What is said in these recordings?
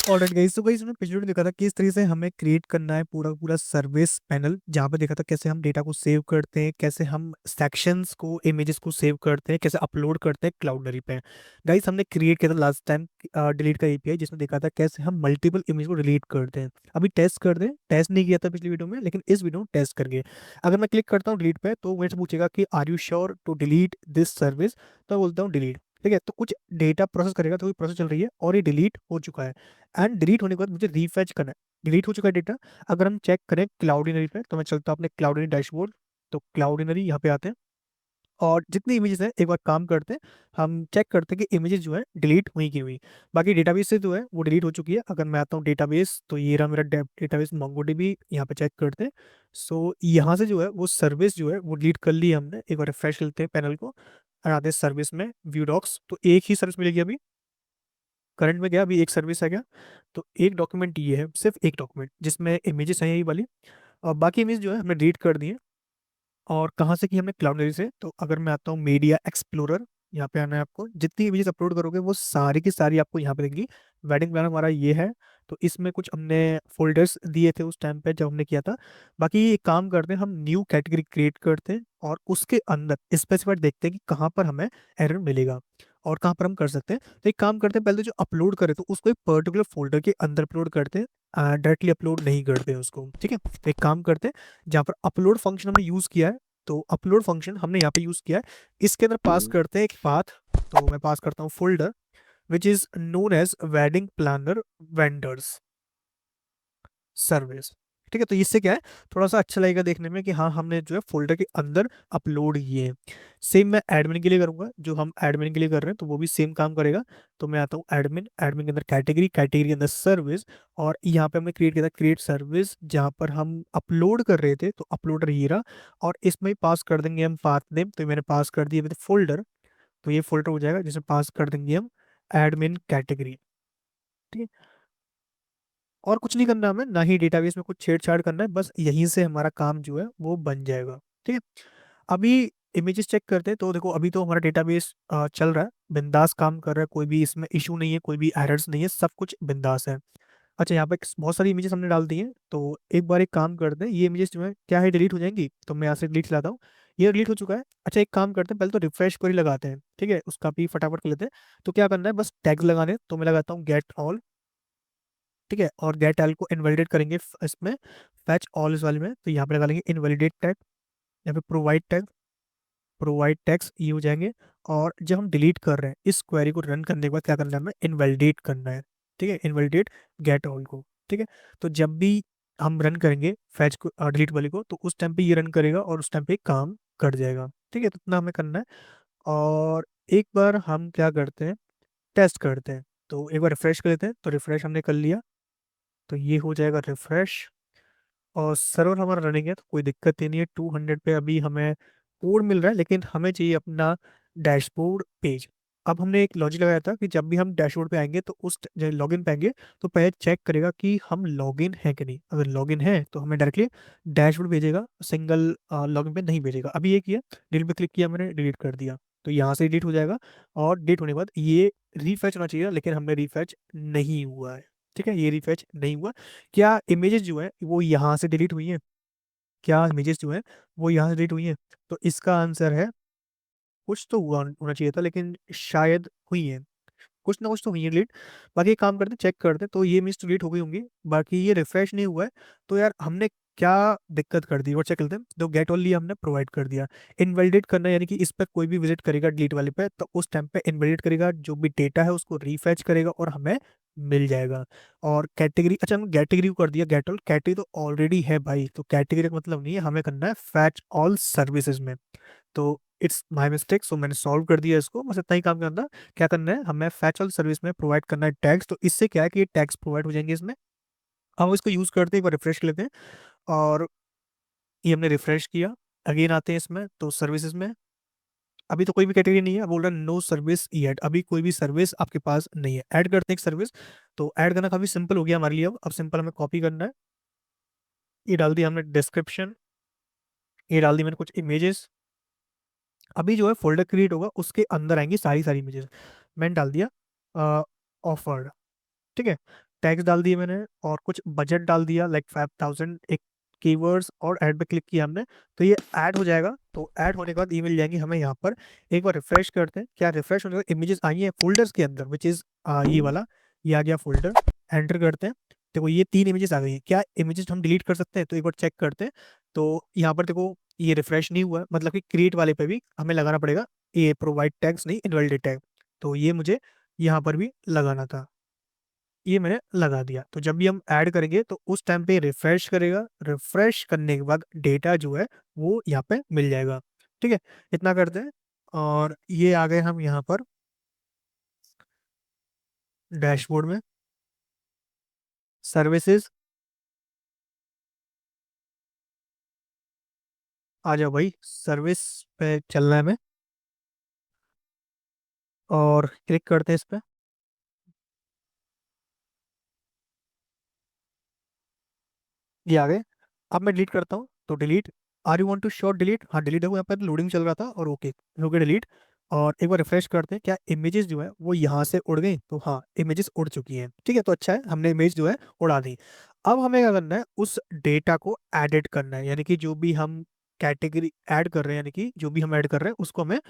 Alright guys, तो guys हमने पिछले वीडियो देखा था किस तरीके से हमें क्रिएट करना है पूरा पूरा सर्विस पैनल, जहाँ पे देखा था कैसे हम डेटा को सेव करते हैं, कैसे हम सेक्शंस को इमेजेस को सेव करते हैं, कैसे अपलोड करते हैं क्लाउडनरी पे। गाइस हमने क्रिएट किया था लास्ट टाइम डिलीट का एपीआई, जिसमें देखा था कैसे हम मल्टीपल इमेज को डिलीट करते हैं। अभी टेस्ट कर दे, टेस्ट नहीं किया था पिछली वीडियो में, लेकिन इस वीडियो में टेस्ट करके अगर मैं क्लिक करता हूँ डिलीट पे तो मेरे से पूछेगा कि are you sure to delete this service. तो मैं बोलता हूँ डिलीट। ठीक है, तो कुछ डेटा प्रोसेस करेगा, तो प्रोसेस चल रही है और ये डिलीट हो चुका है। एंड डिलीट होने के बाद मुझे रीफेच करना है। डिलीट हो चुका है डेटा। अगर हम चेक करें क्लाउडिनरी पे, तो मैं चलता हूँ अपने क्लाउडिनरी डैशबोर्ड। तो क्लाउडिनरी यहाँ पे आते हैं और जितनी इमेजेस हैं एक बार काम करते हैं, हम चेक करते हैं कि इमेजेस जो है डिलीट हुई की हुई। बाकी डेटाबेस से जो है वो डिलीट हो चुकी है। अगर मैं आता हूँ डेटाबेस, तो ये रहा मेरा डेटाबेस मोंगोडीबी, यहाँ पे चेक करते हैं। सो यहाँ से जो है वो सर्विस जो है वो डिलीट कर ली है हमने। एक बार रिफ्रेश लेते हैं पैनल को और आते हैं सर्विस में, व्यू डॉक्स, तो एक ही सर्विस मिलेगी अभी। करंट में गया, अभी एक सर्विस है क्या। तो एक डॉक्यूमेंट ये है, सिर्फ एक डॉक्यूमेंट जिसमें इमेजेस हैं यही वाली, और बाकी इमेज जो है हमने डिलीट कर दी है। और कहाँ से की हमने, क्लाउडनरी से। तो अगर मैं आता हूँ मीडिया एक्सप्लोरर, यहाँ पे आना है आपको। जितनी इमेजेस अपलोड करोगे वो सारी की सारी आपको यहाँ पे देंगी। वेडिंग प्लान हमारा ये है। तो इसमें कुछ हमने फोल्डर्स दिए थे उस टाइम पे जब हमने किया था। बाकी एक काम करते हैं, हम न्यू कैटेगरी क्रिएट करते हैं और उसके अंदर स्पेसिफाइड देखते हैं कि कहाँ पर हमें एरर मिलेगा और कहाँ पर हम कर सकते हैं। तो एक काम करते हैं, पहले तो जो अपलोड करें तो उसको एक पर्टिकुलर फोल्डर के अंदर अपलोड करते हैं, डायरेक्टली अपलोड नहीं करते हैं उसको। ठीक है, तो एक काम करते हैं, जहाँ पर अपलोड फंक्शन हमने यूज़ किया है, तो अपलोड फंक्शन हमने यहाँ पे यूज़ किया है। इसके अंदर पास करते हैं एक पाथ। तो मैं पास करता हूँ folder which is known as wedding planner vendors service. ठीक है, तो इससे क्या है, थोड़ा सा अच्छा लगेगा देखने में कि हाँ हमने जो है फोल्डर के अंदर अपलोड किए हैं। सेम मैं एडमिन के लिए करूंगा, जो हम एडमिन के लिए कर रहे हैं तो वो भी सेम काम करेगा। तो मैं आता हूँ एडमिन, एडमिन के अंदर कैटेगरी, कैटेगरी के अंदर सर्विस, और यहाँ पे हमने क्रिएट किया था क्रिएट सर्विस, जहाँ पर हम अपलोड कर रहे थे। तो अपलोडर ये रहा, और इसमें ही पास कर देंगे हम पाथ नेम। तो मैंने पास कर दिया फोल्डर, तो ये फोल्डर हो जाएगा जिसमें पास कर देंगे हम एडमिन कैटेगरी। ठीक है, और कुछ नहीं करना हमें, ना ही डेटाबेस में कुछ छेड़छाड़ करना है, बस यहीं से हमारा काम जो है वो बन जाएगा। ठीक है, अभी इमेजेस चेक करते हैं। तो देखो अभी तो हमारा डेटाबेस चल रहा है, बिंदास काम कर रहा है, कोई भी इसमें इशू नहीं है, कोई भी एरर्स नहीं है, सब कुछ बिंदास है। अच्छा, यहाँ पे बहुत सारी इमेजेस हमने डाल दी हैं, तो एक बार एक काम करते हैं, ये इमेजेस जो है क्या है डिलीट हो जाएंगी। तो मैं यहाँ से डिलीट लाता हूँ, ये डिलीट हो चुका है। अच्छा, एक काम करते हैं, पहले तो रिफ्रेश क्वेरी लगाते हैं। ठीक है, उसका भी फटाफट कर लेते हैं। तो क्या करना है, बस टैग्स लगाने हैं। तो मैं लगाता हूँ गेट ऑल। ठीक है, और गेट एल को इनवैलिडेट करेंगे इसमें, फैच ऑल इस वाले में। तो यहाँ पे लगा लेंगे इनवैलिडेट टैग, यहाँ पे प्रोवाइड टैग, प्रोवाइड टैग्स ये हो जाएंगे। और जब हम डिलीट कर रहे हैं, इस क्वेरी को रन करने के बाद क्या करना है, हमें इनवैलिडेट करना है। ठीक है, इनवैलिडेट गेट ऑल को। ठीक है, तो जब भी हम रन करेंगे फैच को, डिलीट वाले को, तो उस टाइम पे ये रन करेगा और उस टाइम पे काम कर जाएगा। ठीक है, तो इतना हमें करना है। और एक बार हम क्या करते हैं, टेस्ट करते हैं। तो एक बार रिफ्रेश कर लेते हैं। तो रिफ्रेश हमने कर लिया, तो ये हो जाएगा रिफ्रेश, और सर्वर हमारा रनिंग है, तो कोई दिक्कत ही नहीं है। 200 पे अभी हमें कोड मिल रहा है, लेकिन हमें चाहिए अपना डैशबोर्ड पेज। अब हमने एक लॉजिक लगाया था कि जब भी हम डैशबोर्ड पे आएंगे तो उस लॉगिन पे आएंगे, तो पहले चेक करेगा कि हम लॉगिन है कि नहीं। अगर लॉगिन है तो हमें डायरेक्टली डैशबोर्ड भेजेगा, सिंगल लॉगिन पे नहीं भेजेगा। अभी ये किया, डिलीट पे क्लिक किया, मैंने डिलीट कर दिया, तो यहाँ से डिलीट हो जाएगा। और डिलीट होने के बाद ये रीफेच होना चाहिए, लेकिन हमने रीफेच नहीं हुआ है। ठीक है, ये रीफेच नहीं हुआ। क्या इमेजेस जो है वो यहाँ से डिलीट हुई हैं, क्या इमेजेस जो है वो यहाँ से डिलीट हुई हैं। तो इसका आंसर है कुछ तो हुआ होना चाहिए था, लेकिन शायद हुई है, कुछ ना कुछ तो हुई है डिलीट। बाकी एक काम करते चेक करते, तो ये इमेज डिलीट हो गई होंगी। बाकी ये रिफ्रेश नहीं हुआ है, तो यार हमने क्या दिक्कत कर दी, और चेक करते हैं। तो गेट ओनली हमने प्रोवाइड कर दिया। इनवैलिडेट करना यानी कि इस पर कोई भी विजिट करेगा डिलीट वाले पे, तो उस टाइम पे इनवैलिडेट करेगा, जो भी डेटा है उसको रीफेच करेगा और हमें मिल जाएगा। और कैटेगरी, अच्छा हम कैटेगरी को कर दिया गेट ऑल, कैटेगरी तो ऑलरेडी है भाई, तो कैटेगरी का मतलब नहीं है, हमें करना है फैच ऑल सर्विसेज में। तो इट्स माय मिस्टेक, सो मैंने सॉल्व कर दिया इसको, बस इतना ही काम करना। क्या करना है, हमें फैच ऑल सर्विस में प्रोवाइड करना है टैग्स। तो इससे क्या है कि ये टैग्स प्रोवाइड हो जाएंगे इसमें। हम इसको यूज करते हैं, एक बार रिफ्रेश कर लेते हैं। और ये हमने रिफ्रेश किया, अगेन आते हैं इसमें, तो सर्विसेज में अभी तो कोई भी कैटेगरी नहीं है, बोल रहा है नो सर्विस येट, अभी कोई भी सर्विस आपके पास नहीं है। ऐड करते हैं एक सर्विस। तो ऐड करना काफी सिंपल हो गया हमारे लिए। अब सिंपल हमें कॉपी करना है, ये डाल दिया हमने डिस्क्रिप्शन, ये डाल दी मैंने कुछ इमेजेस। अभी जो है फोल्डर क्रिएट होगा, उसके अंदर आएंगी सारी सारी इमेजेस। मैंने डाल दिया ऑफर्ड। ठीक है, टैग्स डाल दिए मैंने और कुछ बजट डाल दिया लाइक 5000 एक कीवर्ड्स और ऐड पे क्लिक किया हमने। तो ये ऐड हो जाएगा। तो ऐड होने के बाद ये मिल जाएंगी हमें यहाँ पर। एक बार रिफ्रेश करते हैं, क्या रिफ्रेश होने के बाद इमेजेस आई हैं फोल्डर्स के अंदर, विच इज ये वाला, ये आ गया फोल्डर। एंटर करते हैं। देखो ये 3 इमेजेस आ गई हैं। क्या इमेजेस हम डिलीट कर सकते हैं? तो एक बार चेक करते हैं। तो यहाँ पर देखो ये रिफ्रेश नहीं हुआ है, मतलब कि क्रिएट वाले पे भी हमें लगाना पड़ेगा ये प्रोवाइड टैग्स, नहीं इनवैलिड टैग। तो ये मुझे यहाँ पर भी लगाना था, ये मैंने लगा दिया। तो जब भी हम ऐड करेंगे तो उस टाइम पे रिफ्रेश करेगा, रिफ्रेश करने के बाद डेटा जो है वो यहाँ पे मिल जाएगा। ठीक है, इतना करते हैं। और ये आ गए हम यहाँ पर डैशबोर्ड में, सर्विसेज। आ जाओ भाई, सर्विस पे चलना है हमें और क्लिक करते हैं इस पे। ये आ गए। अब मैं डिलीट करता हूँ, तो delete. Are you want to short delete? हाँ डिलीट। देखो यहाँ पर लोडिंग चल रहा था और ओके हो गया डिलीट। और एक बार रिफ्रेश करते हैं, क्या इमेजेस जो है वो यहाँ से उड़ गई? तो हाँ इमेजेस उड़ चुकी हैं। ठीक है, तो अच्छा है, हमने इमेज जो है उड़ा दी। अब हमें क्या करना है, उस डेटा को एडिट करना है, यानी कि जो भी हम कैटेगरी ऐड कर रहे हैं, यानी कि जो भी हम ऐड कर रहे हैं उसको हमें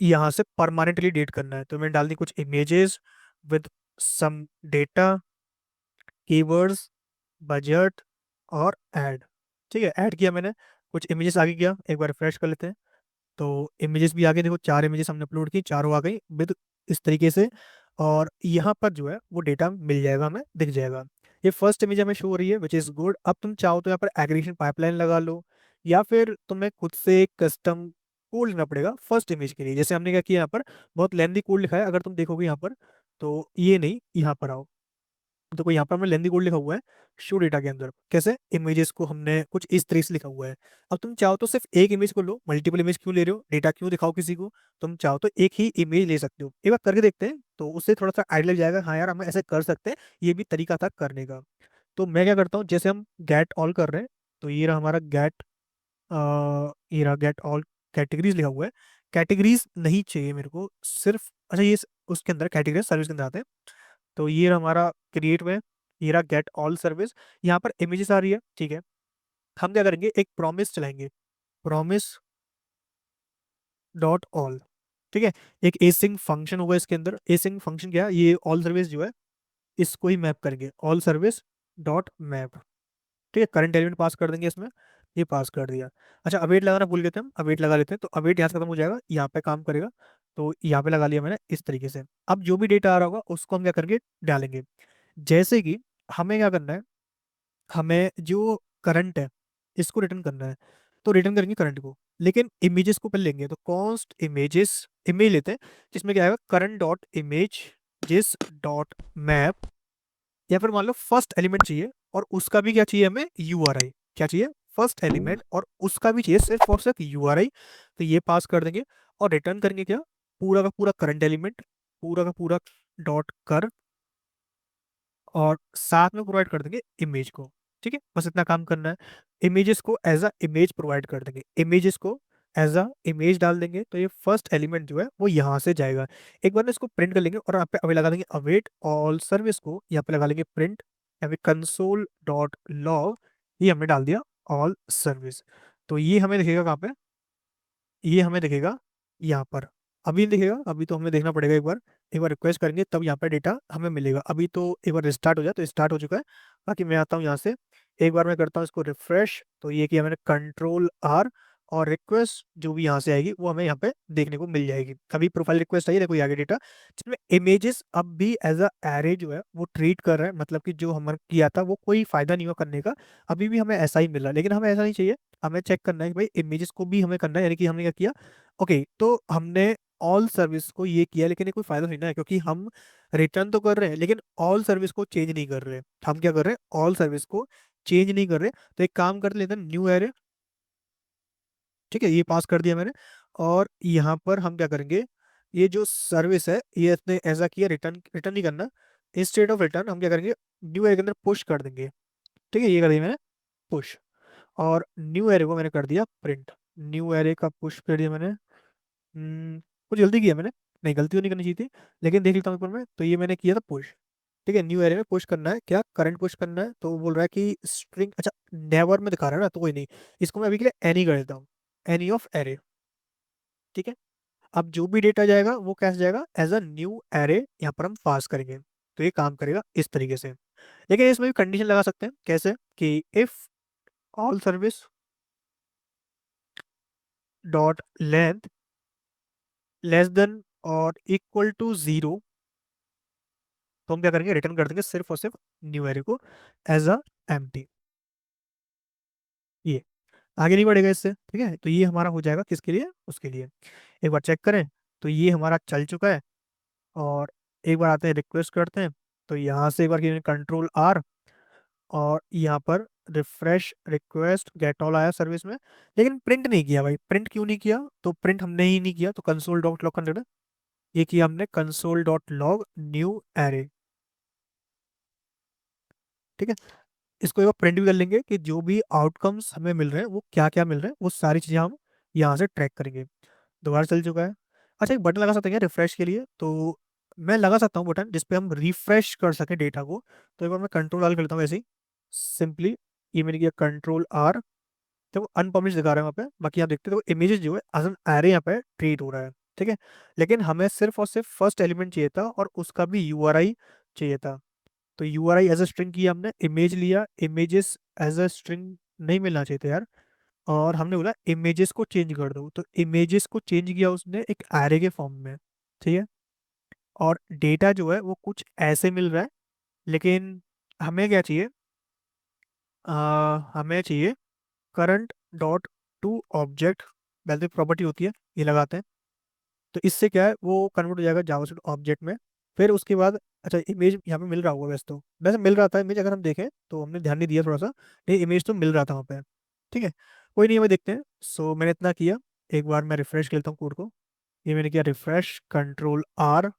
यहाँ से परमानेंटली डेट करना है। तो मैंने डाल दी कुछ images with some data, keywords, budget और ऐड। ठीक है, ऐड किया मैंने, कुछ इमेजेस आगे किया, एक बार रिफ्रेश कर लेते हैं। तो इमेजेस भी आ गए, देखो 4 इमेजेस हमने अपलोड की, चारों आ गई विद इस तरीके से। और यहाँ पर जो है वो डेटा मिल जाएगा, हमें दिख जाएगा। ये फर्स्ट इमेज हमें शो हो रही है विच इज़ गुड। अब तुम चाहो तो यहाँ पर एग्रीगेशन पाइपलाइन लगा लो, या फिर तुम्हें खुद से कस्टम कोड लिखना पड़ेगा फर्स्ट इमेज के लिए। जैसे हमने क्या किया यहाँ पर, बहुत लेंदी कोड लिखा है, अगर तुम देखोगे यहाँ पर। तो ये नहीं, यहाँ पर आओ। देखो यहाँ पर हमने लेंदी कोड लिखा हुआ है शो डेटा के अंदर, कैसे इमेजेस को हमने कुछ इस तरीके से लिखा हुआ है। अब तुम चाहो तो सिर्फ एक इमेज को लो, मल्टीपल इमेज क्यों ले रहे हो, डेटा क्यों दिखाओ किसी को। तुम चाहो तो एक ही इमेज ले सकते हो। एक बार करके देखते हैं, तो उससे थोड़ा सा आइडिया लग जाएगा, हाँ यार हम ऐसे कर सकते हैं, ये भी तरीका था करने का। तो मैं क्या करता हूँ, जैसे हम गेट ऑल कर रहे हैं, तो ये रहा हमारा गेट, ये रहा गेट ऑल कैटेगरीज लिखा हुआ है। कैटेगरीज नहीं चाहिए मेरे को, सिर्फ अच्छा ये उसके अंदर कैटेगरी सर्विस के अंदर आते हैं। तो ये रहा हमारा क्रिएट में, ये रहा गेट ऑल सर्विस। यहाँ पर इमेजेस आ रही है, ठीक है। हम क्या करेंगे, एक प्रॉमिस चलाएंगे, प्रॉमिस डॉट ऑल। ठीक है, एक एसिंग फंक्शन होगा इसके अंदर। एसिंग फंक्शन क्या है, ये ऑल सर्विस जो है इसको ही मैप करेंगे, ऑल सर्विस डॉट मैप। ठीक है, करंट एलिमेंट पास कर देंगे इसमें, ये पास कर दिया। अच्छा अवेट लगाना भूल गए थे हम, अवेट लगा लेते हैं। तो अवेट यहाँ से खत्म हो जाएगा, यहाँ पे काम करेगा। तो यहाँ पे लगा लिया मैंने इस तरीके से। अब जो भी डेटा आ रहा होगा उसको हम क्या करेंगे, डालेंगे। जैसे कि हमें क्या करना है, हमें जो करंट है इसको रिटर्न करना है, तो रिटर्न करेंगे करंट को, लेकिन इमेजेस को पहले लेंगे। तो कॉन्स्ट इमेजेस, इमेज लेते हैं, जिसमें क्या आएगा, करंट डॉट इमेज जिस डॉट मैप। या फिर मान लो फर्स्ट एलिमेंट चाहिए और उसका भी क्या चाहिए हमें, यूआरआई। क्या चाहिए, फर्स्ट एलिमेंट और उसका भी चाहिए सिर्फ और सिर्फ यूआरआई। तो ये पास कर देंगे और रिटर्न करेंगे क्या, पूरा का पूरा करंट एलिमेंट, पूरा का पूरा डॉट कर, और साथ में प्रोवाइड कर देंगे इमेज को। ठीक है, बस इतना काम करना है। इमेजेस को एज अ इमेज प्रोवाइड कर देंगे, इमेजेस को एज अ इमेज डाल देंगे। तो ये फर्स्ट एलिमेंट जो है वो यहाँ से जाएगा। एक बार ना इसको प्रिंट कर लेंगे और यहाँ पे अभी लगा देंगे अवेट ऑल सर्विस को, यहाँ पे लगा लेंगे प्रिंट, यहाँ पे कंसोल डॉट लॉग, ये हमने डाल दिया ऑल सर्विस। तो ये हमें दिखेगा कहाँ पे, ये हमें दिखेगा यहाँ पर। अभी नहीं दिखेगा, अभी तो हमें देखना पड़ेगा एक बार, एक बार रिक्वेस्ट करेंगे तब यहाँ पर डेटा हमें मिलेगा। अभी तो एक बार रिस्टार्ट हो जाए, तो स्टार्ट हो चुका है। बाकी मैं आता हूँ यहाँ से, एक बार मैं करता हूँ इसको रिफ्रेश। तो ये किया मैंने कंट्रोल आर, और रिक्वेस्ट जो भी यहाँ से आएगी वो हमें यहाँ पे देखने को मिल जाएगी। अभी प्रोफाइल रिक्वेस्ट आई, देखो ये आगे डेटा, जिसमें इमेजेस अब भी एज अ एरे जो है वो ट्रीट कर रहे हैं, मतलब कि जो हमने किया था वो कोई फायदा नहीं हुआ करने का। अभी भी हमें ऐसा ही मिल रहा है, लेकिन हमें ऐसा नहीं चाहिए। हमें चेक करना है कि भाई इमेजेस को भी हमें करना है, यानी कि हमने क्या किया, ओके तो हमने ऑल सर्विस को ये किया, लेकिन ये कोई फायदा नहीं ना है, क्योंकि हम रिटर्न तो कर रहे हैं लेकिन ऑल सर्विस को चेंज नहीं कर रहे। हम क्या कर रहे हैं, ऑल सर्विस को चेंज नहीं कर रहे। तो एक काम कर लेते हैं, न्यू एरे। ठीक है, ये पास कर दिया मैंने। और यहाँ पर हम क्या करेंगे, ये जो सर्विस है ये इसने ऐसा किया, रिटर्न रिटर्न नहीं करना। इंस्टेड ऑफ रिटर्न हम क्या करेंगे, न्यू एरे के अंदर पुश कर देंगे। ठीक है, ये कर दिया मैंने पुश। और न्यू एरे को मैंने कर दिया प्रिंट। न्यू एरे का पुश कर दिया मैंने। कुछ गलती किया मैंने, नहीं गलती तो नहीं करनी चाहिए थी, लेकिन देख लेता हूँ एक बार मैं। तो ये मैंने किया था पुश, ठीक है, न्यू एरे में पुश करना है, क्या करंट पुश करना है, तो वो बोल रहा है कि स्ट्रिंग, अच्छा नेवर में दिखा रहा है ना, तो कोई नहीं, इसको मैं अभी के लिए एनी कर देता हूँ, एनी ऑफ एरे। ठीक है, अब जो भी डेटा जाएगा वो कैसे जाएगा, एज अ न्यू एरे यहाँ पर हम पास करेंगे, तो ये काम करेगा इस तरीके से। लेकिन इसमें भी कंडीशन लगा सकते हैं, कैसे कि if all service dot length less then और इक्वल टू जीरो, तो हम क्या करेंगे, रिटर्न कर देंगे सिर्फ और सिर्फ न्यू एरे को एज अ एम्प्टी। ये आगे नहीं बढ़ेगा इससे, ठीक है, तो ये हमारा हो जाएगा किसके लिए, उसके लिए। एक बार चेक करें, तो ये हमारा चल चुका है। और एक बार आते हैं रिक्वेस्ट करते हैं, तो यहाँ से एक बार कंट्रोल आर, और यहाँ पर रिफ्रेश रिक्वेस्ट गेट ऑल आया सर्विस में, लेकिन प्रिंट नहीं किया भाई। प्रिंट क्यों नहीं किया, तो प्रिंट हमने ही नहीं किया, तो कंसोल डॉट लॉग करना, ये किया हमने console dot log new array. ठीक है, इसको एक बार प्रिंट भी कर लेंगे कि जो भी आउटकम्स हमें मिल रहे हैं वो क्या क्या मिल रहे हैं, वो सारी चीज़ें हम यहाँ से ट्रैक करेंगे। दोबारा चल चुका है। अच्छा, एक बटन लगा सकते हैं रिफ्रेश के लिए, तो मैं लगा सकता हूँ बटन जिसपे हम रिफ्रेश कर सकें डेटा को। तो एक बार मैं कंट्रोल आर कर लेता हूँ ऐसे ही सिंपली, ये मैंने किया कंट्रोल आर, तो अनपब्लिश दिखा रहा है वहाँ पे। बाकी आप देखते हो इमेजेस जो है एज एन एरे यहाँ पे ट्रीट हो रहा है। ठीक है, लेकिन हमें सिर्फ और सिर्फ फर्स्ट एलिमेंट चाहिए था और उसका भी यूआरआई चाहिए था। तो यूआरआई एज अ स्ट्रिंग किया हमने, इमेज लिया, इमेजेस एज अ स्ट्रिंग नहीं मिलना चाहिए था यार, और हमने बोला इमेजेस को चेंज कर दो, तो इमेजेस को चेंज किया उसने एक एरे के फॉर्म में। ठीक है, और डेटा जो है वो कुछ ऐसे मिल रहा है, लेकिन हमें क्या चाहिए, हमें चाहिए current dot to object, value property होती है, ये लगाते हैं। तो इससे क्या है, वो कन्वर्ट हो जाएगा जावास्क्रिप्ट ऑब्जेक्ट में। फिर उसके बाद, अच्छा इमेज यहाँ पे मिल रहा होगा वैसे, तो वैसे मिल रहा था इमेज, अगर हम देखें तो हमने ध्यान नहीं दिया थोड़ा सा, ये इमेज तो मिल रहा था वहाँ पे। ठीक है, कोई नहीं, हमें देखते हैं। सो मैंने इतना किया, एक बार मैं रिफ्रेश कर लेता हूँ कोड को। ये मैंने किया रिफ्रेश कंट्रोल आर,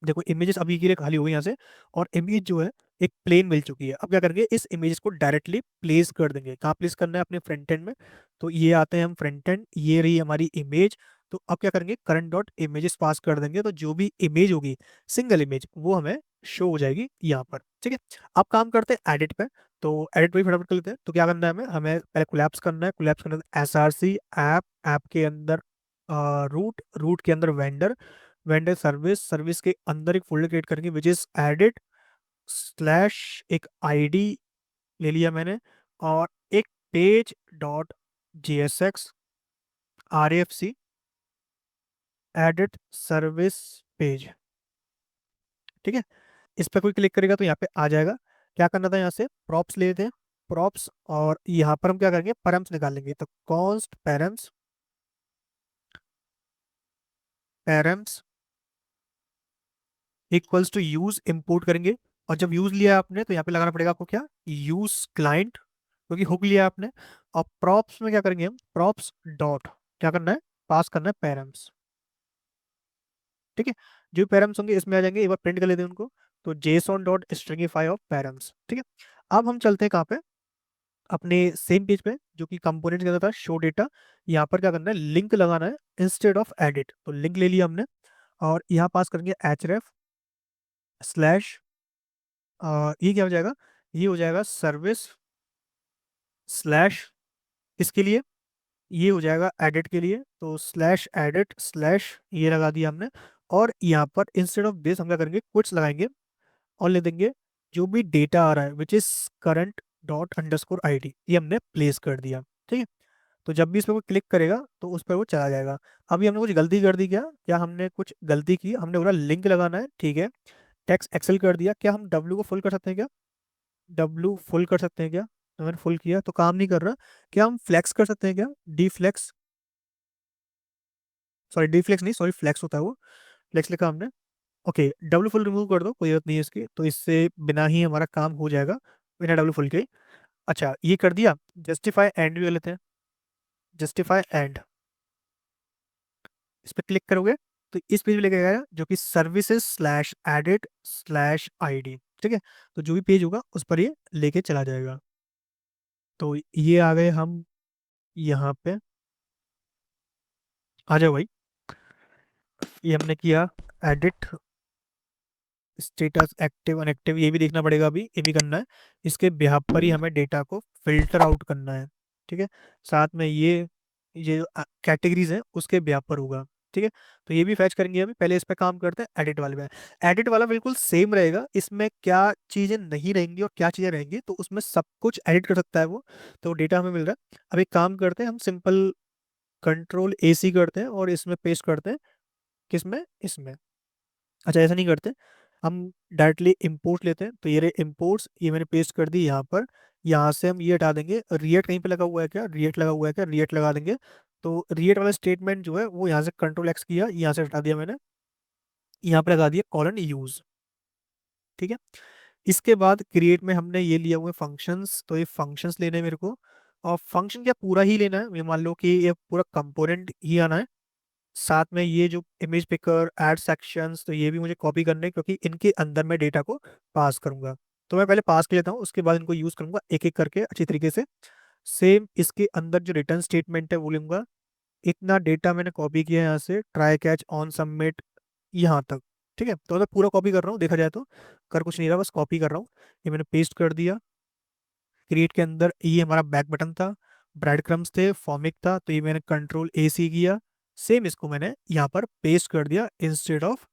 देखो इमेजेस अभी के लिए खाली हो गई यहाँ से, और इमेज जो है एक प्लेन मिल चुकी है। अब क्या करेंगे, इस इमेजेस को डायरेक्टली प्लेस कर देंगे। कहाँ प्लेस करना है, अपने फ्रंट एंड में। तो ये आते हैं हम फ्रंट एंड, ये रही हमारी इमेज। तो अब क्या करेंगे, करंट डॉट इमेजेस पास कर देंगे, तो जो भी इमेज होगी, सिंगल इमेज, वो हमें शो हो जाएगी यहाँ पर। ठीक है, अब काम करते हैं एडिट पे। तो एडिट पे भी फटाफट कर लेते हैं। तो क्या करना है, हमें हमें पहले कोलैप्स करना है। कोलैप्स करना है S R C app, app के अंदर रूट, रूट के अंदर वेंडर, वेंडर सर्विस, सर्विस के अंदर एक फोल्डर क्रिएट करेंगे विच इज एडिट स्लैश एक आईडी ले लिया मैंने, और एक page dot JSX R F C edit service page. ठीक है, इस पर कोई क्लिक करेगा तो यहाँ पे आ जाएगा। क्या करना था, यहाँ से प्रॉप्स ले लेते हैं, प्रॉप्स, और यहाँ पर हम क्या करेंगे, पैरम्स निकालेंगे। तो const params, params equals to use import करेंगे। और जब यूज लिया आपने तो यहाँ पे लगाना पड़ेगा आपको क्या, यूज क्लाइंट, क्योंकि हुक लिया आपने। और प्रॉप्स में क्या करेंगे हम, प्रॉप्स डॉट क्या करना है, पास करना है पैरम्स। ठीक है, जो पैरम्स होंगे इसमें आ जाएंगे, एक बार प्रिंट कर लेते हैं उनको। तो JSON dot stringify of params. ठीक है, अब हम चलते हैं कहाँ पे, अपने सेम पेज पे जो कि कंपोनेंट के अंदर था, शो डेटा। यहाँ पर क्या करना है, लिंक लगाना है इंस्टेड ऑफ एडिट। तो लिंक ले लिया हमने, और यहाँ पास करेंगे एचरेफ स्लैश, ये क्या हो जाएगा, ये हो जाएगा सर्विस स्लैश, इसके लिए ये हो जाएगा एडिट के लिए, तो स्लैश एडिट स्लैश ये लगा दिया हमने। और यहाँ पर इंस्टेड ऑफ दिस हम क्या करेंगे, क्विट्स लगाएंगे, और ले देंगे जो भी डेटा आ रहा है which is current dot underscore ID, ये हमने प्लेस कर दिया। ठीक है, तो जब भी इस पर कोई क्लिक करेगा तो उस पर वो चला जाएगा। अभी हमने कुछ गलती कर दी क्या, क्या हमने कुछ गलती की, हमने बोला लिंक लगाना है, ठीक है, टेक्स्ट एक्सेल कर दिया, क्या हम डब्ल्यू को फुल कर सकते हैं क्या, डब्लू फुल कर सकते हैं क्या, तो मैंने फुल किया तो काम नहीं कर रहा। क्या हम फ्लेक्स कर सकते हैं क्या, D flex, sorry D flex नहीं, सॉरी फ्लेक्स होता है वो, फ्लेक्स लिखा हमने। ओके, डब्लू फुल रिमूव कर दो, कोई जरूरत नहीं है इसकी, तो इससे बिना ही हमारा काम हो जाएगा, बिना डब्लू फुल के। अच्छा ये कर दिया, जस्टिफाई एंड भी कर लेते हैं, जस्टिफाई एंड, इस पर क्लिक करोगे तो इस पेज पे लेके आएगा जो कि services slash edit slash ID. ठीक है, तो जो भी पेज होगा उस पर ये लेके चला जाएगा। तो ये आ गए हम यहाँ पे, आ जाओ भाई, ये हमने किया एडिट स्टेटस एक्टिव अनएक्टिव ये भी देखना पड़ेगा, अभी ये भी करना है। इसके बेहाफ पर ही हमें डेटा को फिल्टर आउट करना है। ठीक है, साथ में ये कैटेगरीज हैं उसके बेहाफ पर होगा। ठीक है, तो ये भी फैच करेंगे। अभी पहले इस पे काम करते हैं एडिट वाले में। एडिट वाला बिल्कुल सेम रहेगा, इसमें क्या चीजें नहीं रहेंगी और क्या चीजें रहेंगी, तो उसमें सब कुछ एडिट कर सकता है वो। तो डेटा हमें मिल रहा है। अब एक काम करते हैं, हम सिंपल कंट्रोल AC करते हैं और इसमें पेस्ट करते हैं। किसमें, इसमें। अच्छा, ऐसा नहीं करते, हम डायरेक्टली इंपोर्ट लेते हैं। तो ये रहे इंपोर्ट्स, ये मैंने पेस्ट कर दी यहाँ पर। यहाँ से हम ये हटा देंगे, रिएक्ट कहीं पे लगा हुआ है क्या, रिएक्ट लगा हुआ है क्या, रिएक्ट लगा देंगे। तो रिएक्ट वाला स्टेटमेंट जो है वो यहाँ से कंट्रोल X किया, यहाँ से हटा दिया मैंने, यहाँ पे लगा दिया :यूज। ठीक है, इसके बाद क्रिएट में हमने ये लिया हुआ है फंक्शंस, तो ये फंक्शंस लेने हैं मेरे को। और फंक्शन क्या पूरा ही लेना है, ये मान लो कि ये पूरा कंपोनेंट ही आना है। साथ में ये जो इमेज पिकर ऐड सेक्शंस, तो ये भी मुझे कॉपी करने हैं, क्योंकि इनके अंदर मैं डेटा को पास करूंगा। तो मैं पहले पास कर लेता हूँ, उसके बाद इनको यूज करूंगा एक एक करके अच्छी तरीके से। सेम इसके अंदर जो रिटर्न स्टेटमेंट है वो लूंगा। इतना डेटा मैंने कॉपी किया है यहाँ से, ट्राई कैच ऑन सबमिट यहाँ तक। ठीक है, तो मैं पूरा कॉपी कर रहा हूँ, देखा जाए तो कर कुछ नहीं रहा, बस कॉपी कर रहा हूँ। ये मैंने पेस्ट कर दिया। क्रिएट के अंदर ये हमारा बैक बटन था, ब्रेड क्रम्स थे, फॉर्मिक था, तो ये मैंने कंट्रोल AC किया। सेम इसको मैंने यहाँ पर पेस्ट कर दिया इंस्टेड ऑफ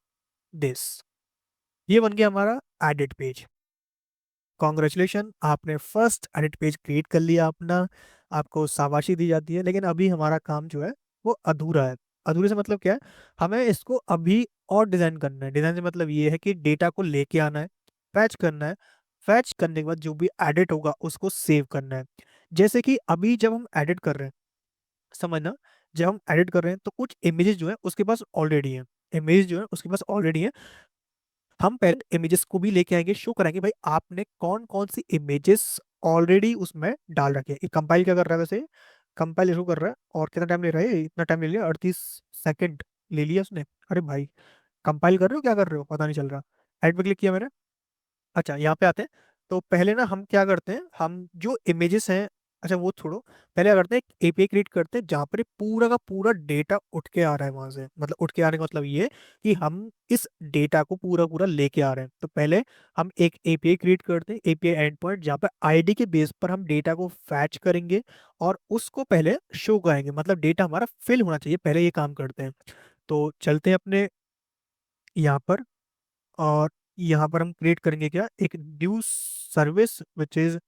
दिस। ये बन गया हमारा एडिट पेज। कॉन्ग्रेचुलेशन, आपने फर्स्ट एडिट पेज क्रिएट कर लिया अपना। आपको शाबाशी दी जाती है, लेकिन अभी हमारा काम जो है वो अधूरा है। अधूरे से मतलब क्या है, हमें इसको अभी और डिजाइन करना है। डिजाइन से मतलब ये है कि डेटा को लेके आना है, फैच करना है, फैच करने के बाद जो भी एडिट होगा उसको सेव करना है। जैसे कि अभी जब हम एडिट कर रहे हैं, समझना, जब हम एडिट कर रहे हैं तो कुछ इमेजेस जो है उसके पास ऑलरेडी है, इमेज जो है उसके पास ऑलरेडी है। हम पहले इमेजेस को भी लेके आएंगे, शो कराएंगे भाई आपने कौन कौन सी इमेजेस ऑलरेडी उसमें डाल रखे हैं। ये कंपाइल क्या कर रहा है वैसे, कंपाइल इशू कर रहा है, और कितना टाइम ले रहा है, इतना टाइम ले लिया, 38 सेकंड ले लिया उसने। अरे भाई, कंपाइल कर रहे हो क्या कर रहे हो पता नहीं चल रहा। एड पे क्लिक किया मैंने। अच्छा, यहाँ पे आते हैं। तो पहले ना हम क्या करते हैं, हम जो इमेजेस हैं, अच्छा वो छोड़ो, पहले क्या करते हैं, एक API क्रिएट करते हैं जहाँ पर ये पूरा का पूरा डेटा उठ के आ रहा है वहां से। मतलब उठ के आने का मतलब ये कि हम इस डेटा को पूरा पूरा लेके आ रहे हैं। तो पहले हम एक API क्रिएट करते हैं, API एंड पॉइंट, जहाँ पर ID के बेस पर हम डेटा को फैच करेंगे और उसको पहले शो कराएंगे। मतलब डेटा हमारा फिल होना चाहिए, पहले ये काम करते हैं। तो चलते हैं अपने यहाँ पर, और यहाँ पर हम क्रिएट करेंगे क्या, एक new service which is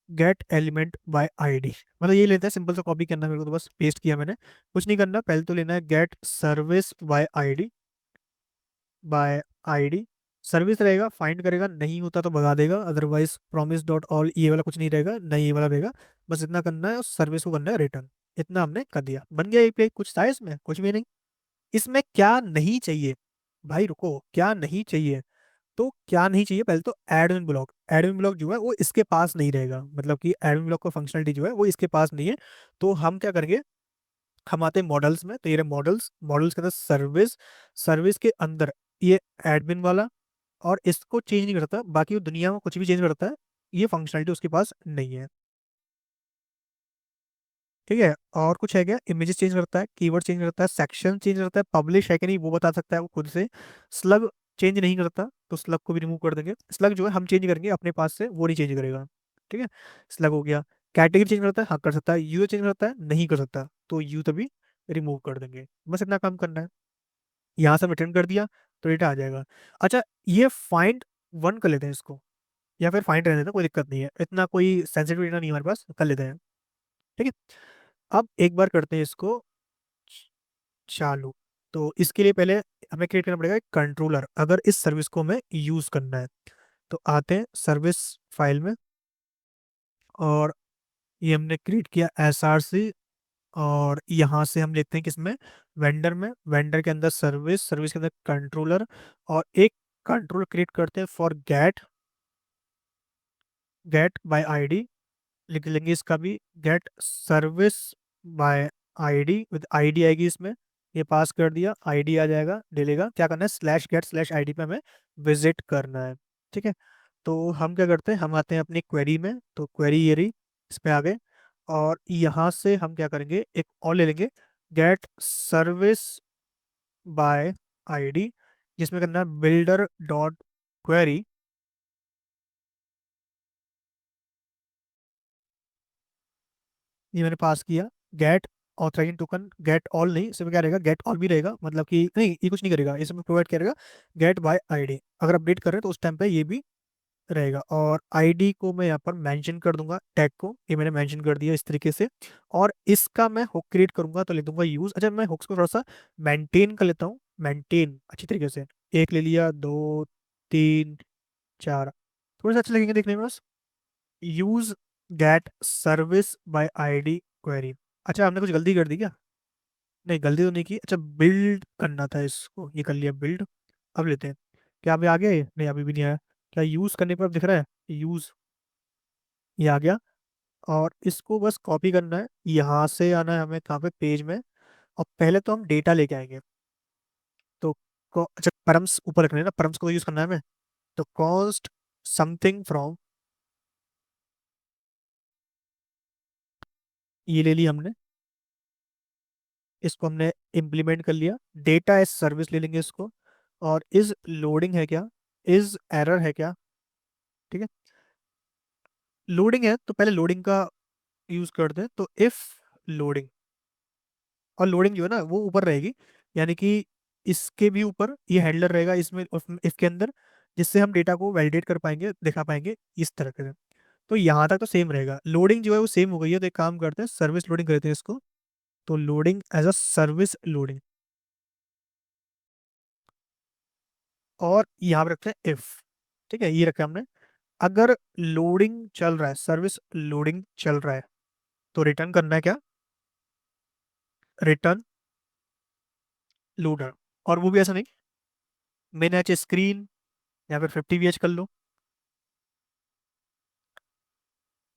get element by ID। मतलब ये लेते हैं, सिंपल सा कॉपी करना है मेरे को, तो बस पेस्ट किया मैंने, कुछ नहीं करना। पहले तो लेना है get service by ID service रहेगा, फाइंड करेगा, नहीं होता तो भगा देगा, अदरवाइज प्रॉमिस डॉट ऑल ये वाला कुछ नहीं रहेगा, नहीं ये वाला रहेगा। बस इतना करना है और सर्विस को करना है रिटर्न। इतना हमने कर दिया, बन गया API। कुछ था इसमें, कुछ भी नहीं। इसमें क्या नहीं चाहिए, भाई रुको, क्या नहीं चाहिए, तो क्या नहीं चाहिए, पहले तो एडमिन ब्लॉक जो है वो इसके पास नहीं रहेगा। मतलब कि एडमिन ब्लॉक का फंक्शनलिटी जो है वो इसके पास नहीं है। तो हम क्या करेंगे, हम आते हैं मॉडल्स में, तो ये मॉडल्स, मॉडल्स के अंदर सर्विस, सर्विस के अंदर ये एडमिन वाला, और इसको चेंज नहीं करता, बाकी वो दुनिया में कुछ भी चेंज करता है, ये फंक्शनलिटी उसके पास नहीं है। ठीक है, और कुछ है क्या, इमेजेस चेंज करता है, कीवर्ड चेंज करता है, सेक्शन चेंज करता है, पब्लिश है कि नहीं वो बता सकता है वो खुद से। स्लग चेंज नहीं करता, तो स्लग को भी रिमूव कर देंगे। स्लग जो है हम चेंज करेंगे अपने पास से, वो नहीं चेंज करेगा। ठीक है, स्लग हो गया। कैटेगरी चेंज करता है, हाँ कर सकता है। यूजर चेंज करता है, नहीं कर सकता, तो यू तभी रिमूव कर देंगे। बस इतना काम करना है। यहाँ से रिटर्न कर दिया तो डेटा आ जाएगा। अच्छा, ये फाइंड वन कर लेते हैं इसको, या फिर फाइंड रहने देते हैं, कोई दिक्कत नहीं है, इतना कोई सेंसिटिव डेटा नहीं है हमारे पास, कर लेते हैं। ठीक है, अब एक बार करते हैं इसको चालू। तो इसके लिए पहले हमें क्रिएट करना पड़ेगा एक कंट्रोलर, अगर इस सर्विस को हमें यूज करना है। तो आते हैं सर्विस फाइल में, और ये हमने क्रिएट किया SRC, और यहाँ से हम लेते हैं किसमें, वेंडर में, वेंडर के अंदर सर्विस, सर्विस के अंदर कंट्रोलर, और एक कंट्रोल क्रिएट करते हैं फॉर गेट बाय ID। लिख लेंगे इसका भी, get service by ID, with ID आएगी इसमें, ये पास कर दिया, ID आ जाएगा, डिलेगा, क्या करना है, /get/ID पे हमें विजिट करना है। ठीक है, तो हम क्या करते हैं, हम आते हैं अपनी क्वेरी में, तो क्वेरी ये रही, इस पे आ गए, और यहाँ से हम क्या करेंगे, एक और ले लेंगे, गेट सर्विस बाय ID, जिसमें करना है builder क्वेरी, ये मैंने पास किया। Get authorizing token, get all नहीं, इसमें क्या रहेगा, गेट ऑल भी रहेगा, मतलब कि नहीं, ये कुछ नहीं करेगा, इसमें प्रोवाइड करेगा गेट बाय आईडी। अगर अपडेट कर रहे हैं तो उस टाइम पे ये भी रहेगा। और आईडी को मैं यहाँ पर मेंशन कर दूंगा, टैग को ये मैंने मेंशन कर दिया इस तरीके से। और इसका मैं हुक क्रिएट करूंगा तो लिख दूंगा यूज। अच्छा, मैं हुक्स को थोड़ा सा मेंटेन कर लेता हूँ, मेंटेन अच्छी तरीके से। एक ले लिया, दो, तीन, चार, थोड़े से अच्छे लगेंगे देखने में बस। Use get service by ID query. अच्छा, हमने कुछ गलती कर दी क्या? नहीं, गलती तो नहीं की। अच्छा, बिल्ड करना था इसको, ये कर लिया बिल्ड। अब लेते हैं। क्या अभी आ गया ये? नहीं, अभी भी नहीं आया। क्या यूज करने पर अब दिख रहा है यूज? ये आ गया। और इसको बस कॉपी करना है, यहाँ से आना है हमें कहाँ पे, पेज में। और पहले तो हम डेटा लेके आएंगे। तो अच्छा, परम्स ऊपर रखने हैं ना, परम्स को यूज करना है हमें। तो कॉस्ट समथिंग फ्रॉम, ये ले ली हमने, इसको हमने इम्प्लीमेंट कर लिया। डेटा एज सर्विस ले लेंगे इसको। और इज लोडिंग है क्या, इज एरर है क्या, ठीक है। लोडिंग है तो पहले लोडिंग का यूज करते हैं, तो इफ लोडिंग। और लोडिंग जो है ना वो ऊपर रहेगी, यानी कि इसके भी ऊपर ये हैंडलर रहेगा इसमें, इसके अंदर, जिससे हम डेटा को वैलिडेट कर पाएंगे, दिखा पाएंगे इस तरह से। तो यहाँ तक तो सेम रहेगा। लोडिंग जो है वो सेम हो गई है, तो एक काम करते हैं, सर्विस लोडिंग करते हैं इसको। तो loading as a service loading. और यहाँ पे रखते हैं इफ, ठीक है, ये रखा हमने। अगर लोडिंग चल रहा है, सर्विस लोडिंग चल रहा है, तो रिटर्न करना है क्या, रिटर्न लोडर। और वो भी ऐसा नहीं, मैन एच स्क्रीन या फिर 50 VH कर लो,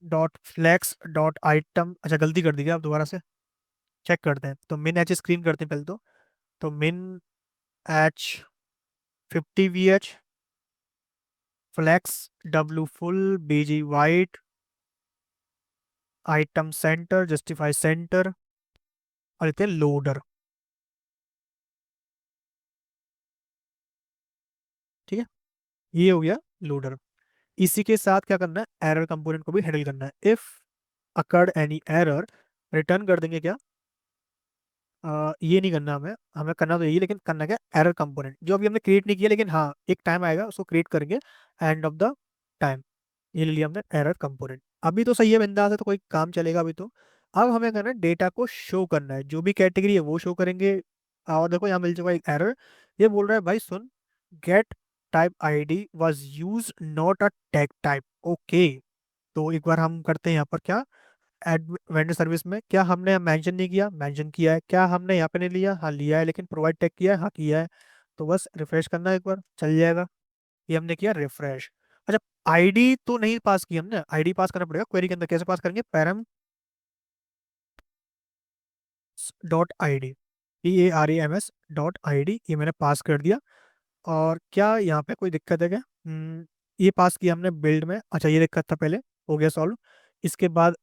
डॉट फ्लैक्स डॉट आइटम। अच्छा, गलती कर दी क्या, आप दोबारा से चेक करते हैं। तो मिन एच स्क्रीन करते हैं पहले तो min H 50 VH, flex W full, BG white, item centre, justify centre, और लेते हैं लोडर, ठीक है। ये हो गया लोडर। इसी के साथ क्या करना है, एरर कंपोनेंट को भी हैंडल करना है। If occurred any error, return कर देंगे क्या, ये नहीं करना हमें, हमें करना तो यही, लेकिन करना क्या, एरर कंपोनेंट जो अभी हमने क्रिएट नहीं किया, लेकिन हाँ एक टाइम आएगा उसको क्रिएट करेंगे, एंड ऑफ द टाइम। ये ले लिया हमने एरर कंपोनेंट। अभी तो सही है बिंदास है, तो कोई काम चलेगा अभी तो। अब हमें करना है डेटा को शो करना है, जो भी कैटेगरी है वो शो करेंगे। और देखो यहाँ मिल चुका है एक एरर, ये बोल रहा है भाई सुन, get type ID was use not a tag type, okay. तो एक बार हम करते हैं यहाँ पर क्या, एड वेंडर सर्विस में क्या हमने मेंशन नहीं किया, मेंशन किया है। क्या हमने यहाँ पे नहीं लिया, हाँ लिया है। लेकिन प्रोवाइड टैग किया है, हाँ किया है। तो बस रिफ्रेश करना है एक बार, चल जाएगा। ये हमने किया रिफ्रेश। अच्छा, आईडी तो नहीं पास की हमने, आईडी पास करना पड़ेगा क्वेरी के अंदर। कैसे पास करेंगे, param dot I D, PARAMS dot I D, ये मैंने पास कर दिया। और क्या यहाँ पे कोई दिक्कत है क्या? ये पास किया हमने बिल्ड में। अच्छा, ये दिक्कत था पहले, हो गया सॉल्व। इसके बाद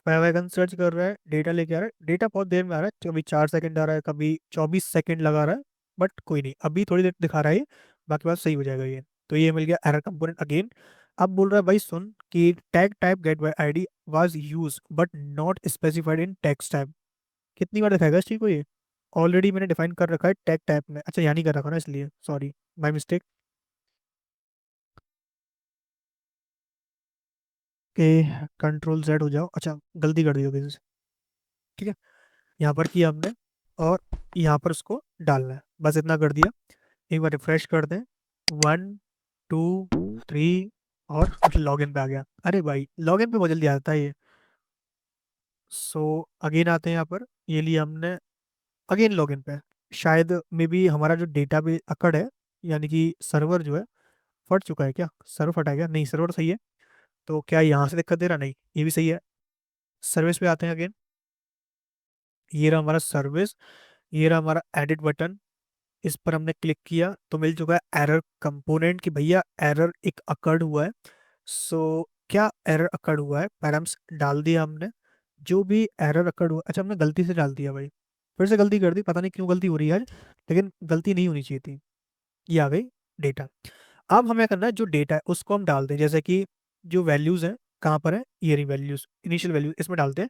पैरागन सर्च कर रहा है, डेटा लेके आ रहा है, डेटा बहुत देर में आ रहा है, कभी 4 सेकंड आ रहा है, कभी 24 सेकंड लगा रहा है। बट कोई नहीं, अभी थोड़ी देर दिखा रहा है ये, बाकी बात सही हो जाएगा ये। तो ये मिल गया एरर कंपोनेंट अगेन। अब बोल रहा है भाई सुन कि tag type get by ID was use but not specified in text type. कितनी बार दिखाएगा इस चीज को ये? ऑलरेडी मैंने डिफाइन कर रखा है टैग टाइप में। अच्छा, यहाँ नहीं कर रखा ना, इसलिए सॉरी, माय मिस्टेक। के कंट्रोल Z हो जाओ। अच्छा, गलती कर दी होगी इससे, ठीक है। यहाँ पर किया हमने, और यहाँ पर उसको डालना है, बस इतना कर दिया। एक बार रिफ्रेश कर दें, 1, 2, 3, और लॉगिन पे आ गया। अरे भाई लॉगिन पे बहुत जल्दी आता है ये। सो अगेन आते हैं यहाँ पर, ये लिया हमने, अगेन लॉगिन पे। शायद मे बी हमारा जो डेटा भी अकड़ है, यानी कि सर्वर जो है फट चुका है क्या, सर्वर फटा है क्या? नहीं, सर्वर सही है। तो क्या यहाँ से दिक्कत दे रहा? नहीं, ये भी सही है। सर्विस पे आते हैं अगेन, ये रहा हमारा सर्विस, ये रहा हमारा एडिट बटन। इस पर हमने क्लिक किया तो मिल चुका है एरर कंपोनेंट, कि भैया एरर एक अकर्ड हुआ है। सो क्या एरर अकर्ड हुआ है, पैराम्स डाल दिया हमने। जो भी एरर अकर्ड हुआ, अच्छा हमने गलती से डाल दिया भाई, फिर से गलती कर दी, पता नहीं क्यों गलती हो रही है आज, लेकिन गलती नहीं होनी चाहिए थी। ये आ गई डेटा। अब हमें करना है जो डेटा है उसको हम डाल दें, जैसे कि जो वैल्यूज हैं कहाँ पर है, ये रही वैल्यूज, इनिशियल वैल्यूज इसमें डालते हैं।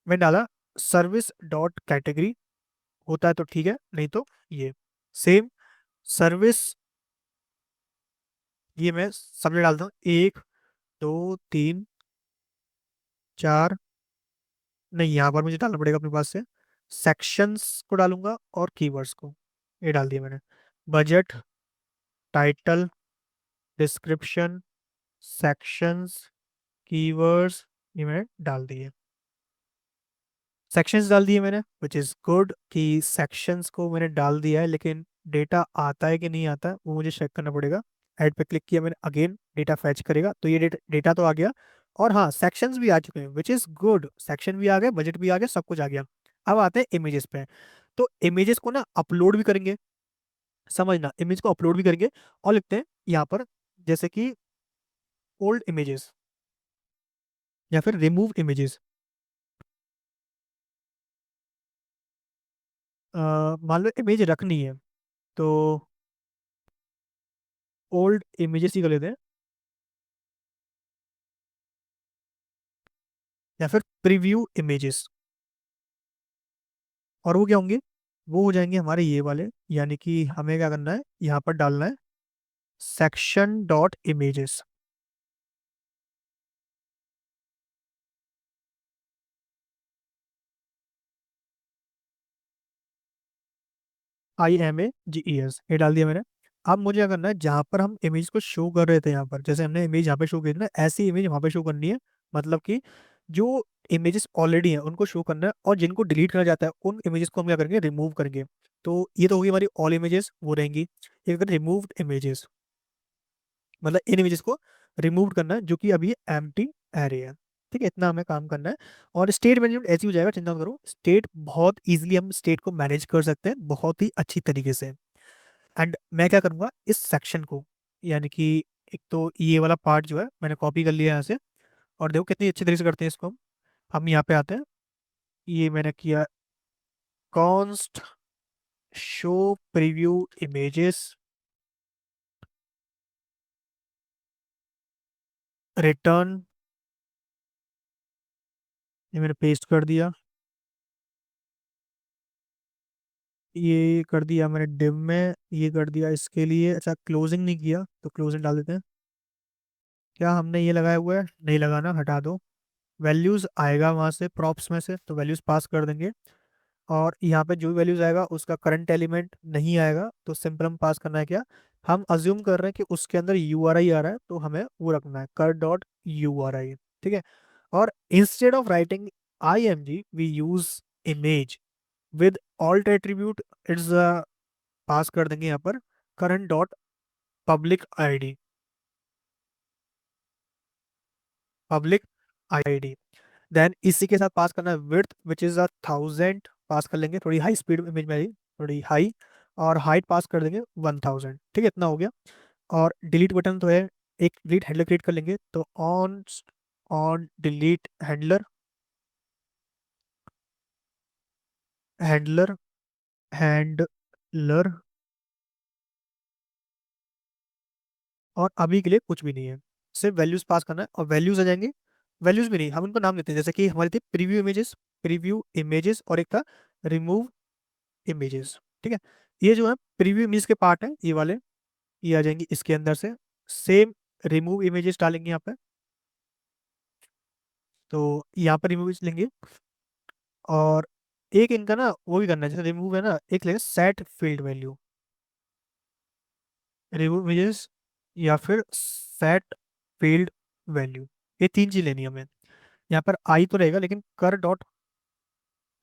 मैं डाला सर्विस डॉट कैटेगरी, होता है तो ठीक है, नहीं तो ये सेम सर्विस, ये मैं सबसे डालता हूँ 1 2 3 4, नहीं यहाँ पर मुझे डालना पड़ेगा अपने पास से, सेक्शंस को डालूंगा और कीवर्ड्स को, ये डाल दिया मैंने। Budget, title, description, sections, keywords, ये मैंने डाल दिए। सेक्शंस डाल दिए मैंने, विच इज़ गुड कि सेक्शंस को मैंने डाल दिया है, लेकिन डेटा आता है कि नहीं आता है वो मुझे चेक करना पड़ेगा। ऐड पे क्लिक किया मैंने, अगेन डेटा फैच करेगा, तो ये डेटा तो आ गया। और हाँ, सेक्शंस भी आ चुके हैं, विच इज़ गुड, सेक्शन भी आ गए, बजट भी आ गया, सब कुछ आ गया। अब आते हैं इमेजेस पे। तो इमेजेस को ना अपलोड भी करेंगे, समझना, इमेज को अपलोड भी करेंगे। और लिखते हैं यहाँ पर जैसे कि ओल्ड इमेजेस या फिर रिमूव इमेजेस। मान लो इमेज रखनी है तो ओल्ड इमेजेस ही कर लेते हैं, या फिर प्रीव्यू इमेजेस। और वो क्या होंगे, वो हो जाएंगे हमारे ये वाले, यानी कि हमें क्या करना है, यहाँ पर डालना है सेक्शन डॉट इमेजेस, IMAGES, ये डाल दिया मैंने। अब मुझे क्या करना है, जहाँ पर हम इमेज को शो कर रहे थे, यहाँ पर जैसे हमने इमेज यहाँ पे शो की थी ना, ऐसी इमेज वहाँ पे शो करनी है। मतलब कि जो इमेजेस ऑलरेडी हैं उनको शो करना है, और जिनको डिलीट करना चाहता है उन इमेजेस को हम क्या करेंगे, रिमूव करेंगे। तो ये तो होगी हमारी ऑल इमेजेस, वो रहेंगी। एक रिमूव्ड इमेजेस, मतलब इन इमेजेस को रिमूव करना है जो कि अभी एम्प्टी एरे है। ठीक है, इतना हमें काम करना है। और स्टेट मैनेजमेंट ऐसे ही हो जाएगा, चिंता मत करो, स्टेट बहुत इजीली हम स्टेट को मैनेज कर सकते हैं बहुत ही अच्छी तरीके से। एंड मैं क्या करूंगा इस सेक्शन को, यानी कि एक तो ये वाला पार्ट जो है मैंने कॉपी कर लिया यहाँ से, और देखो कितनी अच्छी तरीके से करते हैं इसको हम यहाँ पे आते हैं, ये मैंने किया const show preview images return, ये मैंने पेस्ट कर दिया, ये कर दिया मैंने डिव में, ये कर दिया इसके लिए। अच्छा, क्लोजिंग नहीं किया तो क्लोजिंग डाल देते हैं। क्या हमने ये लगाया हुआ है, नहीं लगाना, हटा दो। वैल्यूज आएगा वहां से प्रॉप्स में से, तो वैल्यूज पास कर देंगे। और यहाँ पे जो भी वैल्यूज आएगा उसका करंट एलिमेंट नहीं आएगा, तो सिंपल हम पास करना है क्या, हम अज्यूम कर रहे हैं कि उसके अंदर URI आ रहा है, तो हमें वो रखना है कर डॉट URI। ठीक है। और instead of writing IMG we use image with alt attribute, it's pass कर देंगे यहाँ पर current dot public ID, public ID. Then इसी के साथ पास करना है विड्थ विच इज 1000, पास कर लेंगे, थोड़ी हाई स्पीड इमेज मेरी, थोड़ी हाई। और हाइट पास कर देंगे 1000। ठीक है, इतना हो गया। और डिलीट बटन तो है, एक डिलीट हैंडलर क्रिएट कर लेंगे, तो on on delete handler, handler handler. और अभी के लिए कुछ भी नहीं है, सिर्फ वैल्यूज पास करना है और वैल्यूज आ जाएंगे। वैल्यूज भी नहीं, हम उनको नाम देते हैं, जैसे कि हमारे थे प्रीव्यू इमेजेस और एक था रिमूव इमेजेस। ठीक है, ये जो है प्रीव्यू इमेज के पार्ट है, ये वाले, ये आ जाएंगे इसके अंदर से। सेम रिमूव इमेजेस डालेंगे यहाँ पे, तो यहाँ पर रिमूव लेंगे। और एक इनका ना वो भी करना है, जैसे रिमूव है ना, एक लेंगे set field value, remove images या फिर सेट फील्ड वैल्यू, ये तीन चीज लेनी है हमें। यहाँ पर आई तो रहेगा, लेकिन कर डॉट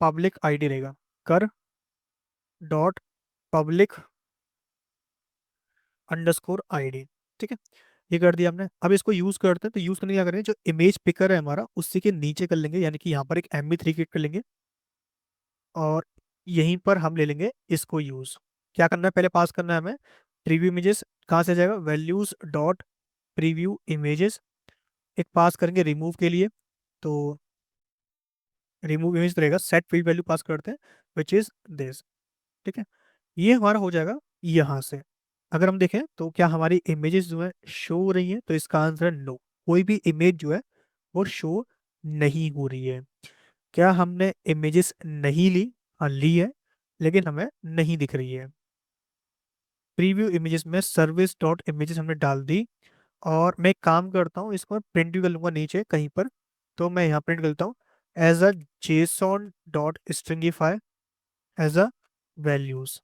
पब्लिक आईडी रहेगा, कर डॉट पब्लिक _ID। ठीक है, ये कर दिया हमने। अब इसको यूज करते हैं, तो यूज करने क्या करेंगे, जो इमेज पिकर है हमारा उसी के नीचे कर लेंगे, यानी कि यहाँ पर एक MB3 क्रिएट कर लेंगे। और यहीं पर हम ले लेंगे इसको यूज। क्या करना है, पहले पास करना है हमें प्रीव्यू इमेजेस, कहाँ से आ जाएगा, वैल्यूज डॉट प्रीव्यू इमेजेस। एक पास करेंगे रिमूव के लिए, तो रिमूव इमेज रहेगा, सेट फील्ड वैल्यू पास करते हैं विच इज दिस। ठीक है, ये हमारा हो जाएगा यहाँ से। अगर हम देखें तो क्या हमारी इमेजेस जो है शो हो रही है, तो इसका आंसर है नो। कोई भी इमेज जो है वो शो नहीं हो रही है। क्या हमने इमेजेस नहीं ली? हाँ ली है, लेकिन हमें नहीं दिख रही है। प्रीव्यू इमेजेस में सर्विस डॉट इमेजेस हमने डाल दी, और मैं एक काम करता हूँ, इसको मैं प्रिंट भी कर लूंगा नीचे कहीं पर। तो मैं यहाँ प्रिंट करता हूँ as a JSON dot stringify as a values.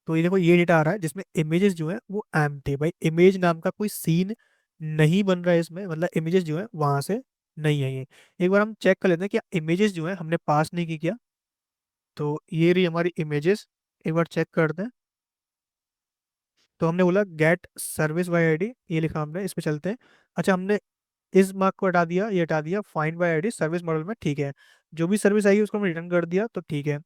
तो ये देखो ये डेटा आ रहा है जिसमें इमेजेस जो है वो एम्प्टी है। भाई इमेज नाम का कोई सीन नहीं बन रहा है इसमें, मतलब इमेजेस जो है वहां से नहीं है ये। एक बार हम चेक कर लेते हैं कि इमेजेस जो है हमने पास नहीं की क्या। तो ये रही हमारी इमेजेस, एक बार चेक करते हैं। तो हमने बोला गेट सर्विस बाय आईडी, ये लिखा हमने, इस पे चलते हैं। अच्छा हमने इस मार्क को हटा दिया, ये हटा दिया, find by ID service model में, ठीक है। जो भी सर्विस आई उसको हमने रिटर्न कर दिया, तो ठीक है।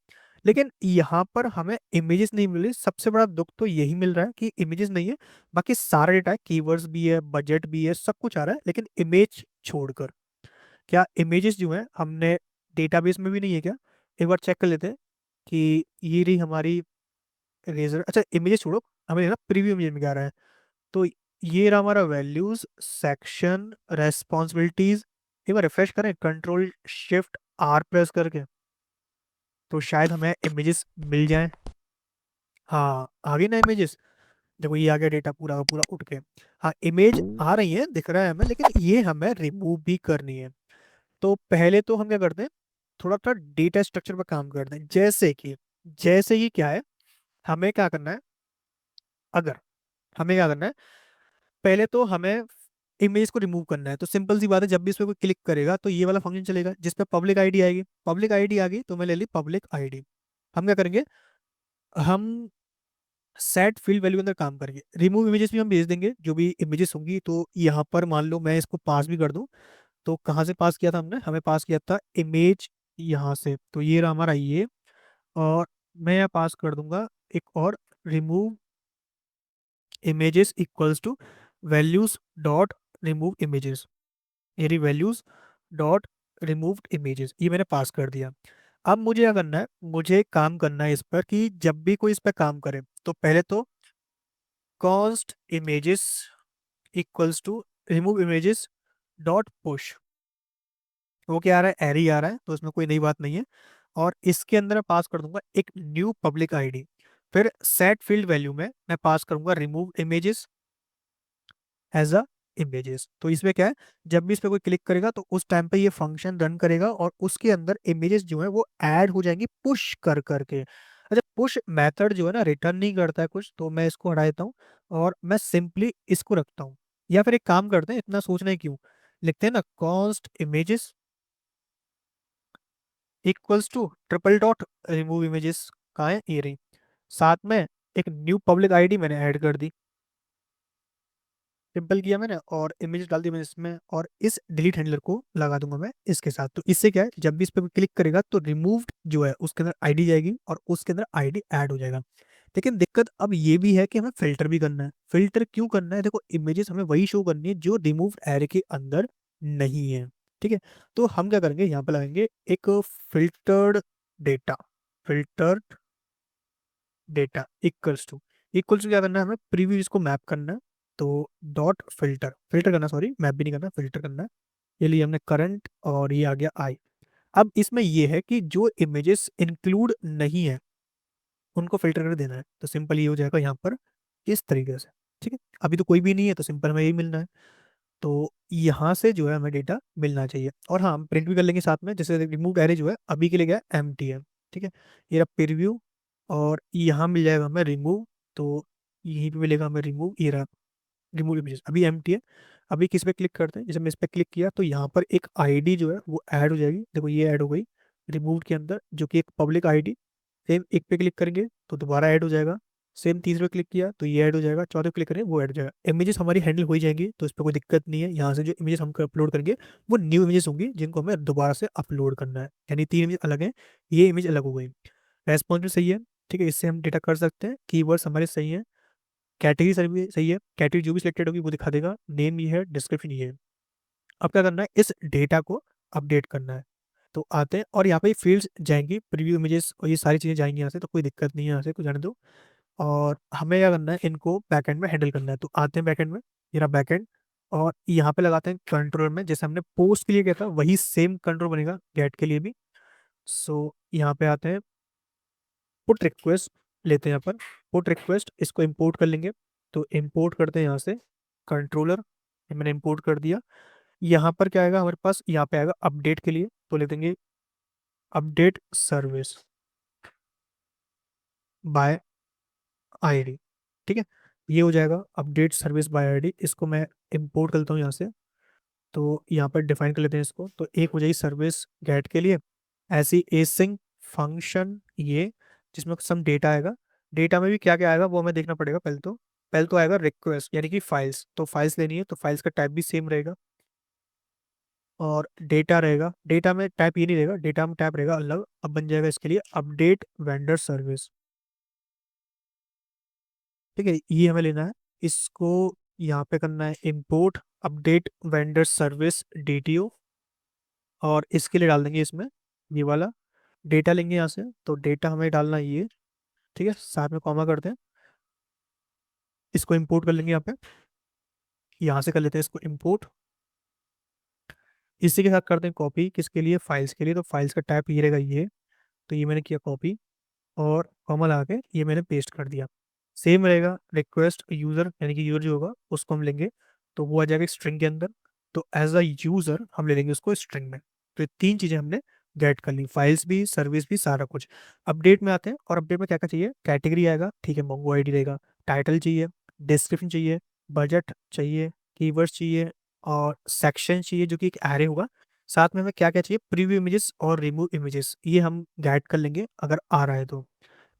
लेकिन यहाँ पर हमें इमेजेस नहीं मिली। सबसे बड़ा दुख तो यही मिल रहा है कि इमेजेस नहीं है। बाकी सारा डेटा है, कीवर्ड्स भी है, बजट भी है, सब कुछ आ रहा है, लेकिन इमेज छोड़कर। क्या इमेजेस जो है हमने डेटाबेस में भी नहीं है क्या? एक बार चेक कर लेते हैं कि ये रही हमारी रेजर। अच्छा इमेजेस छोड़ो, हमें ना प्रीव्यू इमेज में क्या आ रहा है। तो ये रहा हमारा वैल्यूज सेक्शन रेस्पॉन्सिबिलिटीज। एक बार रिफ्रेश करें कंट्रोल शिफ्ट आर प्रेस करके, तो शायद हमें इमेजेस मिल जाएं। हाँ आ गई ना इमेजेस। देखो ये आ गया डेटा पूरा का पूरा उठ के। हाँ इमेज आ रही है, दिख रहा है हमें, लेकिन ये हमें रिमूव भी करनी है। तो पहले तो हम क्या करते हैं, थोड़ा सा डेटा स्ट्रक्चर पर काम करते हैं। जैसे कि क्या है, हमें क्या करना है, अगर हमें क्या करना है, पहले तो हमें इमेज को रिमूव करना है। तो सिंपल सी बात है, जब भी इस पे कोई क्लिक करेगा तो ये वाला फंक्शन चलेगा जिसपे पब्लिक आईडी आएगी। पब्लिक आईडी आ गई तो मैं ले ली पब्लिक आईडी। हम क्या करेंगे, हम सेट फील्ड वैल्यू के अंदर काम करेंगे। रिमूव इमेजेस भी हम भेज देंगे, जो भी इमेजेस होंगी। तो यहाँ पर मान लो मैं इसको पास भी कर दूं, तो कहाँ से पास किया था हमने, हमें पास किया था इमेज यहाँ से। तो ये रहा हमारा ये, और मैं यहाँ पास कर दूंगा एक और, remove images equals to values dot remove images. मेरी वैल्यूज डॉट रिमूव्ड इमेजेस, ये मैंने पास कर दिया। अब मुझे क्या करना है, मुझे काम करना है इस पर कि जब भी कोई इस पर काम करे तो पहले तो const images equals to remove images dot push. वो क्या आ रहा है, एरी आ रहा है, तो इसमें कोई नई बात नहीं है। और इसके अंदर मैं पास कर दूंगा एक न्यू पब्लिक आईडी। फिर सेट फील्ड वैल्यू में मैं पास करूंगा remove images as a images. तो इसमें क्या है, जब भी इस पे कोई क्लिक करेगा तो उस टाइम पे ये फंक्शन रन करेगा, और उसके अंदर इमेजेस जो है वो ऐड हो जाएंगी पुश कर करके। अच्छा पुश मेथड जो है ना रिटर्न नहीं करता है कुछ, तो मैं इसको हटा देता हूँ और मैं सिंपली इसको रखता हूँ। या फिर एक काम करते हैं, इतना सोचना है क्यों, लिखते हैं ना const images equals to triple dot remove images. कहाँ है, ये रही। साथ में एक न्यू पब्लिक आईडी मैंने ऐड कर दी, सिंपल किया मैंने, और इमेज डाल दी मैंने इसमें, और इस डिलीट हैंडलर को लगा दूंगा मैं इसके साथ। तो इससे क्या है, जब भी इस पर क्लिक करेगा तो रिमूव्ड जो है उसके अंदर आईडी जाएगी और उसके अंदर आईडी ऐड हो जाएगा। लेकिन दिक्कत अब ये भी है कि हमें फिल्टर भी करना है। फिल्टर क्यों करना है, देखो इमेजेस हमें वही शो करनी है जो रिमूव्ड एरे के अंदर नहीं है। ठीक है, तो हम क्या करेंगे, यहाँ पे लगाएंगे एक filtered data. Filter data equals to क्या करना है, हमें प्रीव्यू इसको मैप करना है। तो डॉट फिल्टर, फिल्टर करना, सॉरी मैप भी नहीं करना, फिल्टर करना है। ये लिए हमने करंट, और ये आ गया आई। अब इसमें ये है कि जो इमेजेस इंक्लूड नहीं है उनको फिल्टर कर देना है। तो सिंपल ये हो जाएगा यहाँ पर इस तरीके से। ठीक है, अभी तो कोई भी नहीं है तो सिंपल हमें यही मिलना है। तो यहाँ से जो है हमें डेटा मिलना चाहिए। और हाँ हम प्रिंट भी कर लेंगे साथ में, जैसे रिमूव एरे जो है अभी के लिए क्या है एम्प्टी है। ठीक है, ये रहा प्रीव्यू, और यहाँ मिल जाएगा हमें रिमूव। तो यहीं पे मिलेगा हमें रिमूव, ये रहा रिमूव इमेजेस, अभी एम्प्टी है। अभी किस पे क्लिक करते हैं, जैसे मैं इस पे क्लिक किया तो यहाँ पर एक आईडी जो है वो ऐड हो जाएगी। देखो ये ऐड हो गई रिमूव के अंदर, जो कि एक पब्लिक आईडी। सेम एक पे क्लिक करेंगे तो दोबारा ऐड हो जाएगा। सेम तीसरे पे क्लिक किया तो ये ऐड हो जाएगा, चौथे पे क्लिक करेंगे वो ऐड हो जाएगा। इमेजेस हमारी हैंडल हो ही जाएंगी, तो इस पर कोई दिक्कत नहीं है। यहाँ से जो इमेजेस हम अपलोड करेंगे वो न्यू इमेजेस होंगी जिनको हमें दोबारा से अपलोड करना है। यानी तीन इमेज अलग है, ये इमेज अलग हो गई। रेस्पॉन्स भी सही है, ठीक है, इससे हम डेटा कर सकते हैं। कीवर्ड्स हमारे सही है, कैटेगरी सही भी सही है, कैटेगरी जो भी सिलेक्टेड होगी वो दिखा देगा, नेम ये है, डिस्क्रिप्शन ये है। अब क्या करना है, इस डेटा को अपडेट करना है। तो आते हैं और यहाँ पे फील्ड्स जाएंगी, प्रीव्यू इमेजेस और ये सारी चीज़ें जाएंगी यहाँ से, तो कोई दिक्कत नहीं है, यहाँ से कुछ जाने दो। और हमें क्या करना है, इनको बैकएंड में हैंडल करना है। तो आते हैं बैकएंड में, ये रहा बैकएंड। और यहाँ पे लगाते हैं कंट्रोलर में, जैसे हमने पोस्ट के लिए किया था वही सेम कंट्रोल बनेगा गेट के लिए भी। सो यहाँ पे आते हैं, पुट रिक्वेस्ट लेते हैं यहाँ पर, पुट रिक्वेस्ट इसको इंपोर्ट कर लेंगे। तो इंपोर्ट करते हैं यहाँ से कंट्रोलर, मैंने इंपोर्ट कर दिया। यहाँ पर क्या आएगा हमारे पास, यहाँ पे आएगा अपडेट के लिए, तो ले देंगे अपडेट सर्विस बाय आईडी। ठीक है, ये हो जाएगा अपडेट सर्विस बाय आईडी। इसको मैं इंपोर्ट करता हूँ यहाँ से। तो यहाँ पर डिफाइन कर लेते हैं इसको, तो एक हो जाएगी सर्विस गेट के लिए, ऐसी एसिंग फंक्शन ये, जिसमें सम डेटा आएगा। डेटा में भी क्या क्या आएगा वो हमें देखना पड़ेगा पहले तो। पहले तो आएगा रिक्वेस्ट यानी कि फाइल्स, तो फाइल्स लेनी है, तो फाइल्स का टाइप भी सेम रहेगा। और डेटा रहेगा, डेटा में टाइप ये नहीं रहेगा, डेटा में टाइप रहेगा अलग। अब बन जाएगा इसके लिए अपडेट वेंडर सर्विस। ठीक है, ये हमें लेना है। इसको यहाँ पे करना है import update vendor service DTO। और इसके लिए डाल देंगे इसमें ये वाला डेटा लेंगे यहाँ से, तो डेटा हमें डालना है ये। ठीक है, साथ में कॉमा करते हैं, इसको इंपोर्ट कर लेंगे यहाँ पे। यहाँ से कर लेते हैं इसको इंपोर्ट, इसी के साथ करते हैं कॉपी, किसके लिए, फाइल्स के लिए। तो फाइल्स का टाइप ये रहेगा ये, तो ये मैंने किया कॉपी, और कॉमा लगा के ये मैंने पेस्ट कर दिया। सेम रहेगा रिक्वेस्ट यूजर, यानी कि यूजर जो होगा उसको हम लेंगे, तो वो आ जाएगा स्ट्रिंग के अंदर। तो एज अ यूजर हम ले लेंगे उसको स्ट्रिंग में। तो ये तीन चीजें हमने गेट कर ली, फाइल्स भी, सर्विस भी, सारा कुछ। अपडेट में आते हैं, और अपडेट में क्या क्या चाहिए, कैटेगरी आएगा, ठीक है, मोंगो आईडी रहेगा, टाइटल चाहिए, डिस्क्रिप्शन चाहिए, बजट चाहिए, कीवर्ड्स चाहिए, और सेक्शन चाहिए जो कि एक एरे होगा। साथ में हमें क्या क्या चाहिए, प्रीव्यू इमेजेस और रिमूव इमेजेस, ये हम गाइड कर लेंगे अगर आ रहा है तो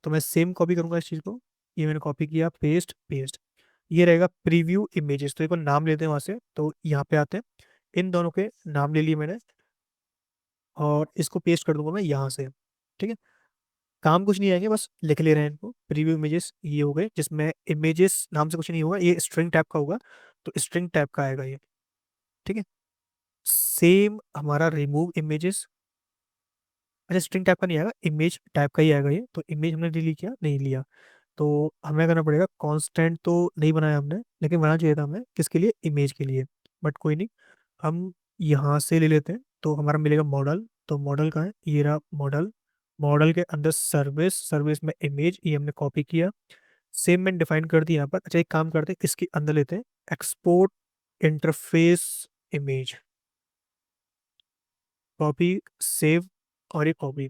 मैं सेम कॉपी करूंगा इस चीज़ को। ये मैंने कॉपी किया, पेस्ट पेस्ट, ये रहेगा प्रीव्यू इमेजेस। तो एक बार नाम लेते हैं वहां से, तो यहाँ पे आते हैं, इन दोनों के नाम ले लिए मैंने, और इसको पेस्ट कर दूंगा मैं यहाँ से। ठीक है, काम कुछ नहीं आएंगे, बस लिख ले रहे हैं इनको, प्रीव्यू इमेजेस ये हो गए, जिसमें इमेजेस नाम से कुछ नहीं होगा, ये स्ट्रिंग टाइप का होगा, तो स्ट्रिंग टाइप का आएगा ये। ठीक है, सेम हमारा रिमूव इमेजेस, अच्छा स्ट्रिंग टाइप का नहीं आएगा, इमेज टाइप का ही आएगा ये। तो इमेज हमने डिलीट किया, नहीं लिया, तो हमें करना पड़ेगा, कांस्टेंट तो नहीं बनाया हमने, लेकिन बनाना चाहिए था हमें, किसके लिए, इमेज के लिए। बट कोई नहीं, हम यहाँ से ले लेते हैं, तो हमारा मिलेगा मॉडल। तो मॉडल का है, ये रहा मॉडल। मॉडल के अंदर सर्विस, सर्विस में इमेज, ये हमने कॉपी किया, सेम मैंने डिफाइन कर दिया यहाँ पर। अच्छा एक काम करते हैं, इसके अंदर लेते हैं export interface image, copy, save, और ये कॉपी।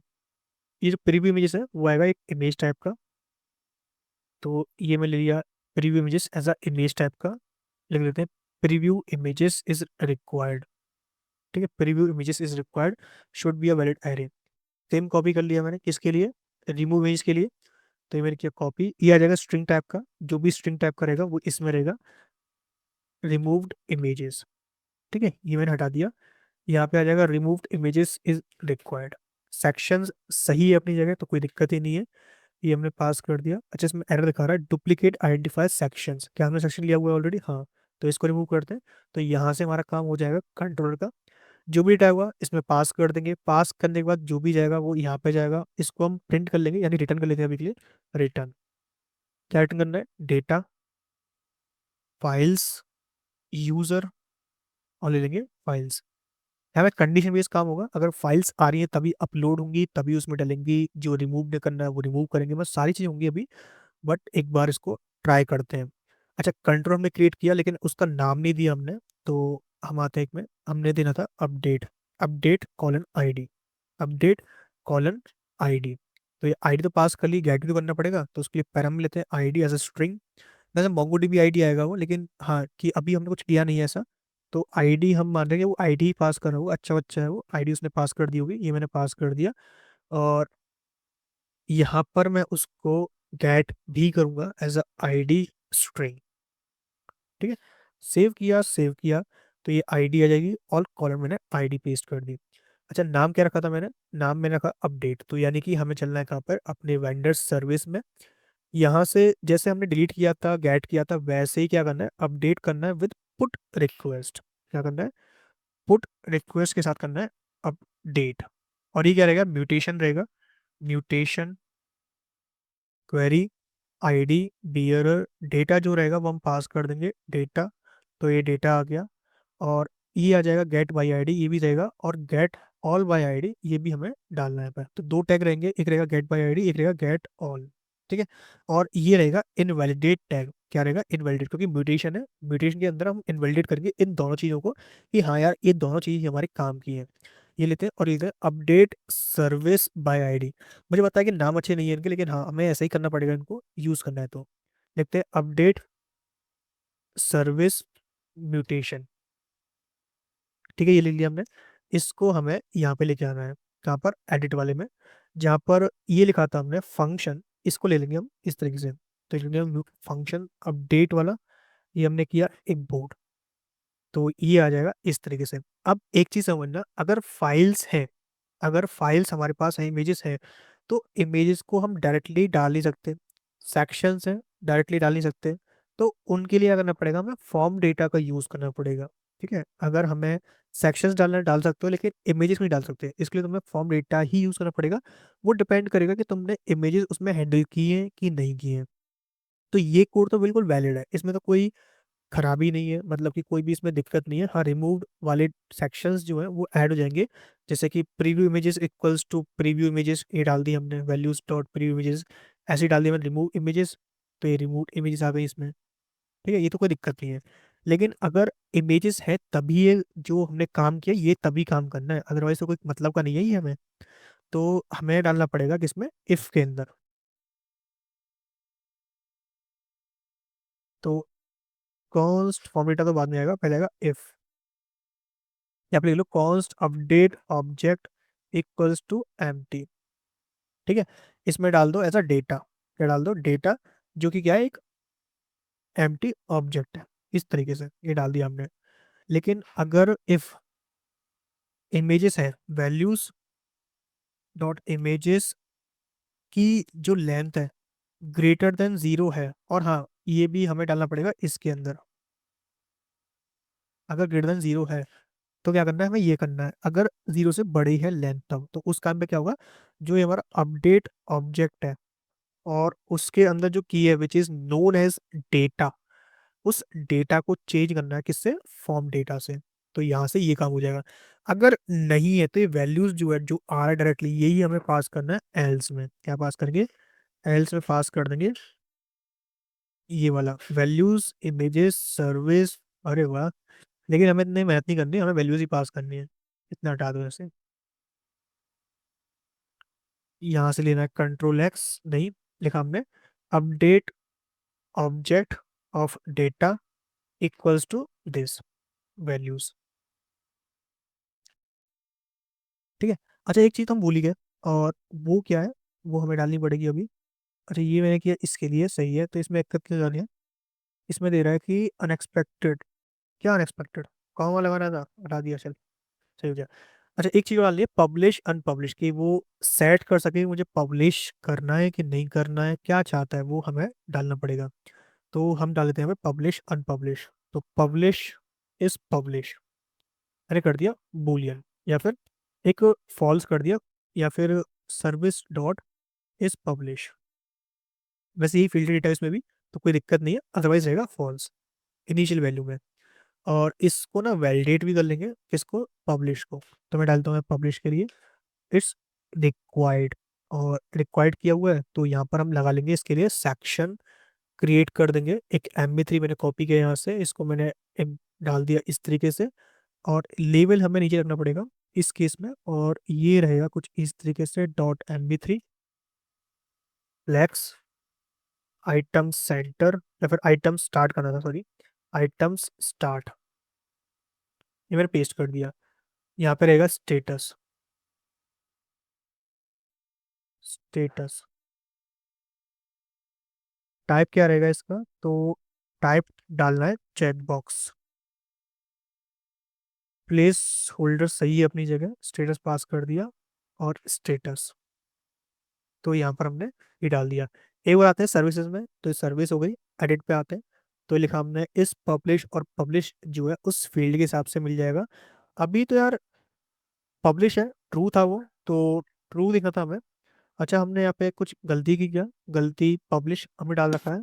ये जो प्रीव्यू इमेजेस है वो आएगा एक इमेज टाइप का, तो ये मैं ले लिया preview images as a image type का। लिख देते हैं प्रीव्यू इमेजेस इज रिक्वायर्ड। ठीक है, preview images is required should be a valid array. Same copy कर लिया मैंने, किसके लिए, रिमूव इमेज के लिए। तो ये मैंने किया कॉपी, ये आ जाएगा स्ट्रिंग टाइप का, जो भी स्ट्रिंग टाइप का रहेगा वो इसमें रहेगा, रिमूव्ड इमेजेस। ठीक है, ये मैंने हटा दिया। यहाँ पे आ जाएगा removed images is required. Sections सही है अपनी जगह, तो कोई दिक्कत ही नहीं है, ये हमने पास कर दिया। अच्छा इसमें एरर दिखा रहा है, डुप्लीकेट आइडेंटिफाई सेक्शंस, क्या हमने सेक्शन लिया हुआ है ऑलरेडी, हाँ, तो इसको रिमूव करते हैं। तो यहाँ से हमारा काम हो जाएगा कंट्रोलर का, जो भी डेटा होगा इसमें पास कर देंगे, पास करने के बाद जो भी जाएगा वो यहाँ पे जाएगा, इसको हम प्रिंट कर लेंगे, यानी रिटर्न कर लेते हैं अभी के लिए। रिटर्न, क्या रिटर्न करना है, डेटा, फाइल्स, यूजर, और ले लेंगे फाइल्स। यहाँ पे कंडीशन बेस्ड काम होगा, अगर फाइल्स आ रही है तभी अपलोड होंगी, तभी उसमें डलेंगी, जो रिमूव नहीं करना है वो रिमूव करेंगे, बस सारी चीज़ें होंगी अभी। बट एक बार इसको ट्राई करते हैं। अच्छा कंट्रोल हमने क्रिएट किया, लेकिन उसका नाम नहीं दिया हमने, तो हम आते हैं एक में, हमने देना था update, update colon ID, update colon ID. तो ये आईडी तो पास कर ली, गेट भी तो करना पड़ेगा, तो उसके लिए पैरामीटर लेते हैं आईडी एज अ स्ट्रिंग। वैसे मोंगोडीबी आईडी आएगा वो, लेकिन हाँ कि अभी हमने कुछ किया नहीं है ऐसा, तो आईडी हम मान रहे हैं कि वो आईडी ही पास कर रहा होगा, अच्छा बच्चा है वो, आईडी उसने पास कर दी होगी, ये मैंने पास कर दिया। और यहाँ पर मैं उसको गेट भी करूंगा एज अ आईडी स्ट्रिंग। ठीक है, सेव किया, सेव किया, तो ये आईडी आ जाएगी, और कॉलम मैंने आईडी पेस्ट कर दी। अच्छा नाम क्या रखा था मैंने, नाम मैंने रखा अपडेट, तो यानी कि हमें चलना है कहाँ पर, अपने वेंडर सर्विस में। यहाँ से जैसे हमने डिलीट किया था, गेट किया था, वैसे ही क्या करना है, अपडेट करना है विद पुट रिक्वेस्ट। क्या करना है, पुट रिक्वेस्ट के साथ करना है अपडेट। और ये क्या रहेगा, म्यूटेशन रहेगा, mutation query ID, bearer, data जो रहेगा वो हम पास कर देंगे डेटा। तो ये डेटा आ गया। और ये आ जाएगा गेट बाई आईडी, ये भी रहेगा। और गेट ऑल बाय आईडी ये भी हमें डालना है पे। तो दो टैग रहेंगे, एक रहेगा गेट बाय आईडी, एक रहेगा गेट ऑल। ठीक है। और ये रहेगा इनवैलिडेट टैग। क्या रहेगा? इनवैलिडेट, क्योंकि म्यूटेशन है, म्यूटेशन के अंदर हम इनवैलिडेट करेंगे इन दोनों चीज़ों को कि हाँ यार ये दोनों चीज़ हमारे काम की है। ये लेते हैं और ये लेते हैं अपडेट सर्विस बाय आईडी। मुझे पता है कि नाम अच्छे नहीं है इनके, लेकिन हाँ हमें ऐसा ही करना पड़ेगा, इनको यूज़ करना है। तो लिखते हैं अपडेट सर्विस म्यूटेशन। ठीक है, ये ले लिया हमने। इसको हमें यहाँ पे लेके आना है, कहाँ पर? एडिट वाले में, जहाँ पर ये लिखा था हमने फंक्शन, इसको ले लेंगे हम इस तरीके से। तो ले लेंगे हम फंक्शन अपडेट वाला, ये हमने किया इम्पोर्ट। तो ये आ जाएगा इस तरीके से। अब एक चीज़ समझना, अगर फाइल्स हैं, अगर फाइल्स हमारे पास हैं, इमेजेस हैं, तो इमेजेस को हम डायरेक्टली डाल नहीं सकते। सेक्शंस हैं, डायरेक्टली डाल नहीं सकते। तो उनके लिए क्या करना पड़ेगा? हमें फॉर्म डेटा का यूज़ करना पड़ेगा। ठीक है, अगर हमें सेक्शंस डालना है, डाल सकते हो, लेकिन इमेजेस नहीं डाल सकते, इसके लिए तुम्हें फॉर्म डेटा ही यूज़ करना पड़ेगा। वो डिपेंड करेगा कि तुमने इमेजेस उसमें हैंडल किए हैं कि नहीं किए हैं। तो ये कोड तो बिल्कुल वैलिड है, इसमें तो कोई खराबी नहीं है, मतलब कि कोई भी इसमें दिक्कत नहीं है। हाँ, रिमूव्ड वाले सेक्शंस जो है वो ऐड हो जाएंगे। जैसे कि preview images equals to preview images, ये डाल दी हमने, वैल्यूज डॉट प्रीव्यू इमेजेस ऐसे ही डाल दिया हमने, रिमूव इमेजेस। तो ये रिमूव इमेजेस आ गई इसमें। ठीक है, ये तो कोई दिक्कत नहीं है। लेकिन अगर इमेजेस है तभी ये जो हमने काम किया ये तभी काम करना है, अदरवाइज तो कोई मतलब का नहीं है ये हमें। तो हमें डालना पड़ेगा किसमें? इफ के अंदर। तो कॉन्स्ट फॉर्म डेटा तो बाद में आएगा, पहले आएगा इफ। यहाँ पे लिख लो const update object equals to empty. ठीक है, इसमें डाल दो ऐसा डेटा। क्या डाल दो? डेटा, जो कि क्या है? एक एम्प्टी ऑब्जेक्ट है। इस तरीके से ये डाल दिया हमने। लेकिन अगर इफ इमेजेस है, वैल्यूज डॉट इमेजेस की जो लेंथ है ग्रेटर देन जीरो है, और हाँ ये भी हमें डालना पड़ेगा इसके अंदर। अगर ग्रेटर देन जीरो है तो क्या करना है? हमें ये करना है, अगर जीरो से बड़ी है लेंथ तब, तो उस काम पे क्या होगा? जो ये हमारा अपडेट ऑब्जेक्ट है और उसके अंदर जो की है which is known as data, उस डेटा को चेंज करना है किससे? फॉर्म डेटा से। तो यहाँ से ये काम हो जाएगा। अगर नहीं है तो ये वैल्यूज जो है, जो आ रहा है डायरेक्टली, यही हमें पास करना है एल्स में। क्या पास करेंगे? एल्स में पास कर देंगे ये वाला वैल्यूज इमेजेस सर्विस। अरे वाह, लेकिन हमें इतनी मेहनत नहीं करनी, हमें वैल्यूज ही पास करनी है। इतना हटा दो ऐसे। यहाँ से लेना है कंट्रोल एक्स, नहीं लिखा हमने, update object of data equals to this values. ठीक है। अच्छा, एक चीज तो हम भूल ही गए, और वो क्या है? वो हमें डालनी पड़ेगी अभी। अच्छा, ये मैंने किया इसके लिए, सही है। तो इसमें एक कितने डालनी है? इसमें दे रहा है कि अनएक्सपेक्टेड। क्या अनएक्सपेक्टेड? कॉमा लगाना था, हटा दिया, चल सही हो गया। अच्छा, एक चीज और डालनी है, पब्लिश अनपब्लिश, कि वो सेट कर सके कि मुझे पब्लिश करना है कि नहीं करना है, क्या चाहता है वो हमें डालना पड़ेगा। तो हम डाल देते हैं पब्लिश अनपब्लिश। तो पब्लिश इज पब्लिश, मैंने कर दिया बूलियन, या फिर एक फॉल्स कर दिया, या फिर सर्विस डॉट इज पब्लिश। वैसे ही फील्ड डेटा इसमें भी, तो कोई दिक्कत नहीं है, अदरवाइज रहेगा फॉल्स इनिशियल वैल्यू में। और इसको ना वैलिडेट भी कर लेंगे, किसको? पब्लिश को। तो मैं डालता हूँ पब्लिश के लिए इट्स रिक्वायर्ड, और रिक्वायर्ड किया हुआ है तो यहाँ पर हम लगा लेंगे इसके लिए सेक्शन, क्रिएट कर देंगे एक MP3 मैंने कॉपी किया यहाँ से, इसको मैंने डाल दिया इस तरीके से। और लेवल हमें नीचे रखना पड़ेगा इस केस में, और ये रहेगा कुछ इस तरीके से .mp3 फ्लैक्स आइटम सेंटर, या फिर आइटम स्टार्ट करना था, सॉरी, आइटम्स स्टार्ट। ये मैंने पेस्ट कर दिया। यहाँ पे रहेगा स्टेटस, स्टेटस टाइप क्या रहेगा इसका? तो टाइप डालना है चेक बॉक्स। प्लेस होल्डर सही है अपनी जगह, स्टेटस पास कर दिया, और स्टेटस। तो यहाँ पर हमने ये डाल दिया। एक बार आते हैं सर्विसेज में, तो सर्विस हो गई। एडिट पे आते हैं, तो लिखा हमने इस पब्लिश, और पब्लिश जो है उस फील्ड के हिसाब से मिल जाएगा। अभी तो यार पब्लिश है, ट्रू था वो, तो ट्रू लिखा था हमें। अच्छा, हमने यहाँ पे कुछ गलती की क्या, गलती पब्लिश हमने डाल रखा है।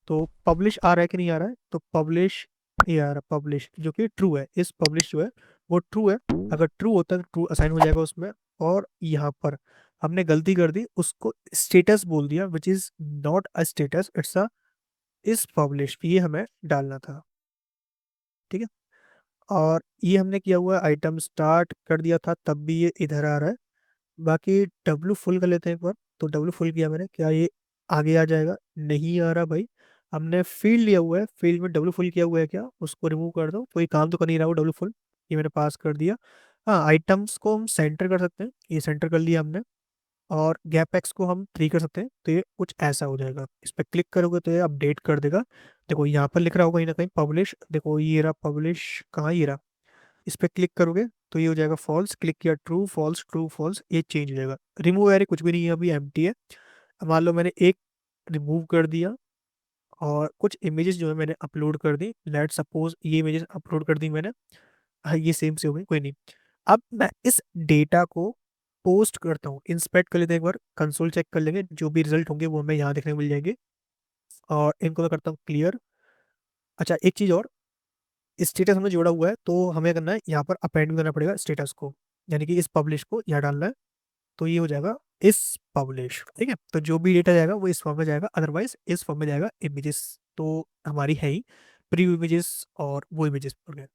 तो पब्लिश आ रहा है कि नहीं आ रहा है, तो पब्लिश ये आ रहा है, पब्लिश जो कि ट्रू है, इस पब्लिश जो है वो ट्रू है। अगर ट्रू होता है तो ट्रू असाइन हो जाएगा उसमें। और यहाँ पर हमने गलती कर दी, उसको स्टेटस बोल दिया, which is not a status, it's a इस पब्लिश, ये हमें डालना था। ठीक है। और ये हमने किया हुआ है, आइटम स्टार्ट कर दिया था तब भी ये इधर आ रहा है। बाकी डब्लू फुल कर लेते हैं एक बार। तो डब्लू फुल किया मैंने, क्या ये आगे आ जाएगा? नहीं आ रहा भाई। हमने फील्ड लिया हुआ है, फील्ड में डब्लू फुल किया हुआ है, क्या उसको रिमूव कर दो, कोई काम तो कर नहीं रहा वो डब्लू फुल। ये मैंने पास कर दिया। हाँ, आइटम्स को हम सेंटर कर सकते हैं, ये सेंटर कर लिया हमने। और गैप एक्स को हम 3 कर सकते हैं, तो ये कुछ ऐसा हो जाएगा। इस पर क्लिक करोगे तो ये अपडेट कर देगा। देखो यहाँ पर लिख रहा होगा कहीं ना कहीं पब्लिश, देखो ये रहा पब्लिश, कहाँ ये रहा। इस पर क्लिक करोगे तो ये हो जाएगा फॉल्स, क्लिक किया ट्रू फॉल्स ट्रू फॉल्स, ये चेंज हो जाएगा। रिमूव एरे कुछ भी नहीं है, अभी एम्प्टी है। अब मान लो मैंने एक रिमूव कर दिया और कुछ इमेजेस जो है मैंने अपलोड कर दी, लेट सपोज ये इमेजेस अपलोड कर दी मैंने। हाँ, ये सेम से हो गई, कोई नहीं। अब मैं इस डेटा को पोस्ट करता हूँ, इंस्पेक्ट कर लेते हैं एक बार, कंसोल चेक कर लेंगे, जो भी रिजल्ट होंगे वो हमें यहाँ देखने को मिल जाएंगे। और इनको मैं करता हूँ क्लियर। अच्छा, एक चीज़ और, स्टेटस हमने जोड़ा हुआ है तो हमें करना है यहाँ पर अपेंड भी करना पड़ेगा स्टेटस को, यानी कि इस पब्लिश को यहाँ डालना है। तो ये हो जाएगा इस पब्लिश। ठीक है, तो जो भी डेटा जाएगा वो इस फॉर्म में जाएगा, अदरवाइज इस फॉर्म में जाएगा इमेजेस। तो हमारी है ही प्रीव्यू इमेजेस और वो इमेजेस पड़ गए।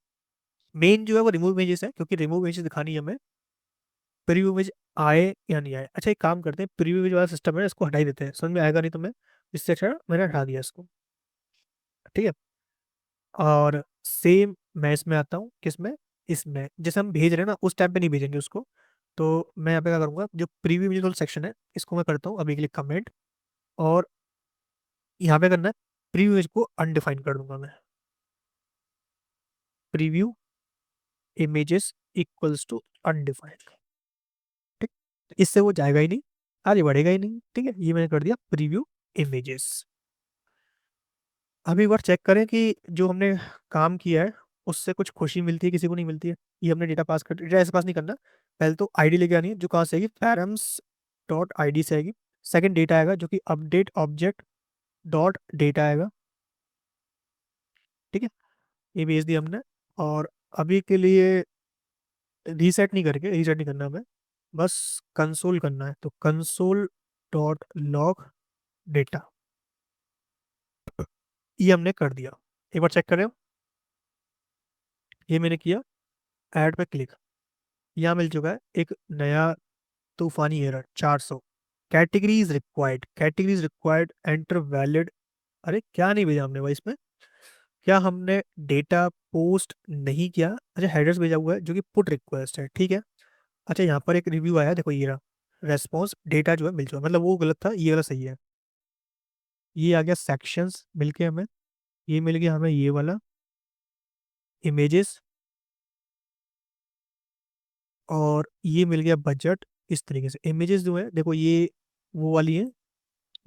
मेन जो है वो रिमूव इमेजेस है, क्योंकि रिमूव इमेजेस दिखानी है हमें। प्रीव्यू इमेज आए या नहीं आए। अच्छा, एक काम करते हैं, प्रीव्यू इमेज वाला सिस्टम है इसको हटा ही देते हैं, समझ में आएगा नहीं तो मैं, इससे अच्छा मैंने हटा दिया इसको। ठीक है। और सेम मैं इसमें आता हूँ, किसमें, इसमें जैसे हम भेज रहे हैं ना उस टाइम पे नहीं भेजेंगे उसको। तो मैं यहाँ पे क्या करूँगा, जो प्रीव्यू इमेज वाला सेक्शन है इसको मैं करता हूँ अभी के लिए कमेंट। और यहाँ पे करना है, प्रीव्यू इमेज को अनडिफाइन कर दूंगा मैं। Preview images equals to undefined. ठीक, तो इससे वो जाएगा ही नहीं, आगे बढ़ेगा ही नहीं। ठीक है, ये मैंने कर दिया प्रीव्यू इमेजेस। अब एक बार चेक करें कि जो हमने काम किया है उससे कुछ खुशी मिलती है, किसी को नहीं मिलती है। ये हमने डेटा पास कर, डेटा ऐसे पास नहीं करना। पहले तो आईडी लेके आनी है, जो कहाँ से आएगी, पैरम्स डॉट आई डी से आएगी। सेकंड डेटा आएगा जो कि अपडेट ऑब्जेक्ट डॉट डेटा आएगा। ठीक है, ये भेज दिया हमने। और अभी के लिए रीसेट नहीं करके, रीसेट नहीं करना हमें, बस कंसोल करना है। तो कंसोल डॉट लॉग डेटा, ये हमने कर दिया। एक बार चेक करें, ये मैंने किया, ऐड पे क्लिक, यहाँ मिल चुका है एक नया तूफानी error 400। Categories required, categories required, enter valid. अरे क्या नहीं भेजा हमने भाई इसमें, क्या हमने डेटा पोस्ट नहीं किया? अच्छा, हेडर्स भेजा हुआ है जो कि पुट रिक्वेस्ट है। ठीक है। अच्छा, यहाँ पर एक रिव्यू आया, देखो ये रहा रेस्पॉन्स, डेटा जो है मिल चुका, मतलब वो गलत था, ये वाला सही है। ये आ गया सेक्शंस मिलके हमें, ये मिल गया हमें ये वाला इमेजेस, और ये मिल गया बजट। इस तरीके से इमेजेस जो है देखो ये वो वाली है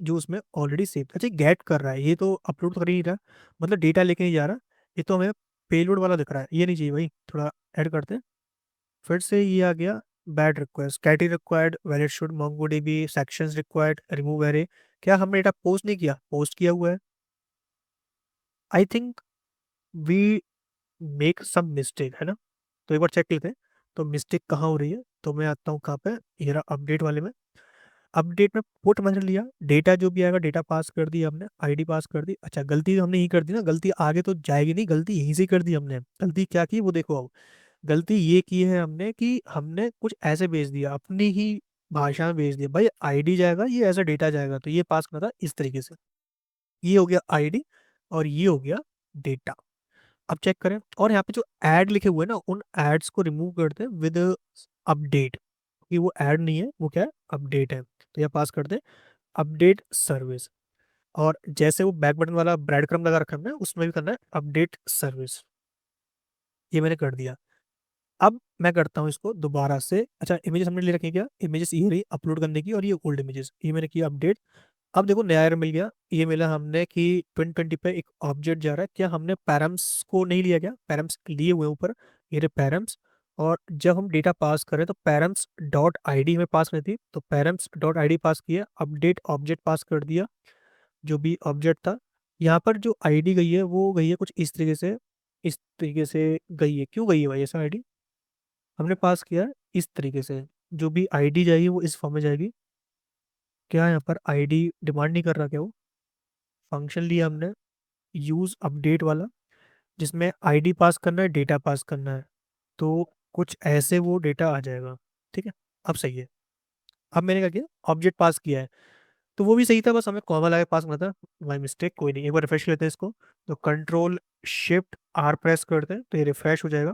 जो उसमें ऑलरेडी सेव। अच्छा, गेट कर रहा है, ये तो अपलोड तो कर ही नहीं रहा, मतलब डेटा लेके नहीं जा रहा। ये तो हमें पेलोड वाला दिख रहा है, ये नहीं चाहिए भाई, थोड़ा ऐड करते हैं। फिर से ये आ गया bad request, category required, valid should Mongo dB, sections required, remove array. क्या हमने डेटा पोस्ट नहीं किया? पोस्ट किया हुआ है। I think we make some mistake, है ना? तो एक बार चेक लेते हैं, तो मिस्टेक कहाँ हो रही है। तो मैं आता हूँ कहाँ पे, ये रहा अपडेट वाले में। अपडेट में पुट मैंने लिया, डेटा जो भी आएगा डेटा पास कर दी हमने, आईडी पास कर दी। अच्छा, गलती तो हमने यही कर दी ना, गलती आगे तो जाएगी नहीं, गलती यहीं से कर दी हमने। गलती क्या की वो देखो अब। गलती ये की है हमने कि हमने कुछ ऐसे भेज दिया, अपनी ही भाषा में भेज दिया। भाई आईडी जाएगा, ये ऐसा डेटा जाएगा, तो ये पास करना था इस तरीके से। ये हो गया आईडी और ये हो गया डेटा। अब चेक करें, और यहाँ पे जो ऐड लिखे हुए हैं ना, उन एड्स को रिमूव करते हैं विद अपडेट, कि वो ऐड नहीं है, वो क्या है, अपडेट है। तो यहाँ पास करते हैं अपडेट सर्विस। और जैसे वो बैक बटन वाला ब्रेड क्रम लगा रखा है हमने, उसमें भी करना है अपडेट सर्विस। ये मैंने कर दिया। अब मैं करता हूँ इसको दोबारा से। अच्छा, इमेजेस हमने ले रखी है, क्या इमेजेस ये रही अपलोड करने की, और ये ओल्ड इमेजेस, ये मैंने किया अपडेट। अब देखो नया एरर मिल गया, ये मिला हमने कि 2020 पे एक ऑब्जेक्ट जा रहा है, क्या हमने पैरम्स को नहीं लिया? क्या पैरम्स लिए हुए हैं ऊपर, ये रहे पैरम्स। और जब हम डेटा पास करें तो पेरेंट्स डॉट आई डी हमें पास करनी थी, तो पेरेंट्स डॉट आई डी पास किया, अपडेट ऑब्जेक्ट पास कर दिया जो भी ऑब्जेक्ट था। यहाँ पर जो आईडी गई है वो गई है कुछ इस तरीके से, इस तरीके से गई है। क्यों गई है भाई ऐसा आईडी? हमने पास किया है इस तरीके से, जो भी आईडी जाएगी वो इस फॉर्म में जाएगी। क्या यहाँ पर आईडी डिमांड नहीं कर रहा क्या वो? फंक्शन लिया हमने यूज अपडेट वाला, जिसमें आईडी पास करना है, डेटा पास करना है, तो कुछ ऐसे वो डेटा आ जाएगा। ठीक है, अब सही है। अब मैंने क्या किया, ऑब्जेक्ट पास किया है, तो वो भी सही था, बस हमें कॉमा लगा के पास करना था। माई मिस्टेक, कोई नहीं, एक बार रिफ्रेश लेते हैं इसको। तो कंट्रोल शिफ्ट आर प्रेस करते हैं तो ये रिफ्रेश हो जाएगा।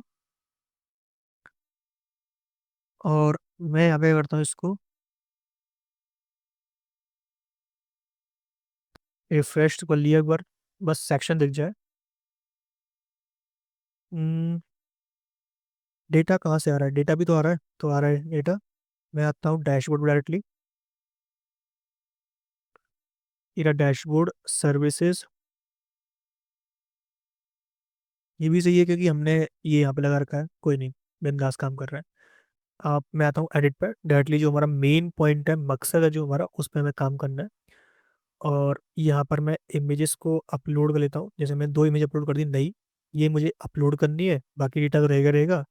और मैं यहाँ पे करता हूँ इसको रिफ्रेश कर लिया एक बार, बस सेक्शन दिख जाए। डेटा कहाँ से आ रहा है? डेटा भी तो आ रहा है, तो आ रहा है डेटा। मैं आता हूँ डैशबोर्ड में डायरेक्टली। ये डैशबोर्ड सर्विसेज, ये भी सही है क्योंकि हमने ये यहाँ पे लगा रखा है, कोई नहीं, बिंदास काम कर रहा है। आप मैं आता हूँ एडिट पर डायरेक्टली, जो हमारा मेन पॉइंट है, मकसद है जो हमारा, उस पर हमें काम करना है। और यहाँ पर मैं इमेजेस को अपलोड कर लेता हूँ। जैसे मैं 2 इमेज अपलोड कर दी नई, ये मुझे अपलोड करनी है, बाकी डेटा तो रहेगा रहेगा।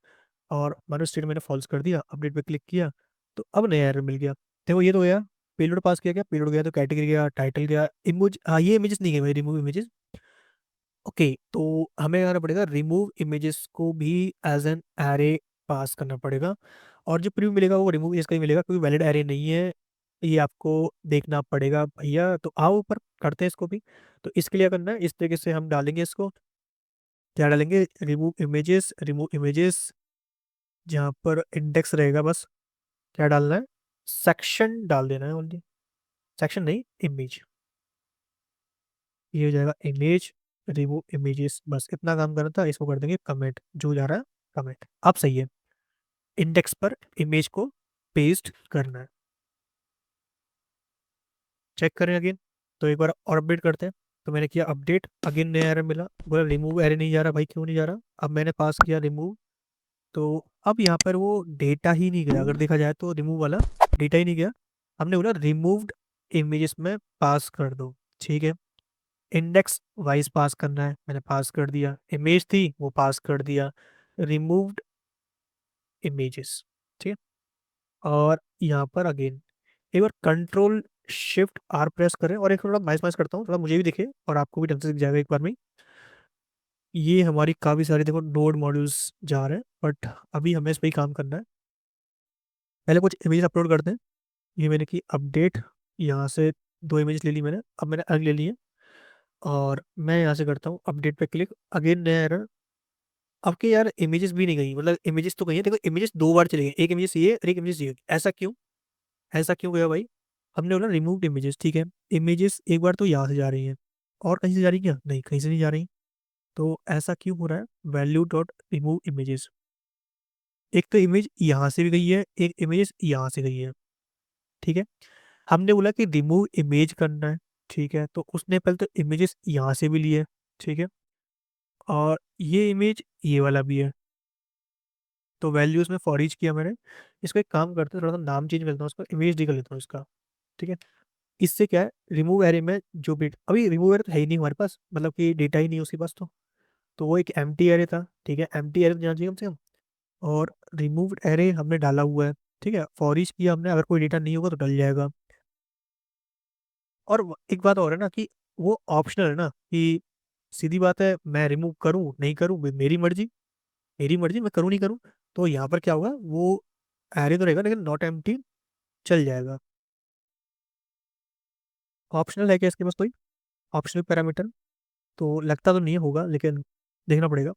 और मानो स्टेट मैंने फॉल्स कर दिया, अपडेट पे क्लिक किया, तो अब नया एरर मिल गया। देखो ये तो गया, पेलोड पास किया, गया पेलोड गया तो कैटेगरी गया, टाइटल गया, इमेज, हाँ ये इमेजेस नहीं गए भाई, रिमूव इमेजेस। ओके, तो हमें करना पड़ेगा रिमूव इमेजेस को भी एज एन एरे पास करना पड़ेगा। और जो प्रीव्यू मिलेगा वो रिमूव इमेज का ही मिलेगा, क्योंकि वैलिड एरे नहीं है, ये आपको देखना पड़ेगा भैया। तो आओ ऊपर करते हैं इसको भी। तो इसके लिए करना है इस तरीके से, हम डालेंगे इसको, क्या डालेंगे, रिमूव इमेजेस, जहाँ पर इंडेक्स रहेगा बस, क्या डालना है, सेक्शन डाल देना है ओनली, सेक्शन नहीं, इमेज। ये हो जाएगा इमेज, रिमूव इमेजेस, बस इतना काम करना था। इसको कर देंगे कमेंट, जो जा रहा है कमेंट। अब सही है, इंडेक्स पर इमेज को पेस्ट करना है। चेक करें अगेन, तो एक बार और अपडेट करते हैं। तो मैंने किया अपडेट, अगेन नया एरर मिला, बोला रिमूव एरर नहीं जा रहा भाई, क्यों नहीं जा रहा? अब मैंने पास किया रिमूव, तो अब यहाँ पर वो डेटा ही नहीं गया, अगर देखा जाए तो रिमूव वाला डेटा ही नहीं गया। हमने बोला रिमूव्ड इमेजेस में पास कर दो, ठीक है। इंडेक्स वाइज पास करना है, मैंने पास कर दिया, इमेज थी वो पास कर दिया, रिमूव्ड इमेजेस, ठीक है। और यहाँ पर अगेन एक बार कंट्रोल शिफ्ट आर प्रेस करें, और एक थोड़ा माइस माइस करता हूँ, थोड़ा मुझे भी दिखे और आपको भी ढंग से दिख जाएगा एक बार में। ये हमारी काफ़ी सारी देखो नोड मॉड्यूल्स जा रहे हैं, बट अभी हमें इस पर ही काम करना है। पहले कुछ इमेज अपलोड करते हैं। ये मैंने की अपडेट, यहाँ से 2 इमेज ले ली मैंने, अब मैंने अलग ले ली है। और मैं यहाँ से करता हूँ अपडेट पे क्लिक, अगेन नया एरर। अब के यार इमेजेस भी नहीं गई, मतलब इमेजेस तो गई है, देखो इमेजेस 2 बार चले गए, एक इमेजेस ये और एक इमेजेस ये, ऐसा क्यों? ऐसा क्यों गया भाई? हमने बोला रिमूव इमेजेस, ठीक है, इमेजेस एक बार तो यहाँ से जा रही हैं, और कहीं से जा रही क्या? नहीं, कहीं से नहीं जा रही। तो ऐसा क्यों हो रहा है? वैल्यू डॉट रिमूव इमेजेस, एक तो इमेज यहाँ से भी गई है, एक इमेज यहाँ से गई है, ठीक है। हमने बोला कि रिमूव इमेज करना है, ठीक है, तो उसने पहले तो इमेजेस यहाँ से भी लिए, ठीक है, और ये इमेज ये वाला भी है। तो वैल्यूज में फॉर ईच किया मैंने। इसको एक काम करते हैं, थोड़ा सा नाम चेंज करता हूँ, इसका इमेज डी कर लेता हूँ इसका, ठीक है। इससे क्या है, रिमूव एरे में जो बिट, अभी रिमूव एरे तो है ही नहीं हमारे पास, मतलब कि डेटा ही नहीं है उसके पास, तो वो एक एम्प्टी एरे था, ठीक है, एम्प्टी एरे जाना चाहिए कम से कम। और रिमूव्ड एरे हमने डाला हुआ है, ठीक है, फॉर ईच किया हमने, अगर कोई डेटा नहीं होगा तो डल जाएगा। और एक बात और है ना कि वो ऑप्शनल है ना, कि सीधी बात है, मैं रिमूव करूँ नहीं करूँ मेरी मर्जी, मेरी मर्जी, मैं करूँ नहीं करूँ। तो यहाँ पर क्या होगा, वो एरे तो रहेगा लेकिन नॉट एम्प्टी चल जाएगा। ऑप्शनल है क्या इसके पास कोई ऑप्शनल पैरामीटर? तो लगता तो नहीं होगा, लेकिन देखना पड़ेगा।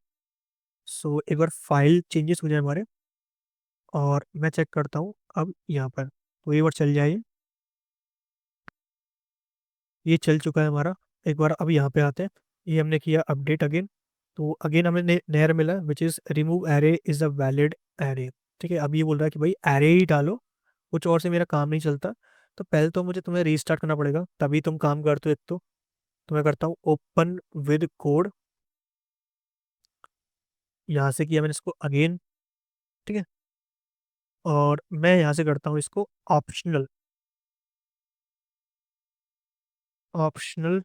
सो एक बार फाइल चेंजेस हो जाए हमारे, और मैं चेक करता हूँ अब यहाँ पर, तो एक बार चल जाए, ये चल चुका है हमारा। एक बार अब यहाँ पे आते हैं, ये हमने किया अपडेट अगेन, तो अगेन हमें नया मिला which is remove array is a valid array, ठीक है। अब ये बोल रहा है कि भाई एरे ही डालो, कुछ और से मेरा काम नहीं चलता। तो पहले तो मुझे तुम्हें रीस्टार्ट करना पड़ेगा, तभी तुम काम करते हो एक तो मैं करता हूँ ओपन विद कोड, यहाँ से किया मैंने इसको अगेन, ठीक है। और मैं यहाँ से करता हूँ इसको ऑप्शनल। ऑप्शनल,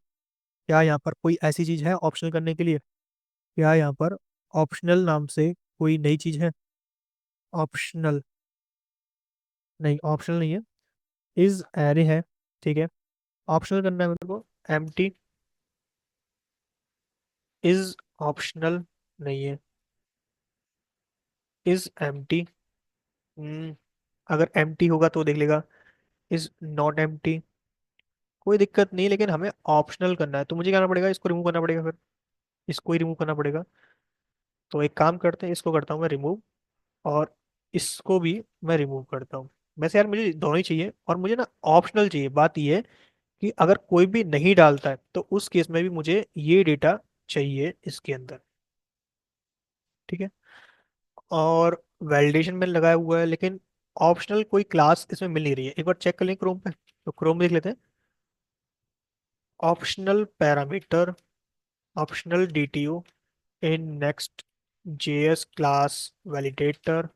क्या यहाँ पर कोई ऐसी चीज है ऑप्शनल करने के लिए? क्या यहाँ पर ऑप्शनल नाम से कोई नई चीज है? ऑप्शनल, नहीं ऑप्शनल नहीं है। इज एरे है, ठीक है। ऑप्शनल करना है मेरे को, एम्प्टी। इज ऑप्शनल नहीं है, इज एम्प्टी। अगर एम्प्टी होगा तो देख लेगा। इज नॉट एम्प्टी, कोई दिक्कत नहीं, लेकिन हमें ऑप्शनल करना है तो मुझे क्या करना पड़ेगा, इसको रिमूव करना पड़ेगा फिर। इसको ही रिमूव करना पड़ेगा। तो एक काम करते हैं, इसको करता हूँ मैं रिमूव, और इसको भी मैं रिमूव करता हूँ। वैसे यार मुझे दोनों ही चाहिए, और मुझे ना ऑप्शनल चाहिए। बात ये है कि अगर कोई भी नहीं डालता है तो उस केस में भी मुझे ये डेटा चाहिए इसके अंदर। ठीक है। और वैलिडेशन में लगाया हुआ है, लेकिन ऑप्शनल कोई क्लास इसमें मिल नहीं रही है। एक बार चेक कर लें क्रोम पे, तो क्रोम में देख लेते हैं। Optional parameter, optional DTU in next JS class validator.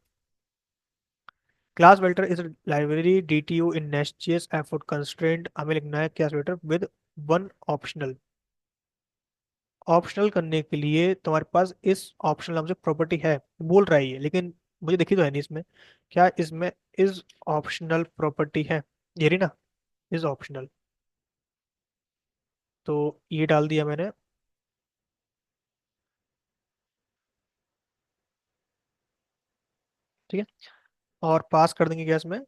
Class vector is library DTU in next JS effort constraint. हमें लिखना है class vector with one optional. Optional करने के लिए तुम्हारे पास इस ऑप्शनल नाम से प्रॉपर्टी है, बोल रहा है ये, लेकिन मुझे दिखी तो है नहीं इसमें। क्या इसमें इस ऑप्शनल प्रॉपर्टी है? ये रही ना, इज ऑप्शनल। तो ये डाल दिया मैंने। ठीक है। और पास कर देंगे क्या इसमें?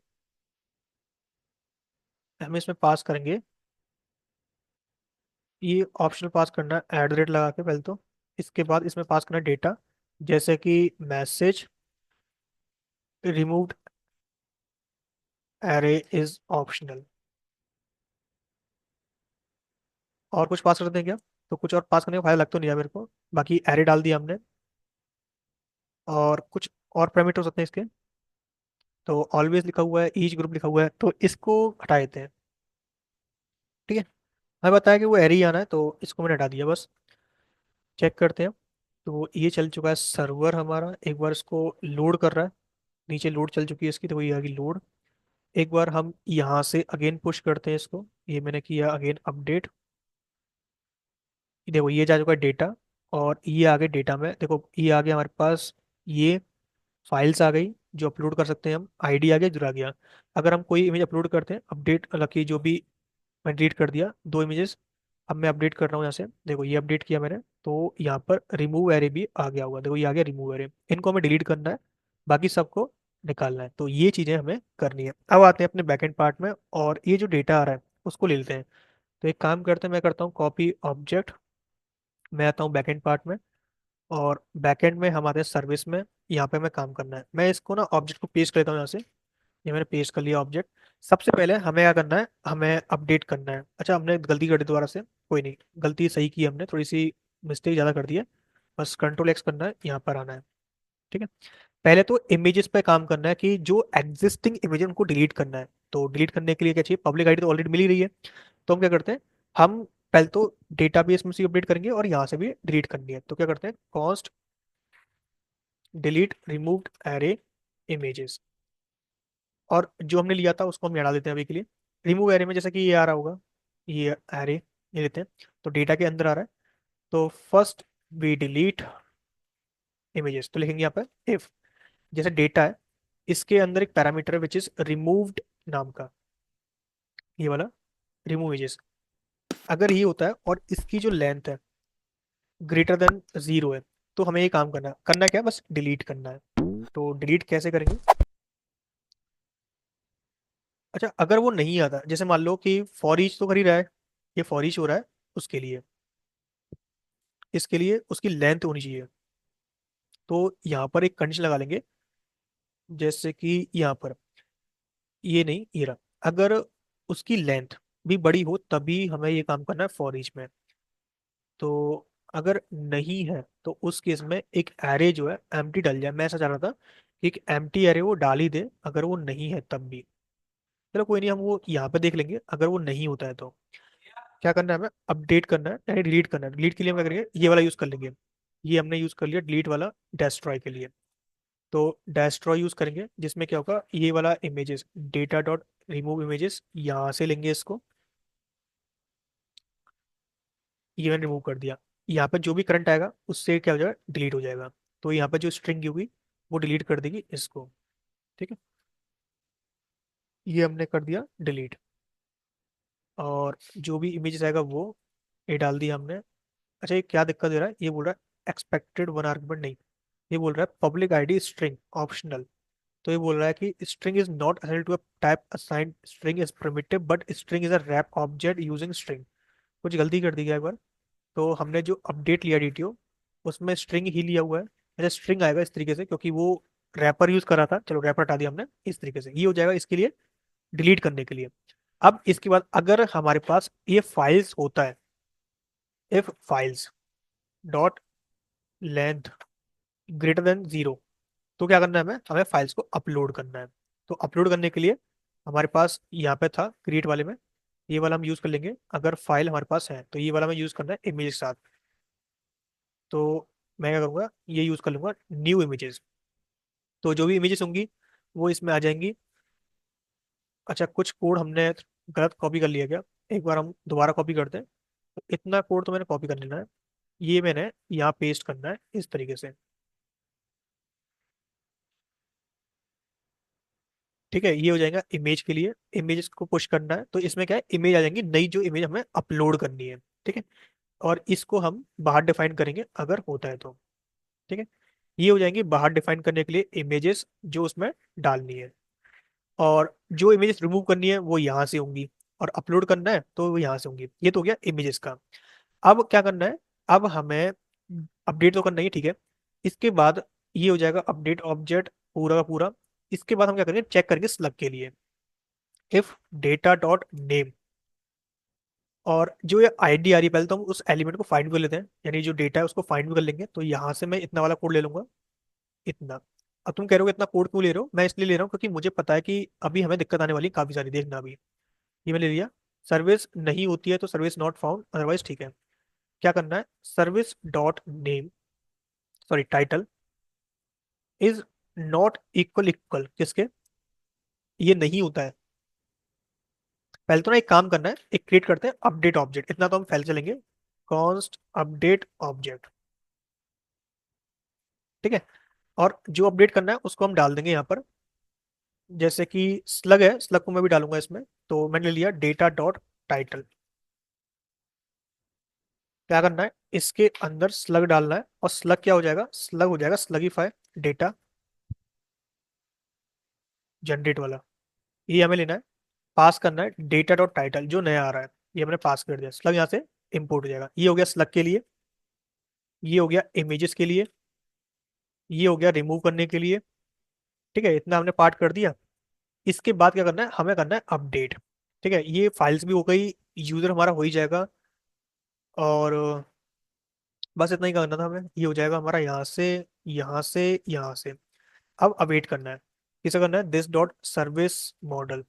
हम इसमें पास करेंगे, ये ऑप्शनल पास करना है एट द रेट लगा के पहले तो। इसके बाद इसमें पास करना है डेटा, जैसे कि message removed array is optional. और कुछ पास कर दें क्या? तो कुछ और पास करने का फायदा लग तो नहीं है मेरे को। बाकी एरे डाल दिया हमने। और कुछ और पैरामीटर हो सकते हैं इसके। तो ऑलवेज लिखा हुआ है, ईच ग्रुप लिखा हुआ है, तो इसको हटा देते हैं। ठीक है। हमें बताया कि वो एरे ही आना है, तो इसको मैंने हटा दिया बस। चेक करते हैं। तो ये चल चुका है सर्वर हमारा, एक बार इसको लोड कर रहा है। नीचे लोड चल चुकी है इसकी, तो ये आ गई लोड। एक बार हम यहाँ से अगेन पुश करते हैं इसको। ये मैंने किया अगेन अपडेट। देखो ये जा चुका है डेटा, और ये आ गए डेटा में, देखो ये आ गया हमारे पास। ये फाइल्स आ गई जो अपलोड कर सकते हैं हम, आईडी आ गया, जुड़ा गया। अगर हम कोई इमेज अपलोड करते हैं, अपडेट लकी जो भी, मैं डिलीट कर दिया 2 इमेजेस। अब मैं अपडेट कर रहा हूँ यहाँ से, देखो ये अपडेट किया मैंने, तो यहाँ पर रिमूव एरे भी आ गया होगा। देखो ये आ गया रिमूव एरे, इनको हमें डिलीट करना है, बाकी सबको निकालना है। तो ये चीज़ें हमें करनी है। अब आते हैं अपने बैकएंड पार्ट में, और ये जो डेटा आ रहा है उसको ले लेते हैं। तो एक काम करते हैं, मैं करता हूँ कॉपी ऑब्जेक्ट। मैं आता हूँ बैकएंड पार्ट में, और बैकएंड में हमारे सर्विस में, यहाँ पे हमें काम करना है। मैं इसको ना ऑब्जेक्ट को पेस्ट कर लेता हूँ यहाँ से। ये मैंने पेस्ट कर लिया ऑब्जेक्ट। सबसे पहले हमें क्या करना है, हमें अपडेट करना है। अच्छा हमने गलती कर दी दोबारा से, कोई नहीं, गलती सही की हमने, थोड़ी सी मिस्टेक ज़्यादा कर दी है। बस कंट्रोल एक्स करना है, यहाँ पर आना है। ठीक है। पहले तो इमेजेस पे काम करना है, कि जो एग्जिस्टिंग इमेज है उनको डिलीट करना है। तो डिलीट करने के लिए क्या चाहिए, पब्लिक आईडी तो ऑलरेडी मिल ही रही है। तो हम क्या करते हैं, हम पहले तो डेटाबेस में से अपडेट करेंगे, और यहाँ से भी डिलीट करनी है। तो क्या करते हैं, cost delete removed array images. और जो हमने लिया था उसको हम हटा देते हैं अभी के लिए। रिमूव एरे में जैसे कि ये आ रहा होगा, ये एरे ये लेते हैं, तो डेटा के अंदर आ रहा है। तो फर्स्ट वी डिलीट इमेजेस, तो लिखेंगे यहाँ पर इफ, जैसे डेटा है, इसके अंदर एक पैरामीटर है विच इज रिमूव्ड नाम का, ये वाला रिमूव इमेजेस। अगर ये होता है और इसकी जो लेंथ है ग्रेटर देन 0 है, तो हमें ये काम करना क्या है, बस डिलीट करना है। तो डिलीट कैसे करेंगे? अच्छा अगर वो नहीं आता, जैसे मान लो कि फॉर ईच तो कर ही रहा है, ये फॉर ईच हो रहा है, उसके लिए, इसके लिए उसकी लेंथ होनी चाहिए। तो यहाँ पर एक कंडीशन लगा लेंगे, जैसे कि यहाँ पर, ये नहीं ये रहा, अगर उसकी लेंथ भी बड़ी हो तभी हमें ये काम करना है फॉर ईच में। तो अगर नहीं है तो उस केस में एक एरे जो है एम्प्टी डल जाए। मैं ऐसा चाह रहा था कि एक एम्प्टी एरे वो डाल ही दे, अगर वो नहीं है तब भी। चलो कोई नहीं, हम वो यहाँ पे देख लेंगे, अगर वो नहीं होता है तो क्या करना है, हमें अपडेट करना है यानी डिलीट करना है। डिलीट के लिए हम क्या करेंगे, ये वाला यूज कर लेंगे। ये हमने यूज कर लिया डिलीट वाला, डेस्ट्रॉय के लिए। तो डेस्ट्रॉय यूज करेंगे, जिसमें क्या होगा, ये वाला images data dot remove images यहाँ से लेंगे इसको, ये मैंने रिमूव कर दिया। यहाँ पर जो भी करंट आएगा उससे क्या हो जाएगा, डिलीट हो जाएगा। तो यहाँ पर जो स्ट्रिंग होगी वो डिलीट कर देगी इसको। ठीक है, ये हमने कर दिया डिलीट। और जो भी इमेजेस आएगा वो ये डाल दिया हमने। अच्छा, ये क्या दिक्कत दे रहा है, ये बोल रहा है एक्सपेक्टेड वन आर्गुमेंट नहीं, ये बोल रहा है पब्लिक आईडी स्ट्रिंग ऑप्शनल। तो ये बोल रहा है कि string is not assigned to a type assigned, string is primitive but string is a wrap object using string. कुछ गलती कर दी है एक बार। तो हमने जो अपडेट लिया डीटीओ, उसमें स्ट्रिंग ही लिया हुआ है। अच्छा, स्ट्रिंग आएगा इस तरीके से क्योंकि वो रैपर यूज कर रहा था, चलो रैपर हटा दिया हमने। इस तरीके से ये हो जाएगा इसके लिए, डिलीट करने के लिए। अब इसके बाद अगर हमारे पास ये फाइल्स होता है, if files dot length greater than 0, तो क्या करना है, हमें हमें फाइल्स को अपलोड करना है। तो अपलोड करने के लिए हमारे पास यहाँ पे था क्रिएट वाले में, ये वाला हम यूज कर लेंगे। अगर फाइल हमारे पास है तो ये वाला मैं यूज करना है इमेज के साथ। तो मैं क्या करूँगा, ये यूज कर लूंगा न्यू इमेजेस। तो जो भी इमेजेस होंगी वो इसमें आ जाएंगी। अच्छा, कुछ कोड हमने गलत कॉपी कर लिया क्या, एक बार हम दोबारा कॉपी करते हैं। तो इतना कोड तो मैंने कॉपी कर लेना है, ये मैंने यहाँ पेस्ट करना है इस तरीके से। ठीक है, ये हो जाएगा इमेज के लिए, इमेज को पुश करना है तो इसमें क्या है, इमेज आ जाएंगी नई जो इमेज हमें अपलोड करनी है। ठीक है, और इसको हम बाहर डिफाइन करेंगे अगर होता है तो। ठीक है, ये हो जाएंगी बाहर डिफाइन करने के लिए इमेजेस जो उसमें डालनी है। और जो इमेजेस रिमूव करनी है वो यहाँ से होंगी, और अपलोड करना है तो वो यहाँ से होंगी। ये तो हो गया इमेजेस का। अब क्या करना है, अब हमें अपडेट तो करना ही है, ठीक है। इसके बाद ये हो जाएगा अपडेट ऑब्जेक्ट पूरा का पूरा। इसके बाद हम क्या करेंगे, चेक करेंगे स्लग के लिए, इफ डेटा डॉट नेम। और जो ये आईडी आ रही है, पहले तो हम उस एलिमेंट को फाइंड कर लेते हैं, यानी जो डेटा है उसको फाइंड भी कर लेंगे। तो यहाँ से मैं इतना वाला कोड ले लूंगा, इतना। अब तुम कह रहे हो इतना कोड क्यों ले रहे हो, मैं इसलिए ले रहा हूँ क्योंकि मुझे पता है कि अभी हमें दिक्कत आने वाली है काफी सारी, देखना अभी। ये मैं ले लिया। सर्विस नहीं होती है तो सर्विस नॉट फाउंड, अदरवाइज ठीक है। क्या करना है, service dot name, sorry title is not equal, equal किसके, ये नहीं होता है। पहले तो ना एक काम करना है, एक क्रिएट करते हैं अपडेट ऑब्जेक्ट, इतना तो हम फैल चलेंगे। Const update object. ठीक है, और जो अपडेट करना है उसको हम डाल देंगे यहाँ पर। जैसे कि स्लग है, स्लग को मैं भी डालूंगा इसमें। तो मैंने ले लिया डेटा डॉट टाइटल। क्या करना है, इसके अंदर स्लग डालना है, और स्लग क्या हो जाएगा, स्लग हो जाएगा स्लगीफाई डेटा जनरेट वाला। ये हमें लेना है, पास करना है डेटा डॉट टाइटल जो नया आ रहा है, ये हमने पास कर दिया। स्लग यहाँ से इंपोर्ट हो जाएगा। ये हो गया स्लग के लिए, ये हो गया इमेजेस के लिए, ये हो गया रिमूव करने के लिए। ठीक है, इतना हमने पार्ट कर दिया। इसके बाद क्या करना है, हमें करना है अपडेट। ठीक है, ये फाइल्स भी हो गई, यूजर हमारा हो ही जाएगा। और बस इतना ही करना था हमें, ये हो जाएगा हमारा यहाँ से, यहाँ से, यहाँ से। अब अवेट करना है, किसे करना है, this dot service model,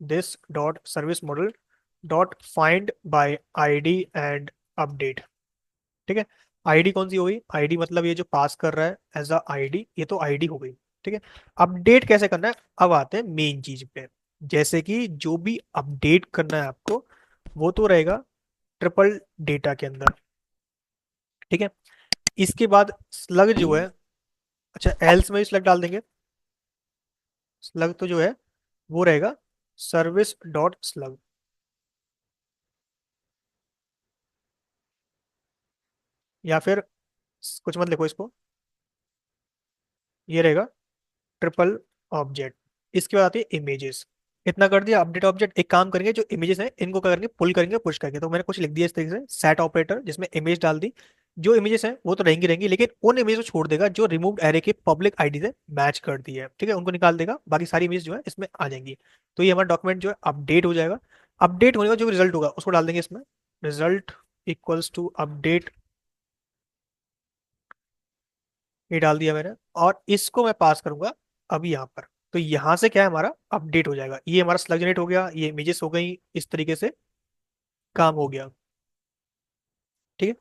this dot service model dot find by ID and update. ठीक है, आईडी कौन सी हो गई, आईडी मतलब ये जो पास कर रहा है एज अ आईडी, ये तो आईडी हो गई। ठीक है, अपडेट कैसे करना है, अब आते हैं मेन चीज पे। जैसे कि जो भी अपडेट करना है आपको, वो तो रहेगा ट्रिपल डेटा के अंदर। ठीक है, इसके बाद स्लग जो है, अच्छा एल्स में स्लग डाल देंगे। स्लग तो जो है वो रहेगा सर्विस डॉट स्लग, या फिर कुछ मत लिखो इसको, ये रहेगा ट्रिपल ऑब्जेक्ट। इसके बाद आती है इमेजेस। इतना कर दिया अपडेट ऑब्जेक्ट। एक काम करेंगे, जो इमेजेस हैं इनको क्या करेंगे, पुल करेंगे पुश करके। तो मैंने कुछ लिख दिया इस तरीके से, सेट ऑपरेटर जिसमें इमेज डाल दी। जो इमेजेस हैं वो तो रहेंगी रहेंगी, लेकिन उन इमेज को छोड़ देगा जो रिमूव्ड एरे के पब्लिक आईडी से मैच करती है। ठीक है, उनको निकाल देगा, बाकी सारी इमेज जो है इसमें आ जाएंगी। तो ये हमारा डॉक्यूमेंट जो है अपडेट हो जाएगा। अपडेट होने का जो रिजल्ट होगा उसको डाल देंगे इसमें, रिजल्ट इक्वल्स टू अपडेट, ये डाल दिया मैंने। और इसको मैं पास करूंगा अभी यहाँ पर। तो यहाँ से क्या है, हमारा अपडेट हो जाएगा। ये हमारा स्लग जनरेट हो गया, ये इमेजेस हो गई, इस तरीके से काम हो गया। ठीक है,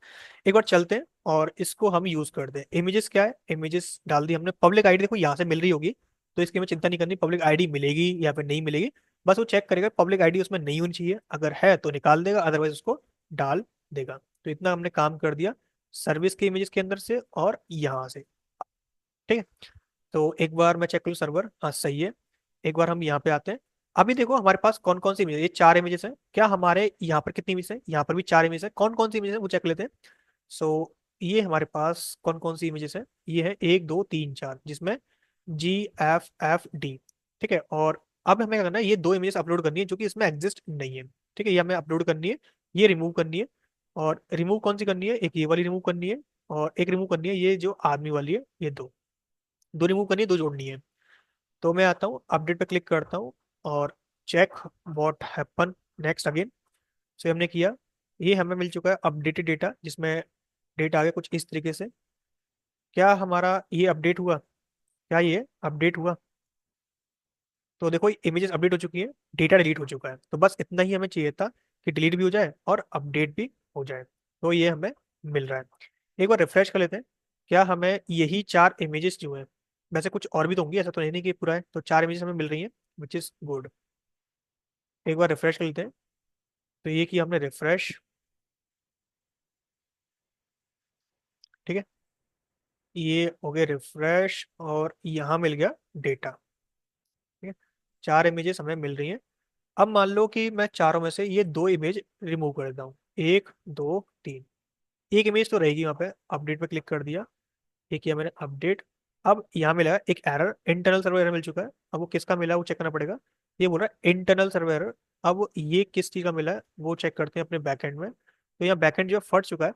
एक बार चलते हैं और इसको हम यूज करते हैं। इमेजेस क्या है, इमेजेस डाल दी हमने। पब्लिक आईडी देखो यहाँ से मिल रही होगी, तो इसकी हमें चिंता नहीं करनी, पब्लिक आईडी मिलेगी या फिर नहीं मिलेगी। बस वो चेक करेगा पब्लिक आईडी उसमें नहीं होनी चाहिए, अगर है तो निकाल देगा, अदरवाइज उसको डाल देगा। तो इतना हमने काम कर दिया सर्विस के इमेजेस के अंदर से और यहाँ से। ठीक है, तो एक बार मैं चेक करूँ सर्वर, हाँ सही है। एक बार हम यहाँ पे आते हैं। अभी देखो हमारे पास कौन कौन सी इमेज है, ये 4 इमेजेस हैं। क्या हमारे यहाँ पर कितनी इमेज है, यहाँ पर भी 4 इमेज है। कौन कौन सी इमेज है वो चेक लेते हैं। सो ये हमारे पास कौन कौन सी इमेजेस है, ये है 1 2 3 4, जिसमें GFFD। ठीक है, और अब हमें क्या करना है, ये 2 इमेजेस अपलोड करनी है जो कि इसमें एग्जिस्ट नहीं है। ठीक है, ये हमें अपलोड करनी है, ये रिमूव करनी है। और रिमूव कौन सी करनी है, एक ये वाली रिमूव करनी है, और एक रिमूव करनी है ये जो आदमी वाली है, ये दो दो रिमूव करनी है, दो जोड़नी है। तो मैं आता हूँ अपडेट पे क्लिक करता हूँ और check what happen next again. So हमने किया, ये हमें मिल चुका है अपडेटेड डेटा, जिसमें डेटा आ गया कुछ इस तरीके से। क्या हमारा ये अपडेट हुआ, क्या ये अपडेट हुआ? तो देखो इमेजेस अपडेट हो चुकी है, डेटा डिलीट हो चुका है। तो बस इतना ही हमें चाहिए था कि डिलीट भी हो जाए और अपडेट भी हो जाए। तो ये हमें मिल रहा है। एक बार रिफ्रेश कर लेते हैं, क्या हमें यही 4 इमेजेस जो है, वैसे कुछ और भी तो होंगी, ऐसा तो नहीं कि पूरा है, तो 4 इमेजेस हमें मिल रही हैं, विच इज गुड। एक बार रिफ्रेश कर लेते हैं। तो ये किया हमने रिफ्रेश। ठीक है, ये हो गया रिफ्रेश और यहाँ मिल गया डेटा। ठीक है, 4 इमेजेस हमें मिल रही हैं। अब मान लो कि मैं चारों में से ये 2 इमेज रिमूव कर देता हूँ, 1 2 3। एक इमेज तो रहेगी वहाँ पे, अपडेट पे क्लिक कर दिया, ये किया मैंने अपडेट। अब यहाँ मिला है एक एरर, इंटरनल सर्वर एरर मिल चुका है। अब वो किसका मिला है वो चेक करना पड़ेगा। ये बोल रहा है इंटरनल सर्वर एरर। अब ये किस चीज़ का मिला है वो चेक करते हैं अपने बैकएंड में। तो यहाँ बैकएंड जो है फट चुका है,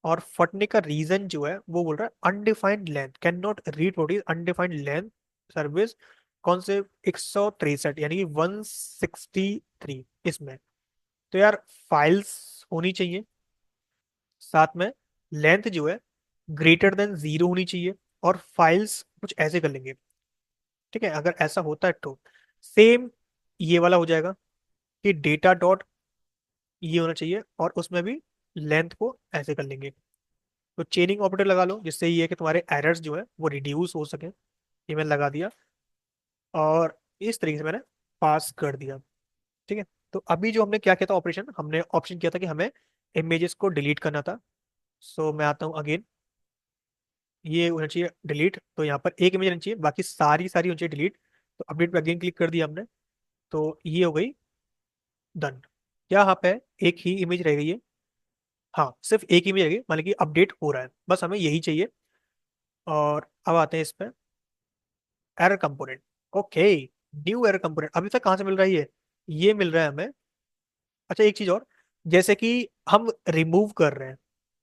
और फटने का रीजन जो है वो बोल रहा है undefined length, can not read what is undefined length service. कौन से 163 यानी कि 163 इसमें। तो यार फाइल्स होनी चाहिए, साथ में लेंथ जो है ग्रेटर देन 0 होनी चाहिए, और फाइल्स कुछ ऐसे कर लेंगे। ठीक है, अगर ऐसा होता है तो सेम ये वाला हो जाएगा कि डेटा डॉट ये होना चाहिए, और उसमें भी लेंथ को ऐसे कर लेंगे। तो चेनिंग ऑपरेटर लगा लो, जिससे ये है कि तुम्हारे एरर्स जो है वो रिड्यूस हो सके। ये मैंने लगा दिया, और इस तरीके से मैंने पास कर दिया। ठीक है, तो अभी जो हमने क्या किया था ऑपरेशन, हमने ऑप्शन किया था कि हमें इमेजेस को डिलीट करना था। सो मैं आता हूँ अगेन, ये होना चाहिए डिलीट, तो यहाँ पर एक इमेज रहनी चाहिए, बाकी सारी सारी होनी चाहिए डिलीट। तो अपडेट पे अगेन क्लिक कर दिया हमने, तो ये हो गई डन। क्या यहाँ पे एक ही इमेज रह गई है, हाँ सिर्फ एक इमेज रह गई, मतलब कि अपडेट हो रहा है, बस हमें यही चाहिए। और अब आते हैं इस पे error component. Okay, new error component अभी तक कहाँ से मिल रहा है ये मिल रहा है हमें। अच्छा एक चीज और, जैसे कि हम रिमूव कर रहे हैं,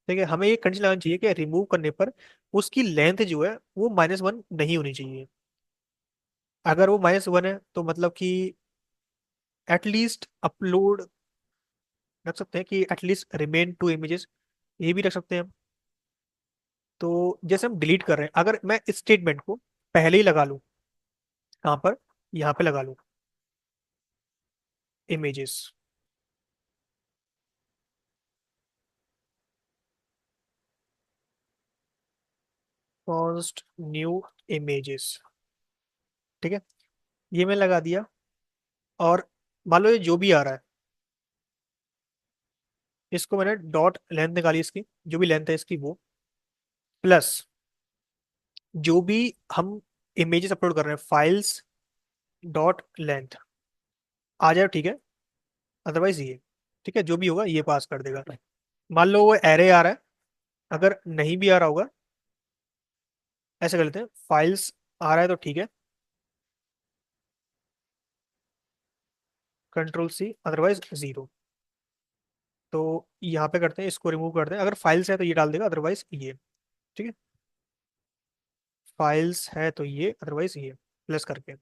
ठीक है, हमें ये कंडीशन लगानी चाहिए कि रिमूव करने पर उसकी लेंथ जो है वो -1 नहीं होनी चाहिए। अगर वो -1 है तो मतलब कि एटलीस्ट अपलोड रख सकते हैं, कि एटलीस्ट रिमेन 2 इमेजेस, ये भी रख सकते हैं हम। तो जैसे हम डिलीट कर रहे हैं, अगर मैं इस स्टेटमेंट को पहले ही लगा लूँ, कहाँ पर, यहाँ पे लगा लूँ, इमेजेस, कॉन्स्ट न्यू इमेजेस। ठीक है, ये मैं लगा दिया। और मान लो ये जो भी आ रहा है, इसको मैंने डॉट लेंथ निकाली इसकी, जो भी लेंथ है इसकी वो, प्लस जो भी हम इमेजेस अपलोड कर रहे हैं, फाइल्स डॉट लेंथ आ जाए, ठीक है, अदरवाइज ये, ठीक है, जो भी होगा ये पास कर देगा। मान लो वो एरे आ रहा है, अगर नहीं भी आ रहा होगा, ऐसे कर लेते हैं, फाइल्स आ रहा है तो ठीक है, कंट्रोल C, अदरवाइज 0। तो यहाँ पे करते हैं, इसको रिमूव करते हैं, अगर फाइल्स है तो ये डाल देगा, अदरवाइज ये। ठीक है, फाइल्स है तो ये, अदरवाइज ये, प्लस करके,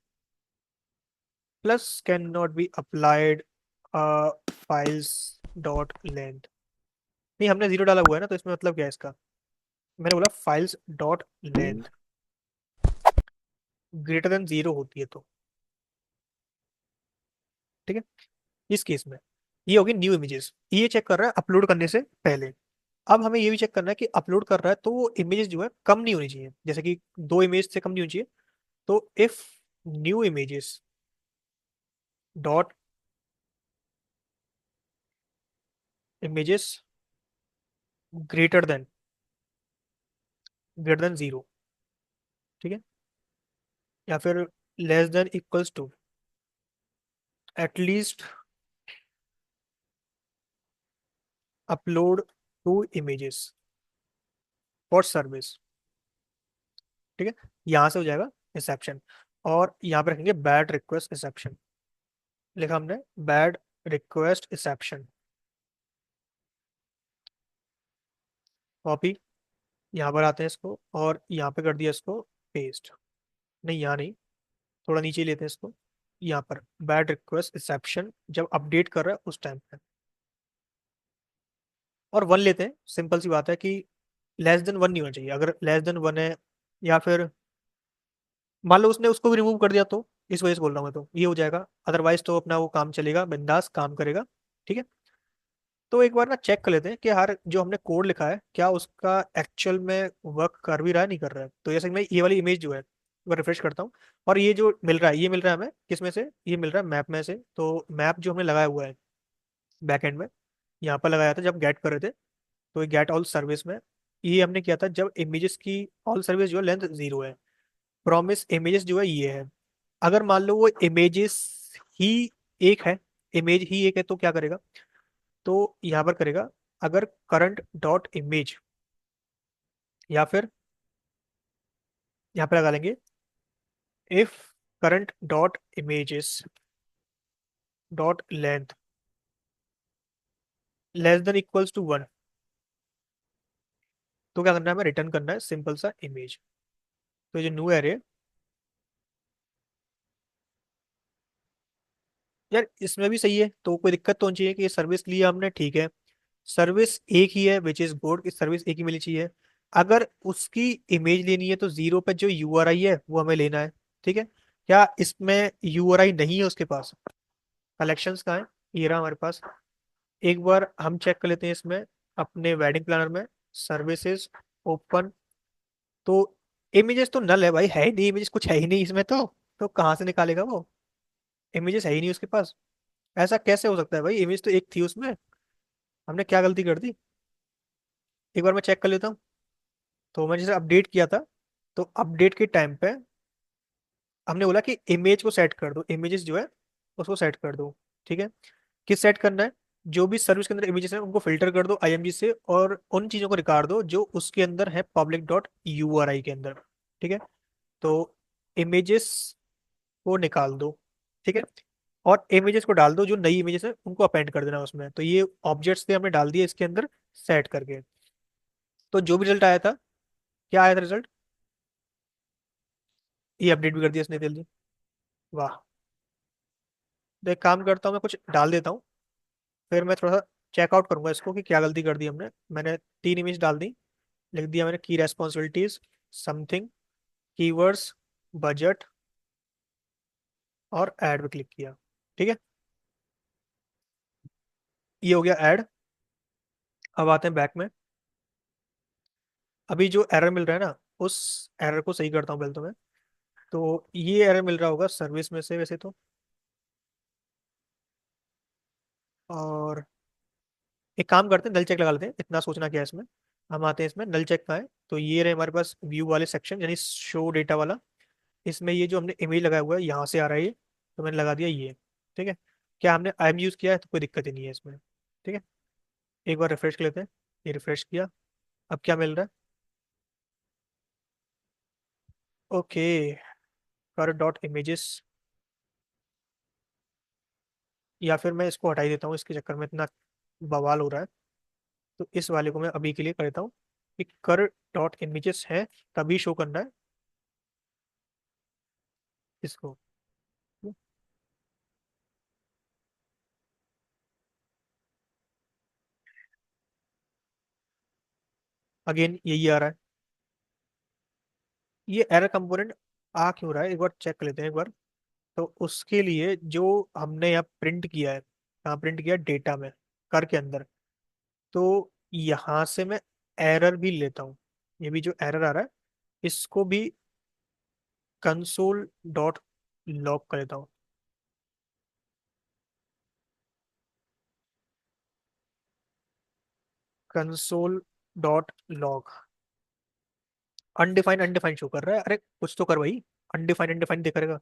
plus can not be applied files dot length. नहीं हमने 0 डाला हुआ है ना, तो इसमें मतलब क्या है इसका, मैंने बोला files dot length greater than 0 होती है तो। ठीक है, इस केस में ये होगी न्यू इमेजेस, ये चेक कर रहा है अपलोड करने से पहले। अब हमें ये भी चेक करना है कि अपलोड कर रहा है तो वो इमेजेस जो है कम नहीं होनी चाहिए, जैसे कि 2 इमेज से कम नहीं होनी चाहिए। तो if new images dot images greater than 0, ठीक है, या फिर less than equals to at least upload 2 images for service, ठीक है, यहाँ से हो जाएगा एक्सेप्शन। और यहाँ पे रखेंगे बैड रिक्वेस्ट एक्सेप्शन, लिखा हमने बैड रिक्वेस्ट एक्सेप्शन, कॉपी, यहाँ पर आते हैं इसको और यहाँ पे कर दिया इसको पेस्ट, नहीं यहाँ नहीं, थोड़ा नीचे लेते हैं इसको, यहाँ पर बैड रिक्वेस्ट एक्सेप्शन जब अपडेट कर रहा है उस टाइम पे, और 1 लेते हैं, सिंपल सी बात है कि लेस देन 1 नहीं होना चाहिए, अगर लेस देन 1 है या फिर मान लो उसने उसको भी रिमूव कर दिया तो इस वजह से बोल रहा हूँ मैं, तो ये हो जाएगा, अदरवाइज तो अपना वो काम चलेगा, बिंदास काम करेगा, ठीक है। तो एक बार ना चेक कर लेते हैं कि हर जो हमने कोड लिखा है क्या उसका एक्चुअल में वर्क कर भी रहा है नहीं कर रहा है। तो जैसे कि मैं ये वाली इमेज जो है वो रिफ्रेश करता हूँ, और ये जो मिल रहा है ये मिल रहा है हमें किस में से, ये मिल रहा है मैप में से। तो मैप जो हमने लगाया हुआ है बैक एंड में, यहाँ पर लगाया था जब गेट कर रहे थे, तो ये गेट ऑल सर्विस में ये हमने किया था जब इमेजेस की ऑल सर्विस जो है लेंथ 0 है, प्रॉमिस इमेजेस जो है ये है। अगर मान लो वो इमेजेस ही एक है, इमेज ही एक है तो क्या करेगा, तो यहाँ पर करेगा अगर करंट डॉट इमेज, या फिर यहाँ पे लगा लेंगे if current dot images dot length less than equals to 1, तो क्या करना है, हमें रिटर्न करना है सिंपल सा इमेज। तो ये जो न्यू एरे, यार इसमें भी सही है, तो कोई दिक्कत तो नहीं चाहिए कि ये सर्विस लिया हमने, ठीक है, सर्विस एक ही है विच इज गुड, इस सर्विस एक ही मिलनी चाहिए। अगर उसकी इमेज लेनी है तो 0 पे जो यूआरआई है वो हमें लेना है, ठीक है। क्या इसमें यूआरआई नहीं है उसके पास, कलेक्शंस कहाँ है, ये रहा हमारे पास। एक बार हम चेक कर लेते हैं इसमें अपने वेडिंग प्लानर में, सर्विसेज ओपन, तो इमेजेस तो नल है भाई, है ही नहीं, इमेजेस कुछ है ही नहीं इसमें, तो कहाँ से निकालेगा वो, इमेजेस है ही नहीं उसके पास। ऐसा कैसे हो सकता है भाई, इमेज तो एक थी उसमें, हमने क्या गलती कर दी। एक बार मैं चेक कर लेता हूँ। तो मैंने जैसे अपडेट किया था, तो अपडेट के टाइम पे हमने बोला कि इमेज को सेट कर दो, इमेजेस जो है उसको सेट कर दो, ठीक है। किस सेट करना है, जो भी सर्विस के अंदर इमेजेस हैं उनको फिल्टर कर दो आईएमजी से, और उन चीज़ों को निकाल दो जो उसके अंदर है पब्लिक डॉट यूआरआई के अंदर, ठीक है। तो इमेजेस को निकाल दो, ठीक है, और इमेजेस को डाल दो, जो नई इमेजेस है उनको अपेंड कर देना उसमें। तो ये ऑब्जेक्ट्स थे हमने डाल दिए इसके अंदर सेट करके। तो जो भी रिजल्ट आया था, क्या आया था रिजल्ट, ये अपडेट भी कर दिया इसने जल्दी, वाह। तो एक काम करता हूँ, मैं कुछ डाल देता हूँ, फिर मैं थोड़ा सा चेकआउट करूंगा इसको कि क्या गलती कर दी हमने। मैंने 3 इमेज डाल दी, लिख दिया मैंने की रेस्पॉन्सिबिलिटीज समथिंग, कीवर्ड्स, बजट, और ऐड पे क्लिक किया, ठीक है, ये हो गया ऐड। अब आते हैं बैक में, अभी जो एरर मिल रहा है ना उस एरर को सही करता हूँ पहले तो मैं। तो ये एरर मिल रहा होगा सर्विस में से वैसे तो, और एक काम करते हैं नल चेक लगा लेते हैं, इतना सोचना क्या है इसमें। हम आते हैं इसमें नल चेक का है, तो ये रहे हमारे पास व्यू वाले सेक्शन यानी शो डेटा वाला, इसमें ये जो हमने इमेज लगाया हुआ है यहाँ से आ रहा है ये, तो मैंने लगा दिया ये, ठीक है। क्या हमने आई एम यूज़ किया है तो कोई दिक्कत ही नहीं है इसमें, ठीक है। एक बार रिफ्रेश कर लेते हैं, ये रिफ्रेश किया, अब क्या मिल रहा है, ओके, कर डॉट इमेजेस, या फिर मैं इसको हटा ही देता हूँ, इसके चक्कर में इतना बवाल हो रहा है। तो इस वाले को मैं अभी के लिए कर देता हूँ कि कर डॉट इमेजेस है, तभी शो करना है इसको। अगेन यही आ रहा है, ये एरर कंपोनेंट आ क्यों रहा है एक बार चेक कर लेते हैं एक बार। तो उसके लिए जो हमने यहाँ प्रिंट किया है, यहाँ प्रिंट किया डेटा में कर के अंदर, तो यहाँ से मैं एरर भी लेता हूँ, ये भी जो एरर आ रहा है इसको भी कंसोल डॉट लॉग कर देता हूँ। Console dot log, undefined undefined show कर रहा है, अरे कुछ तो कर भाई, अनडिफाइंड अनडिफाइंड दिख रहेगा।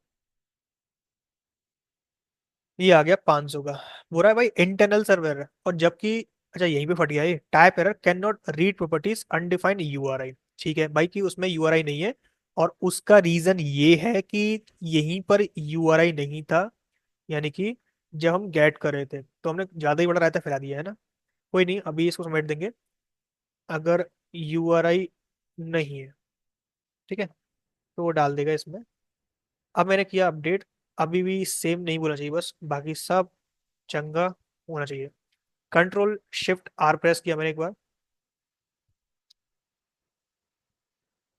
ये आ गया 500 का। बुरा है भाई, इंटरनल सर्वर है और जबकि, अच्छा यहीं पे फट गया ये, type error can not read properties undefined URI. ठीक है भाई कि उसमें यूआरआई नहीं है, और उसका रीजन ये है कि यहीं पर यूआरआई नहीं था, यानी कि जब हम गेट कर रहे थे तो हमने ज्यादा ही बड़ा रायता फैला दिया है ना। कोई नहीं, अभी इसको समेट देंगे। अगर यूआरआई नहीं है, ठीक है, तो वो डाल देगा इसमें। अब मैंने किया अपडेट, अभी भी सेम नहीं बोलना चाहिए, बस बाकी सब चंगा होना चाहिए। कंट्रोल शिफ्ट आर प्रेस किया मैंने एक बार,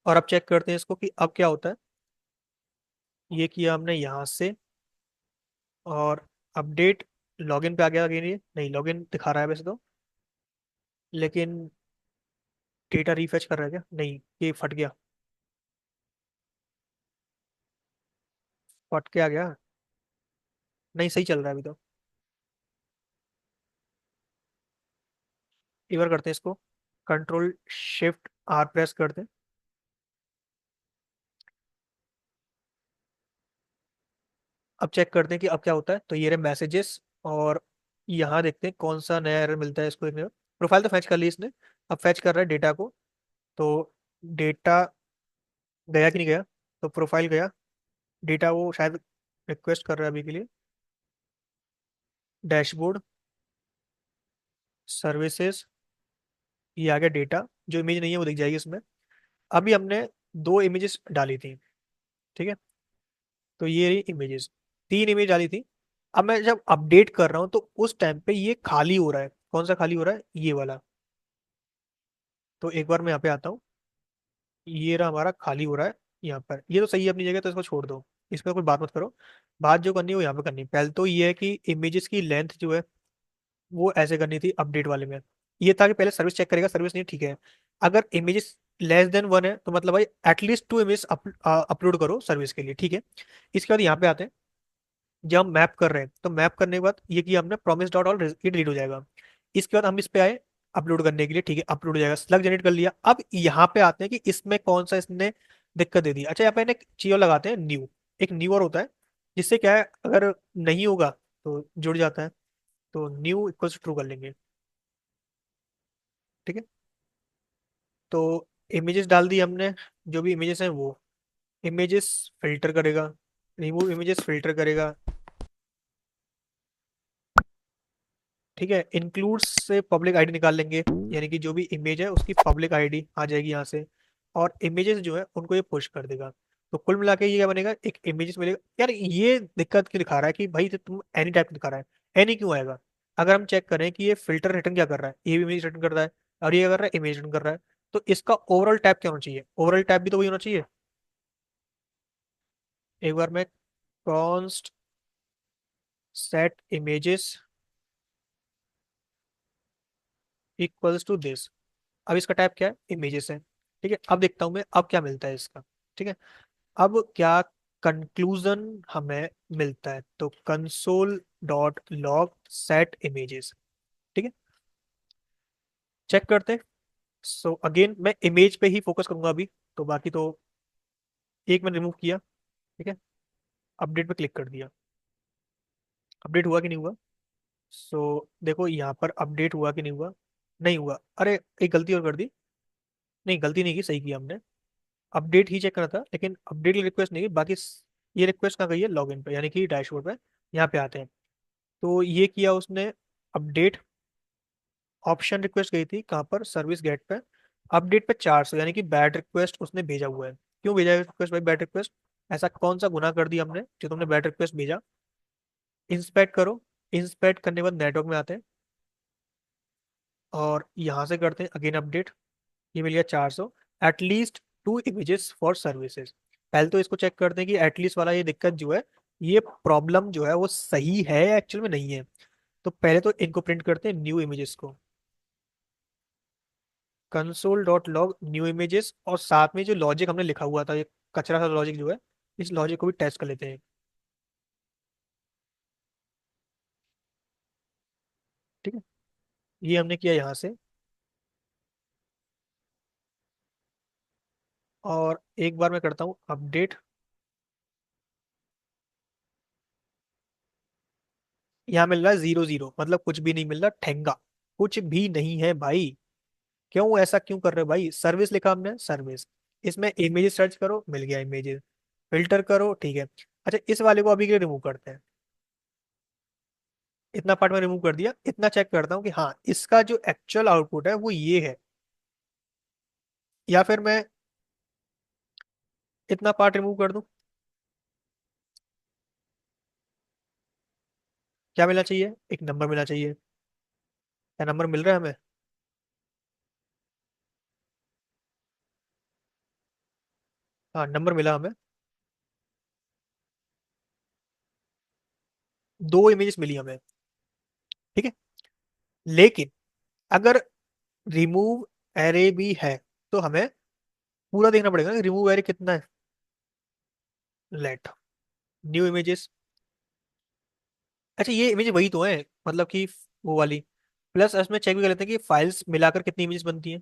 और अब चेक करते हैं इसको कि अब क्या होता है। ये किया हमने यहाँ से, और अपडेट, लॉगिन पे आ गया अगेन, ये नहीं लॉगिन दिखा रहा है वैसे तो, लेकिन डेटा रिफेच कर रहा है क्या, नहीं ये फट गया, फट के आ गया। नहीं सही चल रहा है अभी तो। एक बार करते हैं इसको, कंट्रोल शिफ्ट आर प्रेस करते हैं। अब चेक करते हैं कि अब क्या होता है, तो ये रहे मैसेजेस, और यहाँ देखते हैं कौन सा नया एरर मिलता है इसको देखने में। प्रोफाइल तो फैच कर ली इसने, अब फैच कर रहा है डेटा को। तो डेटा गया कि नहीं गया, तो प्रोफाइल गया, डेटा वो शायद रिक्वेस्ट कर रहा है अभी के लिए। डैशबोर्ड, सर्विसेज, ये आ गया डेटा, जो इमेज नहीं है वो दिख जाएगी इसमें। अभी हमने दो इमेजेस डाली थी, ठीक है, तो ये रही इमेजेस, तीन इमेज डाली थी। अब मैं जब अपडेट कर रहा हूँ तो उस टाइम पे ये खाली हो रहा है, कौन सा खाली हो रहा है, ये वाला। तो एक बार मैं यहाँ पे आता हूँ, ये रहा हमारा खाली हो रहा है यहाँ पर, ये तो सही है अपनी जगह, तो इसको छोड़ दो, इसमें कोई बात मत करो। बात जो करनी है वो यहाँ पे करनी है। पहले तो ये है कि इमेजेस की लेंथ जो है वो ऐसे करनी थी अपडेट वाले में। ये था कि पहले सर्विस चेक करेगा, सर्विस नहीं ठीक है, अगर इमेजेस लेस देन 1 है तो मतलब भाई एटलीस्ट 2 इमेज अपलोड करो सर्विस के लिए, ठीक है। इसके बाद यहाँ पे आते हैं, जब हम मैप कर रहे हैं तो मैप करने के बाद ये किया हमने प्रॉमिस डॉट ऑल, ये डिलीट हो जाएगा। इसके बाद हम इस पे आए अपलोड करने के लिए, ठीक है, अपलोड हो जाएगा, स्लग जनरेट कर लिया। अब यहाँ पे आते हैं कि इसमें कौन सा इसने दिक्कत दे दी। अच्छा यहाँ पे एक चीज और लगाते हैं, न्यू, एक न्यू और होता है, जिससे क्या है अगर नहीं होगा तो जुड़ जाता है। तो न्यू इक्वल्स ट्रू कर लेंगे, ठीक है। तो इमेजेस डाल दी हमने, जो भी इमेजेस हैं वो, इमेजेस फिल्टर करेगा, रिमूव इमेजेस फिल्टर करेगा, ठीक है। इंक्लूड्स से पब्लिक आईडी निकाल लेंगे, यानी कि जो भी इमेज है उसकी पब्लिक आईडी आ जाएगी यहाँ से, और इमेजेस जो है उनको ये पुश कर देगा। तो कुल मिला के ये क्या बनेगा, एक इमेजेस मिलेगा। यार ये दिक्कत क्यों दिखा रहा है कि भाई तो तुम एनी टाइप दिखा रहा है, एनी क्यों आएगा। अगर हम चेक करें कि ये फिल्टर रिटर्न क्या कर रहा है, ये भी इमेज रिटर्न कर रहा है, और ये क्या कर रहा है, इमेज रिटर्न कर रहा है, तो इसका ओवरऑल टैब क्या होना चाहिए, ओवरऑल टैब भी तो वही होना चाहिए। एक बार मैं const set images equals to this, अब इसका टाइप क्या है, इमेजेस है, ठीक है। अब देखता हूं मैं अब क्या मिलता है इसका, ठीक है। अब क्या कंक्लूजन हमें मिलता है, तो console dot log set images, ठीक है, चेक करते हैं। सो अगेन मैं इमेज पे ही फोकस करूंगा अभी, तो बाकी तो एक मैंने रिमूव किया, ठीक है, अपडेट पे क्लिक कर दिया। अपडेट हुआ कि नहीं हुआ, सो देखो यहाँ पर अपडेट हुआ कि नहीं हुआ, नहीं हुआ। अरे एक गलती और कर दी, नहीं गलती नहीं की, सही किया हमने, अपडेट ही चेक करना था, लेकिन अपडेट की रिक्वेस्ट नहीं की, बाकी ये रिक्वेस्ट कहाँ गई है, लॉगिन पे, यानी कि डैशबोर्ड पे, यहाँ पे आते हैं। तो ये किया उसने अपडेट, ऑप्शन रिक्वेस्ट गई थी कहाँ पर, सर्विस गेट पे, अपडेट पे 400, यानी कि बैड रिक्वेस्ट उसने भेजा हुआ है। क्यों भेजा है रिक्वेस्ट भाई, बैड रिक्वेस्ट, ऐसा कौन सा गुनाह कर दिया हमने जो तुमने बैड रिक्वेस्ट भेजा। इंस्पेक्ट करो, इंस्पेक्ट करने के बाद नेटवर्क में आते हैं, और यहाँ से करते हैं अगेन अपडेट, ये मिल गया 400, एटलीस्ट 2 इमेजेस फॉर सर्विसेज। पहले तो इसको चेक करते हैं कि एटलीस्ट वाला ये दिक्कत जो है, ये प्रॉब्लम जो है वो सही है या एक्चुअल में नहीं है। तो पहले तो इनको प्रिंट करते हैं न्यू इमेजेस को, console dot log new images, और साथ में जो लॉजिक हमने लिखा हुआ था, ये कचरा सा लॉजिक जो है, इस लॉजिक को भी टेस्ट कर लेते हैं। ठीक है, ये हमने किया यहाँ से। और एक बार मैं करता हूँ अपडेट। यहाँ मिल रहा है 0 0, मतलब कुछ भी नहीं मिल रहा, ठेंगा कुछ भी नहीं है भाई। क्यों ऐसा क्यों कर रहे हो भाई? सर्विस लिखा हमने, सर्विस। इसमें इमेजेस सर्च करो, मिल गया इमेजेस। फिल्टर करो, ठीक है। अच्छा, इस वाले को अभी के लिए रिमूव करते हैं। इतना पार्ट में रिमूव कर दिया, इतना चेक करता हूँ कि हाँ इसका जो एक्चुअल आउटपुट है वो ये है। या फिर मैं इतना पार्ट रिमूव कर दूं। क्या मिलना चाहिए? एक नंबर मिलना चाहिए। क्या नंबर मिल रहा है हमें? हाँ, नंबर मिला हमें। दो इमेजेस मिली हमें। ठीक है। लेकिन अगर रिमूव एरे भी है तो हमें पूरा देखना पड़ेगा ना, रिमूव एरे कितना है। Let new images. अच्छा, ये इमेज वही तो है, मतलब कि वो वाली। प्लस इसमें चेक भी कर लेते हैं कि फाइल्स मिलाकर कितनी इमेजेस बनती हैं।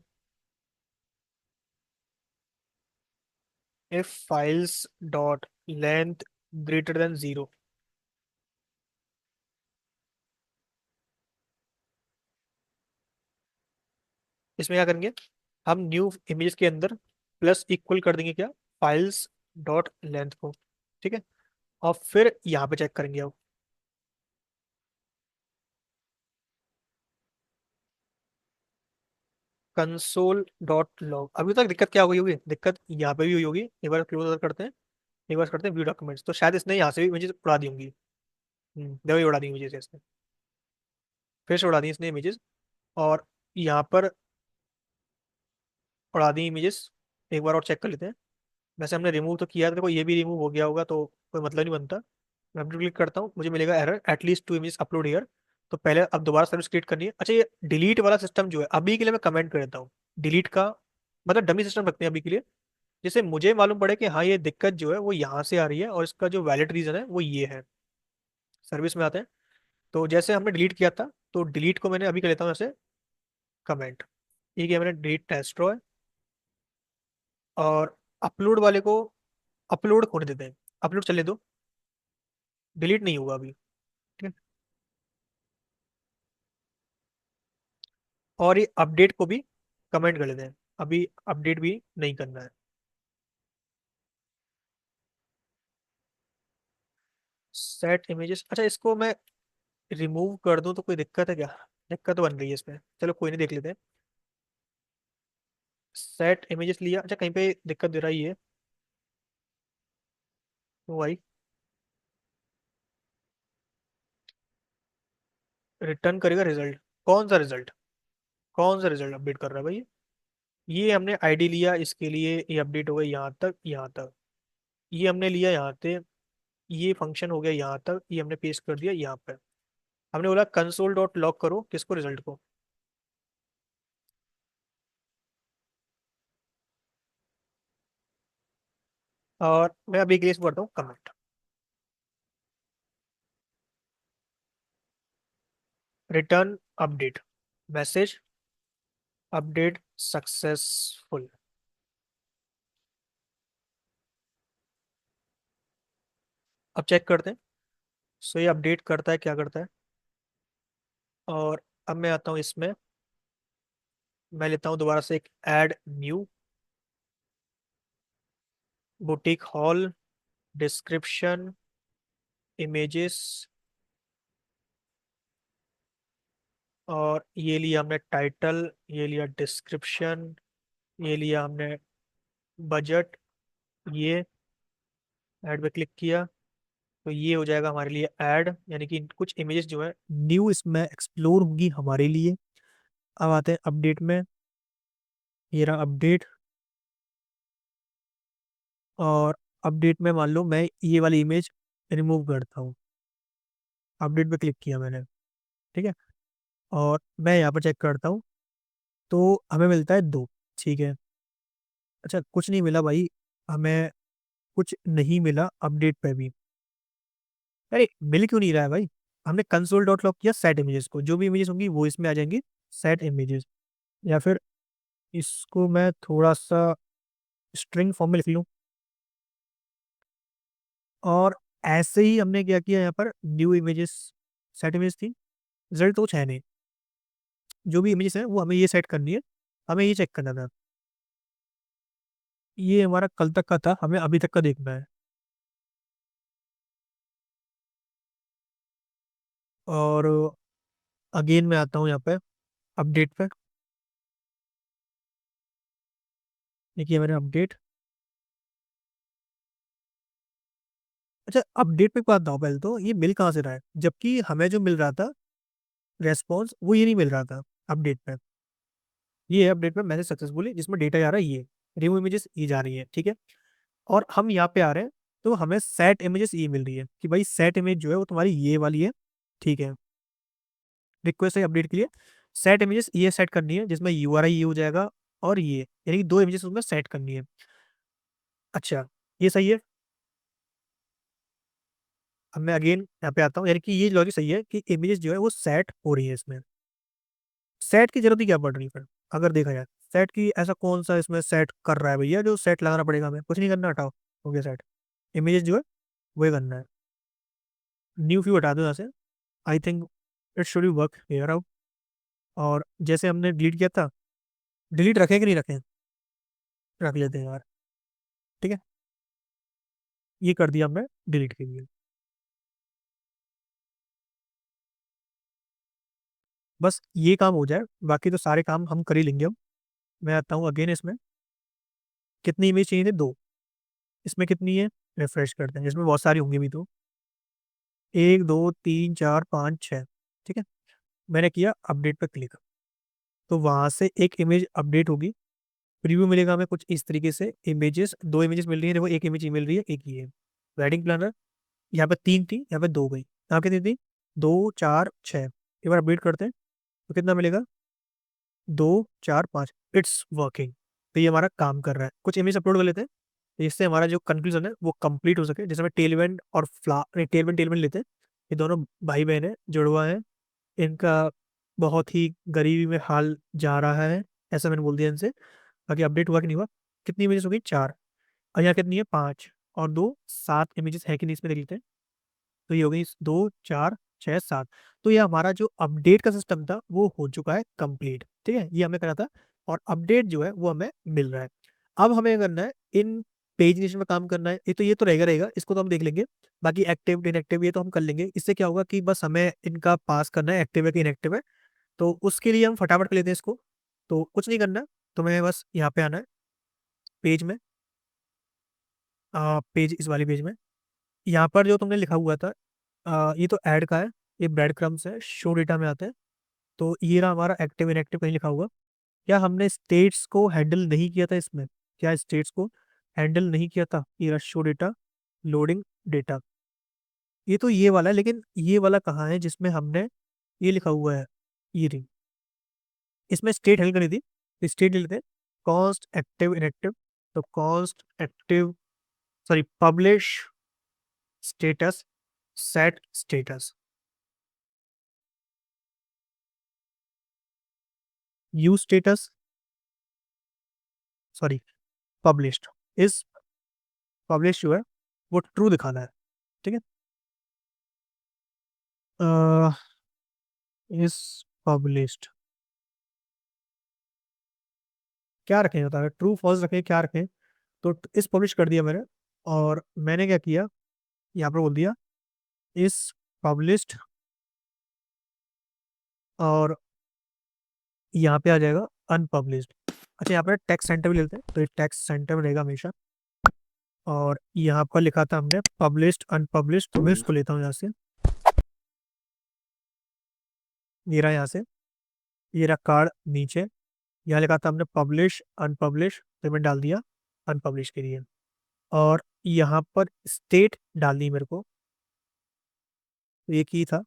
If files dot length greater than 0। इसमें क्या करेंगे? हम न्यू इमेज के अंदर प्लस इक्वल कर देंगे क्या, फाइल्स डॉट लेंथ को। ठीक है। और फिर यहाँ पे चेक करेंगे अब। Console dot log. अभी तक दिक्कत क्या हुई होगी? दिक्कत यहाँ पे भी हुई होगी। एक बार क्लोज करते हैं। एक बार करते हैं व्यू डॉक्यूमेंट्स, तो शायद इसने यहाँ से भी इमेजेस उड़ा दी होंगी। देखो, ये उड़ा दी इमेजेस इसने। फिर से उड़ा दी इसने इमेजेस। और यहाँ पर उड़ा दी इमेजेस। एक बार और चेक कर लेते हैं। वैसे हमने रिमूव तो किया था, देखो ये भी रिमूव हो गया होगा तो कोई मतलब नहीं बनता। मैं अपने क्लिक करता हूँ, मुझे मिलेगा error at least to image upload here. तो पहले अब दोबारा सर्विस क्रिएट करनी है। अच्छा, ये डिलीट वाला सिस्टम जो है, अभी के लिए मैं कमेंट कर देता हूँ। डिलीट का मतलब डमी सिस्टम रखते हैं अभी के लिए। जिससे मुझे मालूम पड़े कि हाँ ये दिक्कत जो है वो यहाँ से आ रही है, और इसका जो वैलिड रीजन है वो ये है। सर्विस में आते हैं। तो जैसे हमने डिलीट किया था, तो डिलीट को मैंने अभी कर लेता हूँ ऐसे कमेंट। ठीक है, मैंने डिलीट टेस्ट है। और अपलोड वाले को अपलोड होने देते हैं। अपलोड चलने दो, डिलीट नहीं हुआ अभी। ठीक है। और ये अपडेट को भी कमेंट कर लेते हैं। अभी अपडेट भी नहीं करना है। Set images. अच्छा, इसको मैं रिमूव कर दूं तो कोई दिक्कत है क्या? दिक्कत तो बन रही है इसमें, चलो कोई नहीं, देख लेते हैं। सेट इमेजेस लिया, अच्छा कहीं पे दिक्कत दे रहा है ये। तो भाई रिटर्न करेगा रिजल्ट। कौन सा रिजल्ट? कौन सा रिजल्ट अपडेट कर रहा है भाई? ये हमने आईडी लिया, इसके लिए ये अपडेट हो गया यहाँ तक, यहाँ तक। ये हमने लिया यहाँ से, ये फंक्शन हो गया यहाँ तक, ये हमने पेस्ट कर दिया यहाँ पे। हमने बोला कंसोल डॉट लॉग करो किसको, रिजल्ट को। और मैं अभी के लिए इसको करता हूँ comment. Return update message, update successful. अब चेक करते हैं। सो ये अपडेट करता है, क्या करता है। और अब मैं आता हूँ इसमें। मैं लेता हूँ दोबारा से एक add new, boutique hall, description, images. और ये लिया हमने टाइटल, ये लिया डिस्क्रिप्शन, ये लिया हमने बजट। ये ऐड पे क्लिक किया तो ये हो जाएगा हमारे लिए ऐड, यानी कि कुछ इमेजेस जो है न्यू इसमें एक्सप्लोर होंगी हमारे लिए। अब आते हैं अपडेट में। ये रहा अपडेट। और अपडेट में मान लो मैं ये वाली इमेज रिमूव करता हूँ। अपडेट पे क्लिक किया मैंने। ठीक है। और मैं यहाँ पर चेक करता हूँ। तो हमें मिलता है 2। ठीक है। अच्छा, कुछ नहीं मिला भाई, हमें कुछ नहीं मिला अपडेट पे भी। अरे मिल क्यों नहीं रहा है भाई? हमने कंसोल डॉट लॉग किया सेट इमेजेस को, जो भी इमेजेस होंगी वो इसमें आ जाएंगी, सेट इमेजेस। या फिर इसको मैं थोड़ा सा स्ट्रिंग फॉर्म में लिख लूँ। और ऐसे ही हमने क्या किया यहाँ पर, न्यू इमेजेस, सेट इमेज थी, रिजल्ट तो कुछ है नहीं। जो भी इमेजेस है वो हमें ये सेट करनी है, हमें ये चेक करना था। ये हमारा कल तक का था, हमें अभी तक का देखना है। और अगेन मैं आता हूँ यहाँ पे अपडेट पे। देखिए मैंने अपडेट। अच्छा, अपडेट पे एक बात बताओ पहले, तो ये मिल कहाँ से रहा है जबकि हमें जो मिल रहा था रेस्पॉन्स, वो ये नहीं मिल रहा था अपडेट पे। ये है अपडेट पे मैसेज सक्सेसफुली, जिसमें डेटा जा रहा है ये, रिमूव इमेजेस ये जा रही है, ठीक है। और हम यहाँ पे आ रहे हैं, तो हमें सेट इमेजेस ये मिल रही है कि भाई सेट इमेज जो है वो तुम्हारी ये वाली है, ठीक है। रिक्वेस्ट है अपडेट के लिए, सेट इमेजेस ये सेट करनी है, जिसमें यूआरआई ये हो जाएगा, और ये यानी कि 2 इमेजेस उसमें सेट करनी है। अच्छा, ये सही है। अब मैं अगेन यहाँ पे आता हूँ, यानी कि ये लॉजिक सही है कि इमेजेस जो है वो सेट हो रही है इसमें। सेट की जरूरत ही क्या पड़ रही है फिर, अगर देखा जाए सेट की, ऐसा कौन सा इसमें सेट कर रहा है भैया जो सेट लगाना पड़ेगा, हमें कुछ नहीं करना, हटाओ, हो गया सेट। इमेजेस जो है वही करना है। न्यू व्यू हटा दो यहाँ से। I think it should be work here out. और जैसे हमने डिलीट किया था, डिलीट रखें कि नहीं रखें, रख लेते हैं यार, ठीक है। ये कर दिया हमने डिलीट के लिए। बस ये काम हो जाए, बाकी तो सारे काम हम कर ही लेंगे अब। मैं आता हूँ अगेन इसमें, कितनी इमेज चाहिए थे, 2। इसमें कितनी है, रिफ्रेश करते हैं, इसमें बहुत सारी होंगी भी तो, 1 2 3 4 5 6, ठीक है। मैंने किया अपडेट पर क्लिक, तो वहां से एक इमेज अपडेट होगी, प्रीव्यू मिलेगा हमें कुछ इस तरीके से, इमेजेस 2 इमेजेस मिल रही है, देखो एक इमेज मिल रही है, एक ये वेडिंग प्लानर। यहाँ पे 3 थी, यहाँ पे 2 गई, यहाँ कितनी थी, 2 4 6। एक बार अपडेट करते हैं तो कितना मिलेगा, 2 4 5, इट्स वर्किंग। तो ये हमारा काम कर रहा है। कुछ इमेज अपलोड कर लेते हैं जिससे हमारा जो कंक्लूजन है वो कंप्लीट हो सके। जैसे मैं टेलवेंट और टेलवेंट टेलवेंट लेते हैं, ये दोनों भाई बहन है, जुड़वा है, इनका बहुत ही गरीबी में हाल जा रहा है, ऐसा मैंने बोल दिया इनसे। बाकी अपडेट हुआ कि नहीं हुआ, कितनी इमेजेस हो गई, 4, और यहाँ कितनी है, 5 और 2, 7 इमेजेस है कि नहीं, इसमें देख लेते हैं। तो ये हो गई 2 4 6 7। तो ये हमारा जो अपडेट का सिस्टम था वो हो चुका है कंप्लीट, ठीक है, ये हमें करना था। और अपडेट जो है वो हमें मिल रहा है। अब हमें करना है इन पेजिनेशन में काम करना है। ये तो रहेगा रहेगा, इसको तो हम देख लेंगे। बाकी एक्टिव इनएक्टिव ये तो हम कर लेंगे। इससे क्या होगा कि बस हमें इनका पास करना है, एक्टिव है कि इनएक्टिव है। तो उसके लिए हम फटाफट कर लेते हैं इसको। तो कुछ नहीं करना, तुम्हें बस यहाँ पे आना है पेज में, पेज, इस वाले पेज में। यहाँ पर जो तुमने लिखा हुआ था, ये तो ऐड का है, ये ब्रेड क्रम्स है, शो डेटा में आते हैं। तो ये रहा हमारा एक्टिव इनएक्टिव कहीं लिखा हुआ। क्या हमने स्टेट्स को हैंडल नहीं किया था इसमें, क्या स्टेट्स को हैंडल नहीं किया था, ये रहा शो डेटा, लोडिंग डेटा। ये तो ये वाला है, लेकिन ये वाला कहाँ है जिसमें हमने ये लिखा हुआ है, ये रही, इसमें स्टेट हैंडल करी थी। स्टेट ले लेते हैं, कॉस्ट एक्टिव इनएक्टिव। तो cost active, sorry, publish status, set status, you status, sorry, published. इस पब्लिश जो है वो ट्रू दिखाना है, ठीक है। इस पब्लिश्ड क्या रखें, बता, ट्रू फॉल्स रखें, क्या रखें। तो इस पब्लिश कर दिया मैंने। और मैंने क्या किया, यहाँ पर बोल दिया इस पब्लिश्ड, और यहाँ पे आ जाएगा अनपब्लिश्ड। अच्छा, यहाँ पर टेक्स्ट सेंटर भी लेते हैं, तो ये टेक्स्ट सेंटर में रहेगा हमेशा। और यहाँ पर लिखा था हमने पब्लिश्ड अनपब्लिश्ड, तो मैं इसको लेता हूँ यहाँ से, ये रहा यहाँ से, ये रहा कार्ड नीचे। यहाँ लिखा था हमने पब्लिश अनपब्लिश, तो मैं डाल दिया अनपब्लिश के लिए। और यहाँ पर स्टेट डालनी मेरे को, तो ये की था,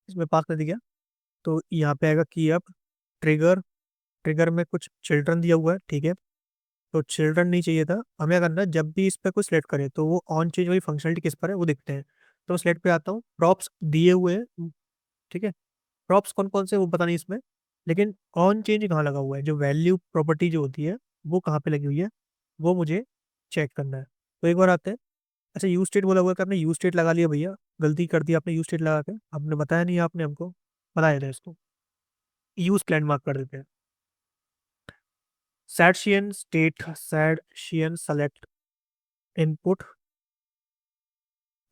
इसमें पास कर दिया। तो यहाँ पे आएगा की अप, ट्रिगर, ट्रिगर में कुछ चिल्ड्रन दिया हुआ है, ठीक है। तो चिल्ड्रन नहीं चाहिए था, हमें क्या करना है, जब भी इस पर कोई सिलेक्ट करे तो वो ऑन चेंज वाली फंक्शनलिटी किस पर है वो दिखते हैं। तो सिलेक्ट पे आता हूँ, प्रॉप्स दिए हुए हैं, ठीक है। प्रॉप्स कौन कौन से वो पता नहीं इसमें, लेकिन ऑन चेंज कहाँ लगा हुआ है, जो वैल्यू प्रॉपर्टी जो होती है वो कहाँ पे लगी हुई है, वो मुझे चेक करना है। तो एक बार आते हैं। अच्छा, यूज स्टेट बोला हुआ है कि आपने यूज स्टेट लगा लिया भैया, गलती कर दी आपने यूज स्टेट लगा के, आपने बताया नहीं, आपने हमको बताया था इसको, यूज प्लान मार्क कर देते हैं। Set state, set select input,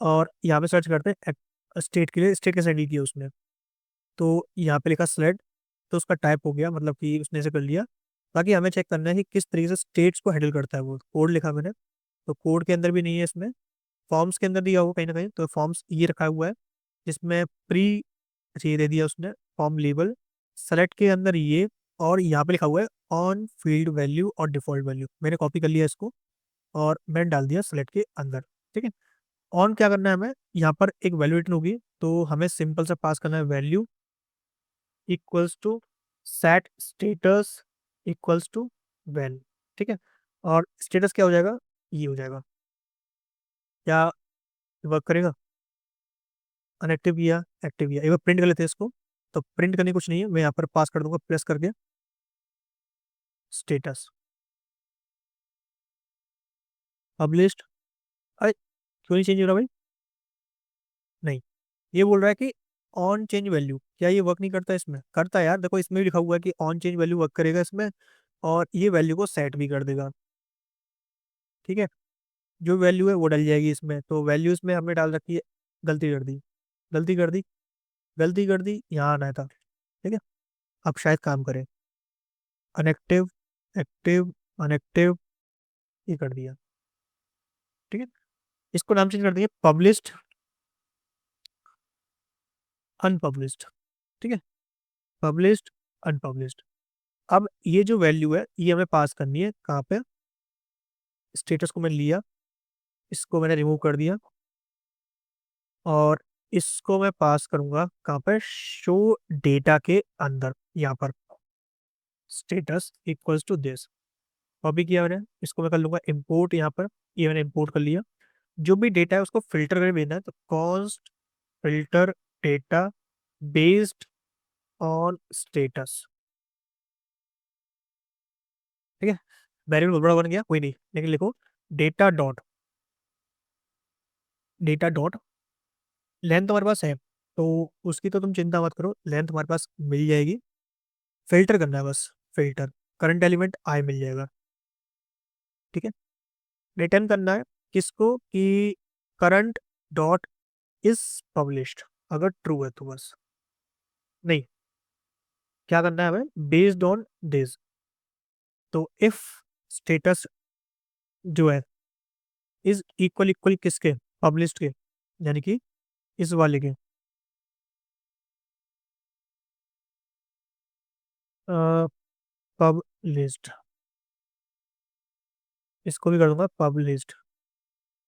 और यहाँ पे सर्च करते हैं स्टेट के लिए, स्टेट कैसे हैंडल किया उसने। तो यहाँ पे लिखा सेलेक्ट, तो उसका टाइप हो गया, मतलब कि उसने ऐसे कर लिया। बाकी हमें चेक करना है कि किस तरीके से स्टेट्स को हैंडल करता है वो, कोड लिखा मैंने, तो कोड के अंदर भी नहीं है इसमें, फॉर्म्स के अंदर दिया हुआ कहीं ना कहीं, तो फॉर्म्स ये रखा हुआ है जिसमें प्री, ये दे दिया उसने फॉर्म लेबल, सेलेक्ट के अंदर ये, और यहाँ पे लिखा हुआ है ऑन फील्ड वैल्यू और डिफॉल्ट वैल्यू, मैंने कॉपी कर लिया इसको और मैंने डाल दिया सेलेक्ट के अंदर, ठीक है। ऑन क्या करना है हमें, यहाँ पर एक वैल्यू रिटर्न होगी, तो हमें सिंपल से पास करना है value equals to set status equals to val, ठीक है। और स्टेटस क्या हो जाएगा, ये हो जाएगा, क्या वर्क करेगा, अनएक्टिव किया, एक्टिव किया, एक बार प्रिंट कर लेते हैं इसको। तो प्रिंट करने कुछ नहीं है, मैं यहाँ पर पास कर दूंगा प्रेस करके स्टेटस पब्लिश्ड। अरे क्यों नहीं चेंज हो रहा भाई, नहीं, ये बोल रहा है कि ऑन चेंज वैल्यू, क्या ये वर्क नहीं करता, इसमें करता है यार, देखो इसमें भी लिखा हुआ है कि ऑन चेंज वैल्यू वर्क करेगा इसमें, और ये वैल्यू को सेट भी कर देगा, ठीक है। जो वैल्यू है वो डल जाएगी इसमें, तो वैल्यूज में हमने डाल रखी है, गलती कर दी, गलती कर दी, गलती कर दी, यहाँ आना था, ठीक है। अब शायद काम करे, अनएक्टिव, एक्टिव, अनएक्टिव, ये कर दिया, ठीक है। इसको नाम चेंज कर दिया पब्लिश्ड अनपब्लिश्ड, ठीक है, पब्लिश्ड अनपब्लिश्ड। अब ये जो वैल्यू है ये हमें पास करनी है कहाँ पे, स्टेटस को मैं लिया, इसको मैंने रिमूव कर दिया, और इसको मैं पास करूंगा कहाँ पर, शो डेटा के अंदर, यहाँ पर status equals to this, copy किया मैंने, इसको मैं कर लूंगा इम्पोर्ट यहाँ पर, ये मैंने इम्पोर्ट कर लिया। जो भी डेटा है उसको फिल्टर करके भेजना है, तो const filter data based on status, ठीक है। वेरिएबल बहुत बड़ा बन गया, कोई नहीं, लेकिन लिखो data dot, data dot length हमारे पास है, तो उसकी तो तुम चिंता मत करो, लेंथ हमारे पास मिल जाएगी। फिल्टर करना है बस, फिल्टर करंट एलिमेंट आई मिल जाएगा, ठीक है। रिटर्न करना है किसको, कि करंट डॉट इज पब्लिश्ड, अगर ट्रू है तो बस, नहीं, क्या करना है हमें, बेस्ड ऑन दिस, तो इफ स्टेटस जो है इज इक्वल इक्वल किसके, पब्लिश्ड के, यानी कि इस वाले के, पब्लिश्ड, इसको भी कर दूंगा पब्लिश्ड,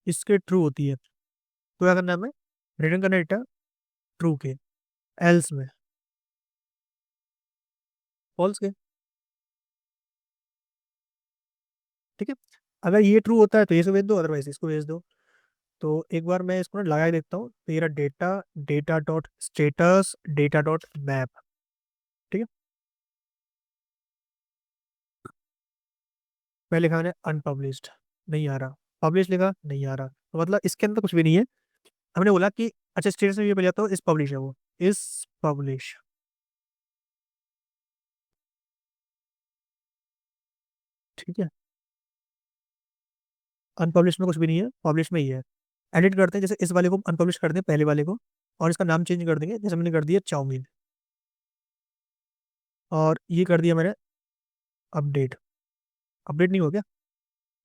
इसके ट्रू होती है, तो क्या करना है हमें, रिटर्न करना डेटा ट्रू के, एल्स में फॉल्स के, ठीक है। अगर ये ट्रू होता है तो ये से भेज दो, अदरवाइज इसको भेज दो। तो एक बार मैं इसको ना लगा के देखता हूँ, तो ये data, data dot status, data dot map, ठीक है। पहले लिखा मैंने अनपब्लिश्ड, नहीं आ रहा, पब्लिश लिखा नहीं आ रहा, तो मतलब इसके अंदर कुछ भी नहीं है। हमने बोला कि अच्छा स्टेटस में ये पहले आता हो, इस पब्लिश है वो, इस पब्लिश, ठीक है। अनपब्लिश में कुछ भी नहीं है, पब्लिश में ही है। एडिट करते हैं, जैसे इस वाले को अनपब्लिश कर दें पहले वाले को, और इसका नाम चेंज कर देंगे, जैसे मैंने कर दिया चाउमीन, और ये कर दिया मैंने अपडेट, अपडेट नहीं हो गया,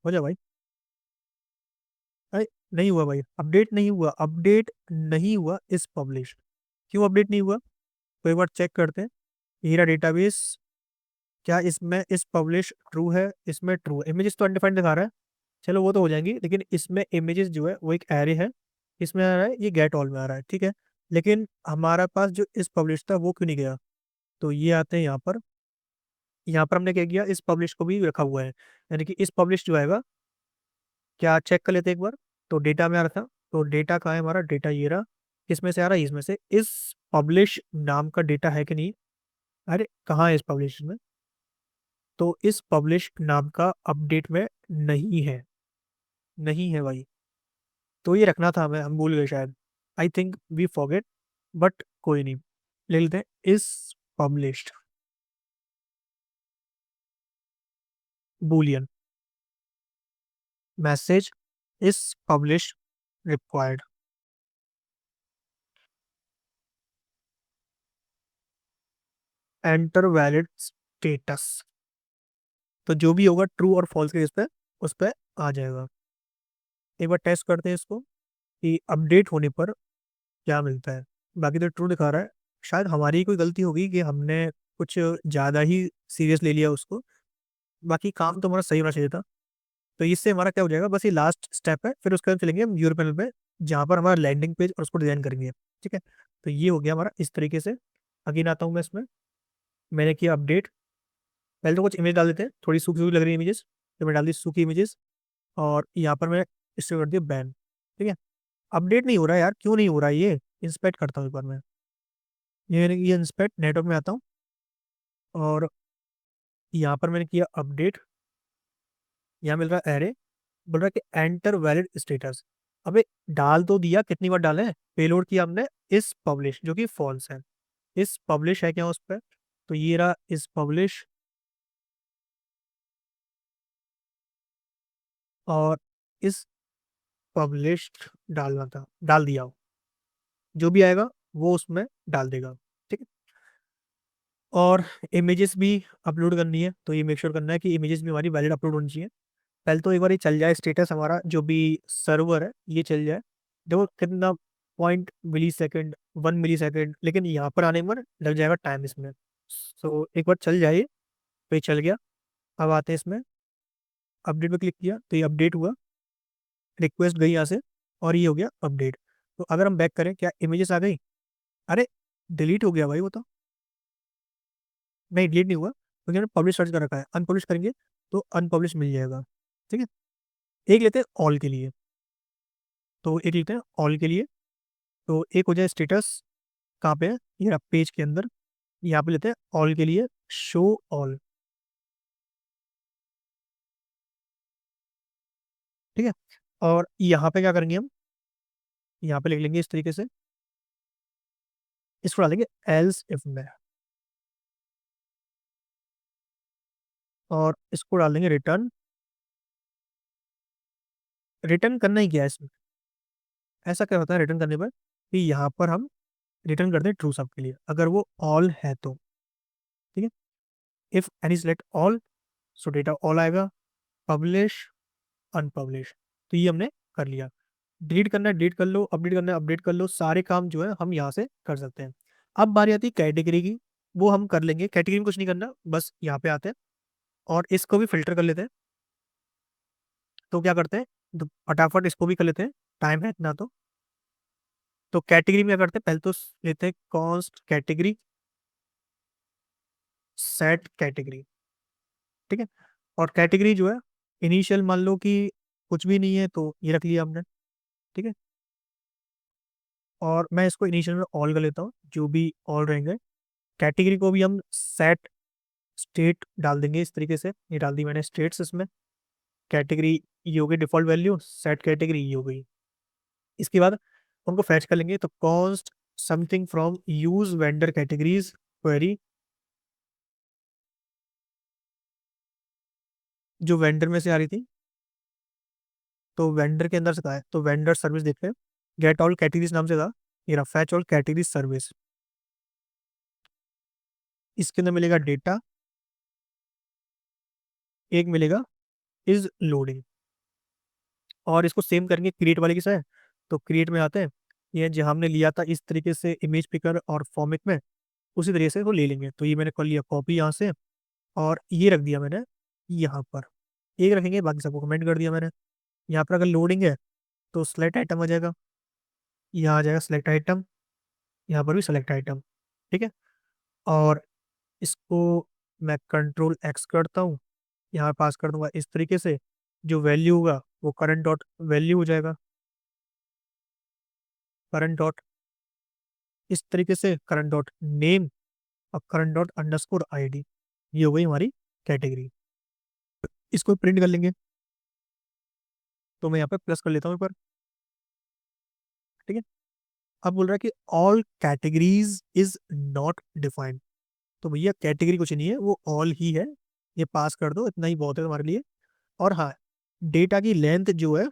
हो जा भाई, अरे नहीं हुआ भाई, अपडेट नहीं हुआ, अपडेट नहीं हुआ इस पब्लिश, क्यों अपडेट नहीं हुआ, तो एक बार चेक करते हैं। हीरा डेटाबेस, क्या इसमें इस पब्लिश ट्रू है, इसमें ट्रू है, इमेजेस तो अनडिफाइंड दिखा रहा है, चलो वो तो हो जाएंगी, लेकिन इसमें इमेजेस जो है वो एक एरे है, इसमें आ रहा है, ये गेट ऑल में आ रहा है, ठीक है। लेकिन हमारा पास जो इस पब्लिश था वो क्यों नहीं गया, तो ये आते हैं यहाँ पर, यहाँ पर हमने क्या किया, इस पब्लिश को भी रखा हुआ है, यानी कि इस पब्लिश जो आएगा, क्या चेक कर लेते हैं एक बार। तो डेटा में आ रहा था, तो डेटा कहाँ है हमारा, डेटा ये रहा। किसमें से आ रहा है, इसमें से। इस पब्लिश नाम का डेटा है कि नहीं, अरे कहाँ है इस पब्लिश में, तो इस पब्लिश नाम का अपडेट में नहीं है, नहीं है भाई। तो ये रखना था हमें, हम भूल गए शायद, I think we forget, but कोई नहीं, ले लेते हैं is published boolean message is publish required enter valid status. तो जो भी होगा ट्रू और फॉल्स के, इस पे उस पे आ जाएगा। एक बार टेस्ट करते हैं इसको कि अपडेट होने पर क्या मिलता है। बाकी तो ट्रू दिखा रहा है, शायद हमारी ही कोई गलती होगी कि हमने कुछ ज़्यादा ही सीरियस ले लिया उसको। बाकी काम तो हमारा सही होना चाहिए था। तो इससे हमारा क्या हो जाएगा, बस ये लास्ट स्टेप है, फिर उसके बाद चलेंगे हम यूरो पैनल पे, जहाँ पर हमारा लैंडिंग पेज और उसको डिजाइन करेंगे। ठीक है, तो ये हो गया हमारा इस तरीके से। अगेन आता हूँ मैं इसमें, मैंने किया अपडेट। पहले तो कुछ इमेज डाल देते हैं, थोड़ी सूखी सूखी लग रही है इमेजेस, तो मैं डाल दी सूखी इमेजेस। और यहाँ पर मैं इससे कर दिया बैन। ठीक है, अपडेट नहीं हो रहा है यार, क्यों नहीं हो रहा है ये, इंस्पेक्ट करता हूँ एक बार मैं। ये इंस्पेक्ट नेटवर्क में आता हूँ, और यहाँ पर मैंने किया अपडेट। यहाँ मिल रहा है एरे, बोल रहा है कि एंटर वैलिड स्टेटस। अबे डाल तो दिया, कितनी बार डाले, पेलोड किया हमने इस पब्लिश, जो कि फॉल्स है। इस पब्लिश है क्या उस पर, तो ये रहा इस पब्लिश, और इस पब्लिश्ड डालना था, डाल दिया। जो भी आएगा वो उसमें डाल देगा। ठीक है, और इमेजेस भी अपलोड करनी है, तो ये मेक श्योर करना है कि इमेजेस भी हमारी वैलिड अपलोड होनी चाहिए। पहले तो एक बार ये चल जाए स्टेटस हमारा, जो भी सर्वर है ये चल जाए। देखो कितना, 0.मिली सेकेंड, 1 मिली सेकेंड, लेकिन यहाँ पर आने में लग जाएगा टाइम इसमें। सो एक बार चल जाए, पे चल गया। अब आते हैं इसमें, अपडेट पे क्लिक किया तो ये अपडेट हुआ, रिक्वेस्ट गई यहाँ से, और ये हो गया अपडेट। तो अगर हम बैक करें, क्या इमेजेस आ गई, अरे डिलीट हो गया भाई वो तो। नहीं डिलीट नहीं हुआ, क्योंकि हमने पब्लिश सर्च कर रखा है, अनपब्लिश करेंगे तो अनपब्लिश मिल जाएगा। ठीक है, एक लेते हैं ऑल के लिए, तो एक लेते हैं ऑल के लिए। तो एक हो जाए स्टेटस, कहाँ पे है, ये पेज के अंदर, यहाँ पे लेते हैं ऑल के लिए, शो ऑल। ठीक है, और यहाँ पे क्या करेंगे हम, यहाँ पे लिख लेंगे इस तरीके से, इसको डालेंगे एल्स इफ में, और इसको डाल देंगे रिटर्न। रिटर्न करना ही क्या है इसमें, ऐसा क्या होता है रिटर्न करने पर, कि यहाँ पर हम रिटर्न करते हैं ट्रू सब के लिए, अगर वो ऑल है तो। ठीक है, if any select all, so data all आएगा, पब्लिश अनपब्लिश, तो ये हमने कर लिया। डिलीट करना है डिलीट कर लो, अपडेट करना है अपडेट कर लो, सारे काम जो है हम यहाँ से कर सकते हैं। अब बारी आती है कैटेगरी की, वो हम कर लेंगे, कैटेगरी में कुछ नहीं करना, बस यहाँ पे आते हैं और इसको भी फिल्टर कर लेते हैं। तो क्या करते हैं, तो फटाफट इसको भी कर लेते हैं, टाइम है इतना तो। तो कैटेगरी में क्या करते हैं, पहले तो लेते हैं कॉन्स्ट कैटेगरी, सेट कैटेगरी। ठीक है, और कैटेगरी जो है इनिशियल मान लो कि कुछ भी नहीं है, तो ये रख लिया हमने। ठीक है, और मैं इसको इनिशियल में ऑल कर लेता हूँ, जो भी ऑल रहेंगे। कैटेगरी को भी हम सेट स्टेट डाल देंगे इस तरीके से, ये डाल दी मैंने स्टेट्स इसमें। कैटेगरी ये हो गई डिफॉल्ट वैल्यू, सेट कैटेगरी ये हो गई। इसके बाद उनको फैच कर लेंगे, तो cost something from use vendor categories query, जो वेंडर में से आ रही थी, तो वेंडर के अंदर से कहा है, तो वेंडर सर्विस देखते हैं, गेट ऑल कैटेगरीज नाम से था, ये रहा फैच ऑल कैटेगरीज सर्विस। इसके अंदर मिलेगा डेटा, एक मिलेगा इज लोडिंग, और इसको सेम करेंगे क्रिएट वाले के साथ। तो क्रिएट में आते हैं, ये जो हमने लिया था इस तरीके से इमेज पिकर और फॉर्मेट में, उसी तरीके से वो ले लेंगे। तो ये मैंने कर लिया कॉपी यहाँ से, और ये रख दिया मैंने यहाँ पर, एक रखेंगे, बाकी सबको कमेंट कर दिया मैंने। यहाँ पर अगर लोडिंग है तो सेलेक्ट आइटम आ जाएगा, यहाँ आ जाएगा सेलेक्ट आइटम, यहाँ पर भी सेलेक्ट आइटम। ठीक है, और इसको मैं कंट्रोल एक्स करता हूँ, यहाँ पास कर दूंगा इस तरीके से, जो वैल्यू होगा वो करंट डॉट वैल्यू हो जाएगा, करंट डॉट इस तरीके से, करंट डॉट नेम और करंट डॉट अंडरस्कोर आईडी, ये हो गई हमारी कैटेगरी। इसको प्रिंट कर लेंगे, तो मैं यहाँ पे प्लस कर लेता हूँ पर, ठीक है। अब बोल रहा है कि all categories is not defined, तो भैया कैटेगरी कुछ नहीं है, वो ऑल ही है, ये पास कर दो, इतना ही बहुत है तुम्हारे लिए। और हाँ, डेटा की लेंथ जो है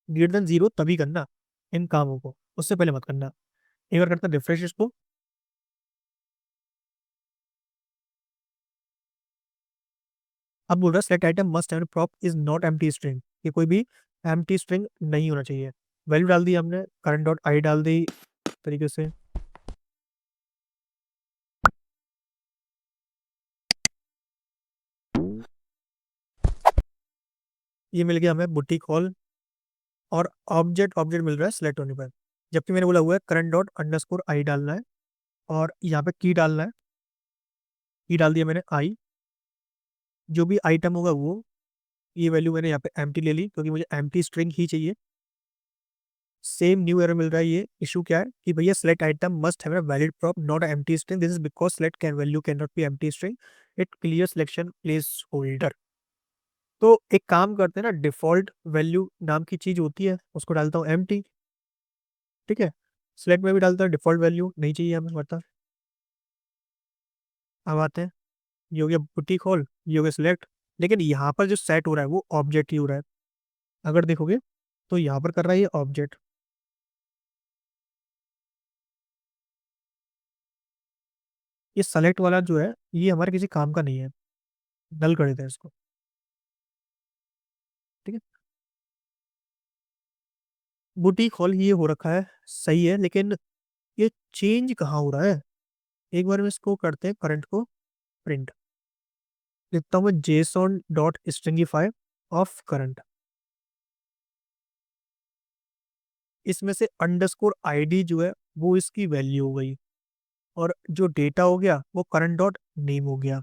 ग्रेटर देन 0 तभी करना इन कामों को, उससे पहले मत करना। एक बार करते हैं रिफ्रेश इसको। अब बोल रहा है select item must have prop is not empty string, ये कोई भी एम्प्टी स्ट्रिंग नहीं होना चाहिए। वैल्यू डाल दी हमने, करंट डॉट आई डाल दी तरीके से, ये मिल गया हमें बुटीक हॉल। और ऑब्जेक्ट ऑब्जेक्ट मिल रहा है सिलेक्ट होने पर, जबकि मैंने बोला हुआ है करंट डॉट अंडरस्कोर आई डालना है, और यहाँ पे की डालना है, की डाल दिया मैंने आई, जो भी आइटम होगा वो, ये वैल्यू मैंने यहाँ पे एम्प्टी ले ली क्योंकि मुझे एम्प्टी स्ट्रिंग ही चाहिए। सेम न्यू एरर मिल रहा है, ये इशू क्या है कि भैया select item must have a valid prop not empty string, this is because select can value can not be empty string, it clear selection place holder. तो एक काम करते हैं ना, डिफॉल्ट वैल्यू नाम की चीज होती है, उसको डालता हूँ एम्प्टी, ठीक है। सिलेक्ट में भी डालता हूँ डिफॉल्ट वैल्यू नहीं चाहिए हमें, बता। अब आते हैं, ये हो गया बुटीक हॉल, ये हो गया सिलेक्ट, लेकिन यहाँ पर जो सेट हो रहा है वो ऑब्जेक्ट ही हो रहा है। अगर देखोगे तो यहाँ पर कर रहा है ये ऑब्जेक्ट, ये सेलेक्ट वाला जो है ये हमारे किसी काम का नहीं है, नल कर देते हैं इसको, ठीक है। बुटीक हॉल ये हो रखा है, सही है, लेकिन ये चेंज कहाँ हो रहा है। एक बार में इसको करते हैं करंट को प्रिंट, लिखता हूँ मैं JSON dot stringify of current, इसमें से अंडरस्कोर आईडी जो है वो इसकी वैल्यू हो गई, और जो डेटा हो गया वो करंट डॉट नेम हो गया।